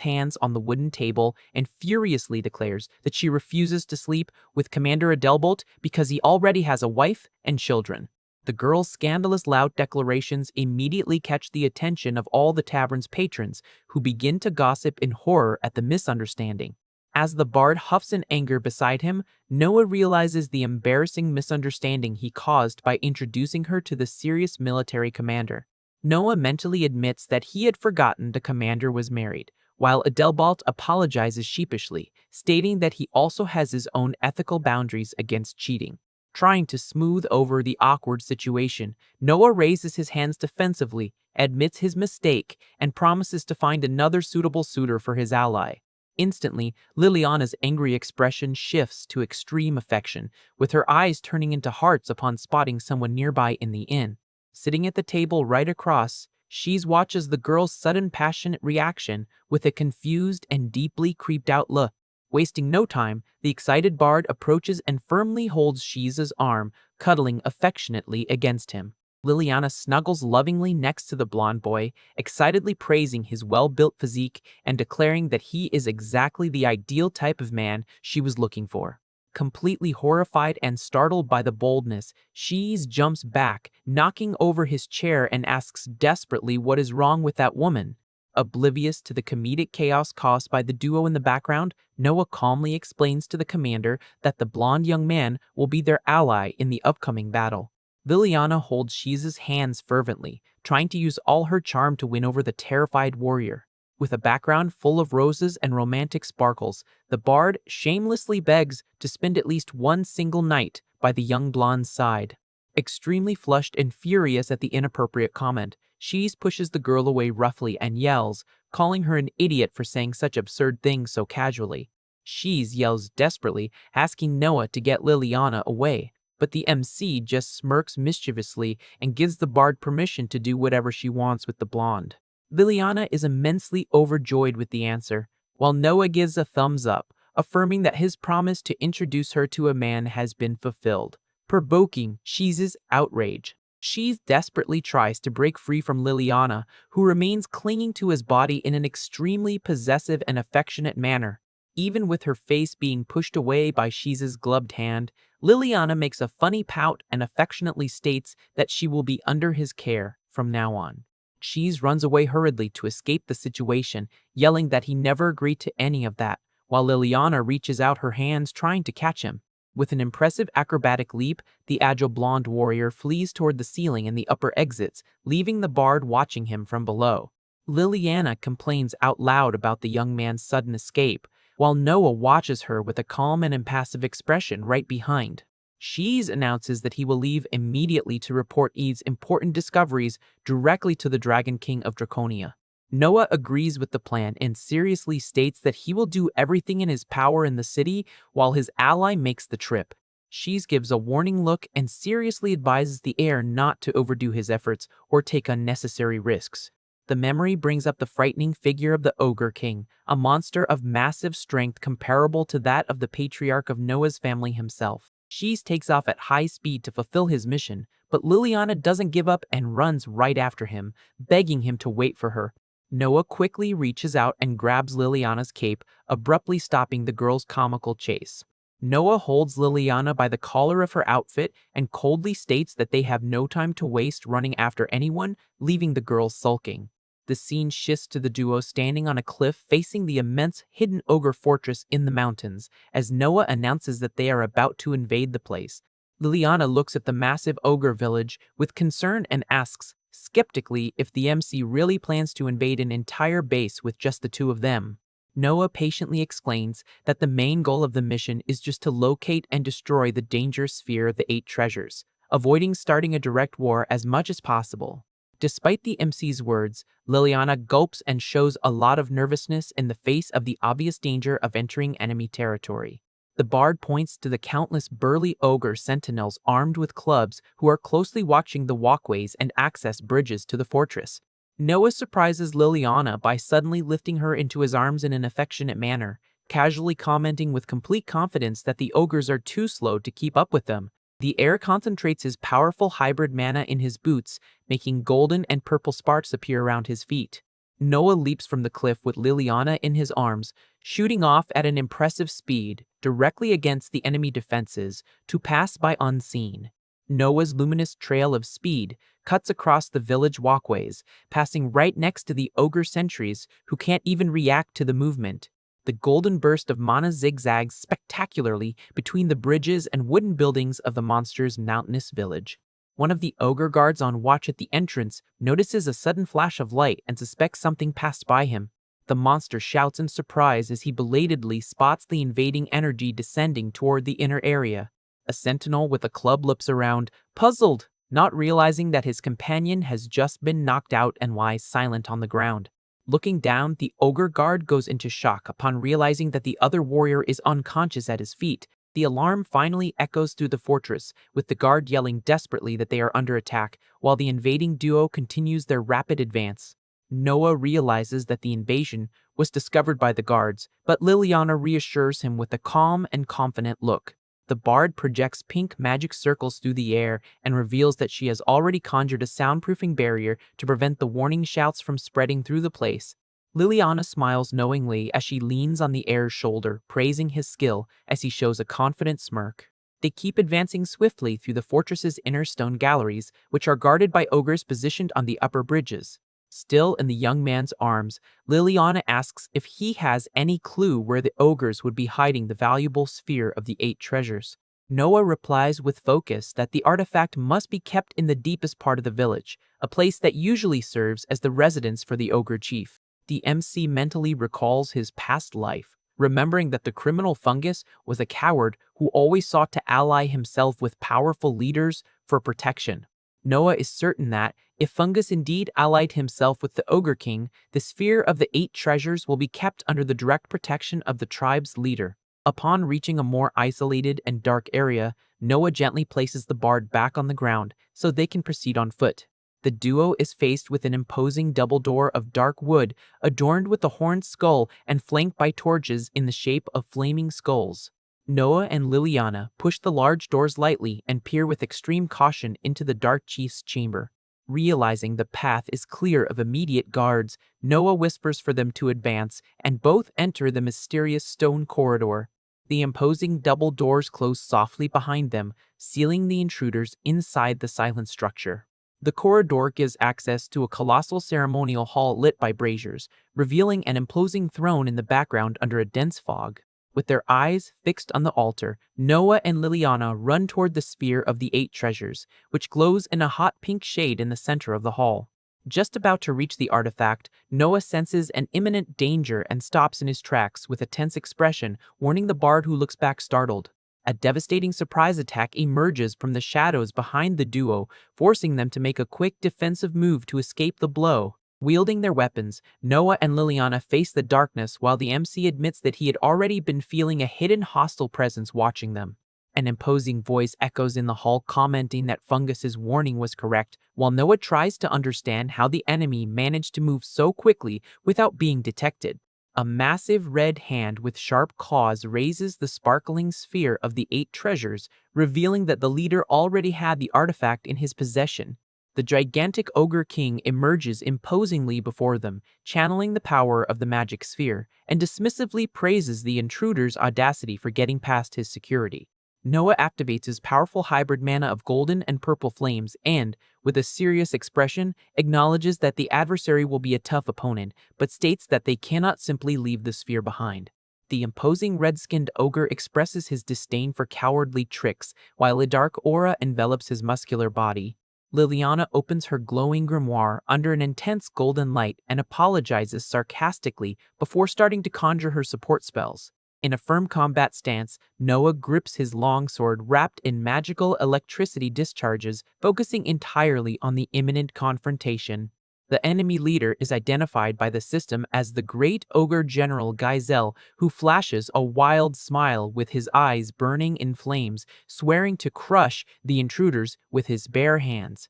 hands on the wooden table and furiously declares that she refuses to sleep with Commander Adelbolt because he already has a wife and children. The girl's scandalous loud declarations immediately catch the attention of all the tavern's patrons, who begin to gossip in horror at the misunderstanding. As the bard huffs in anger beside him, Noah realizes the embarrassing misunderstanding he caused by introducing her to the serious military commander. Noah mentally admits that he had forgotten the commander was married, while Adelbalt apologizes sheepishly, stating that he also has his own ethical boundaries against cheating. Trying to smooth over the awkward situation, Noah raises his hands defensively, admits his mistake, and promises to find another suitable suitor for his ally. Instantly, Liliana's angry expression shifts to extreme affection, with her eyes turning into hearts upon spotting someone nearby in the inn. Sitting at the table right across, Shees watches the girl's sudden passionate reaction with a confused and deeply creeped-out look. Wasting no time, the excited bard approaches and firmly holds Shees' arm, cuddling affectionately against him. Liliana snuggles lovingly next to the blonde boy, excitedly praising his well-built physique and declaring that he is exactly the ideal type of man she was looking for. Completely horrified and startled by the boldness, Shees jumps back, knocking over his chair and asks desperately what is wrong with that woman. Oblivious to the comedic chaos caused by the duo in the background, Noah calmly explains to the commander that the blonde young man will be their ally in the upcoming battle. Liliana holds Shees' hands fervently, trying to use all her charm to win over the terrified warrior. With a background full of roses and romantic sparkles, the bard shamelessly begs to spend at least one single night by the young blonde's side. Extremely flushed and furious at the inappropriate comment, Shees pushes the girl away roughly and yells, calling her an idiot for saying such absurd things so casually. Shees yells desperately, asking Noah to get Liliana away, but the MC just smirks mischievously and gives the bard permission to do whatever she wants with the blonde. Liliana is immensely overjoyed with the answer, while Noah gives a thumbs up, affirming that his promise to introduce her to a man has been fulfilled, provoking Shees' outrage. Shees desperately tries to break free from Liliana, who remains clinging to his body in an extremely possessive and affectionate manner. Even with her face being pushed away by Shees' gloved hand, Liliana makes a funny pout and affectionately states that she will be under his care from now on. Shees runs away hurriedly to escape the situation, yelling that he never agreed to any of that, while Liliana reaches out her hands trying to catch him. With an impressive acrobatic leap, the agile blonde warrior flees toward the ceiling and the upper exits, leaving the bard watching him from below. Liliana complains out loud about the young man's sudden escape, while Noah watches her with a calm and impassive expression right behind. Shees announces that he will leave immediately to report Eve's important discoveries directly to the Dragon King of Draconia. Noah agrees with the plan and seriously states that he will do everything in his power in the city while his ally makes the trip. Shees gives a warning look and seriously advises the heir not to overdo his efforts or take unnecessary risks. The memory brings up the frightening figure of the Ogre King, a monster of massive strength comparable to that of the patriarch of Noah's family himself. Shees takes off at high speed to fulfill his mission, but Liliana doesn't give up and runs right after him, begging him to wait for her. Noah quickly reaches out and grabs Liliana's cape, abruptly stopping the girl's comical chase. Noah holds Liliana by the collar of her outfit and coldly states that they have no time to waste running after anyone, leaving the girl sulking. The scene shifts to the duo standing on a cliff facing the immense hidden ogre fortress in the mountains, as Noah announces that they are about to invade the place. Liliana looks at the massive ogre village with concern and asks, skeptically, if the MC really plans to invade an entire base with just the two of them. Noah patiently explains that the main goal of the mission is just to locate and destroy the dangerous sphere of the 8 treasures, avoiding starting a direct war as much as possible. Despite the MC's words, Liliana gulps and shows a lot of nervousness in the face of the obvious danger of entering enemy territory. The bard points to the countless burly ogre sentinels armed with clubs who are closely watching the walkways and access bridges to the fortress. Noah surprises Liliana by suddenly lifting her into his arms in an affectionate manner, casually commenting with complete confidence that the ogres are too slow to keep up with them. The heir concentrates his powerful hybrid mana in his boots, making golden and purple sparks appear around his feet. Noah leaps from the cliff with Liliana in his arms, shooting off at an impressive speed, directly against the enemy defenses, to pass by unseen. Noah's luminous trail of speed cuts across the village walkways, passing right next to the ogre sentries who can't even react to the movement. The golden burst of mana zigzags spectacularly between the bridges and wooden buildings of the monster's mountainous village. One of the ogre guards on watch at the entrance notices a sudden flash of light and suspects something passed by him. The monster shouts in surprise as he belatedly spots the invading energy descending toward the inner area. A sentinel with a club loops around, puzzled, not realizing that his companion has just been knocked out and lies silent on the ground. Looking down, the ogre guard goes into shock upon realizing that the other warrior is unconscious at his feet. The alarm finally echoes through the fortress, with the guard yelling desperately that they are under attack, while the invading duo continues their rapid advance. Noah realizes that the invasion was discovered by the guards, but Liliana reassures him with a calm and confident look. The bard projects pink magic circles through the air and reveals that she has already conjured a soundproofing barrier to prevent the warning shouts from spreading through the place. Liliana smiles knowingly as she leans on the heir's shoulder, praising his skill as he shows a confident smirk. They keep advancing swiftly through the fortress's inner stone galleries, which are guarded by ogres positioned on the upper bridges. Still in the young man's arms, Liliana asks if he has any clue where the ogres would be hiding the valuable sphere of the 8 treasures. Noah replies with focus that the artifact must be kept in the deepest part of the village, a place that usually serves as the residence for the ogre chief. The MC mentally recalls his past life, remembering that the criminal fungus was a coward who always sought to ally himself with powerful leaders for protection. Noah is certain that, if Fungus indeed allied himself with the Ogre King, the sphere of the 8 treasures will be kept under the direct protection of the tribe's leader. Upon reaching a more isolated and dark area, Noah gently places the bard back on the ground so they can proceed on foot. The duo is faced with an imposing double door of dark wood, adorned with a horned skull and flanked by torches in the shape of flaming skulls. Noah and Liliana push the large doors lightly and peer with extreme caution into the dark chief's chamber. Realizing the path is clear of immediate guards, Noah whispers for them to advance, and both enter the mysterious stone corridor. The imposing double doors close softly behind them, sealing the intruders inside the silent structure. The corridor gives access to a colossal ceremonial hall lit by braziers, revealing an imposing throne in the background under a dense fog. With their eyes fixed on the altar, Noah and Liliana run toward the sphere of the 8 treasures, which glows in a hot pink shade in the center of the hall. Just about to reach the artifact, Noah senses an imminent danger and stops in his tracks with a tense expression, warning the bard who looks back startled. A devastating surprise attack emerges from the shadows behind the duo, forcing them to make a quick defensive move to escape the blow. Wielding their weapons, Noah and Liliana face the darkness while the MC admits that he had already been feeling a hidden hostile presence watching them. An imposing voice echoes in the hall commenting that Fungus's warning was correct, while Noah tries to understand how the enemy managed to move so quickly without being detected. A massive red hand with sharp claws raises the sparkling sphere of the 8 treasures, revealing that the leader already had the artifact in his possession. The gigantic ogre king emerges imposingly before them, channeling the power of the magic sphere, and dismissively praises the intruder's audacity for getting past his security. Noah activates his powerful hybrid mana of golden and purple flames and, with a serious expression, acknowledges that the adversary will be a tough opponent, but states that they cannot simply leave the sphere behind. The imposing red-skinned ogre expresses his disdain for cowardly tricks, while a dark aura envelops his muscular body. Liliana opens her glowing grimoire under an intense golden light and apologizes sarcastically before starting to conjure her support spells. In a firm combat stance, Noah grips his longsword wrapped in magical electricity discharges, focusing entirely on the imminent confrontation. The enemy leader is identified by the system as the Great Ogre General Gaizel, who flashes a wild smile with his eyes burning in flames, swearing to crush the intruders with his bare hands.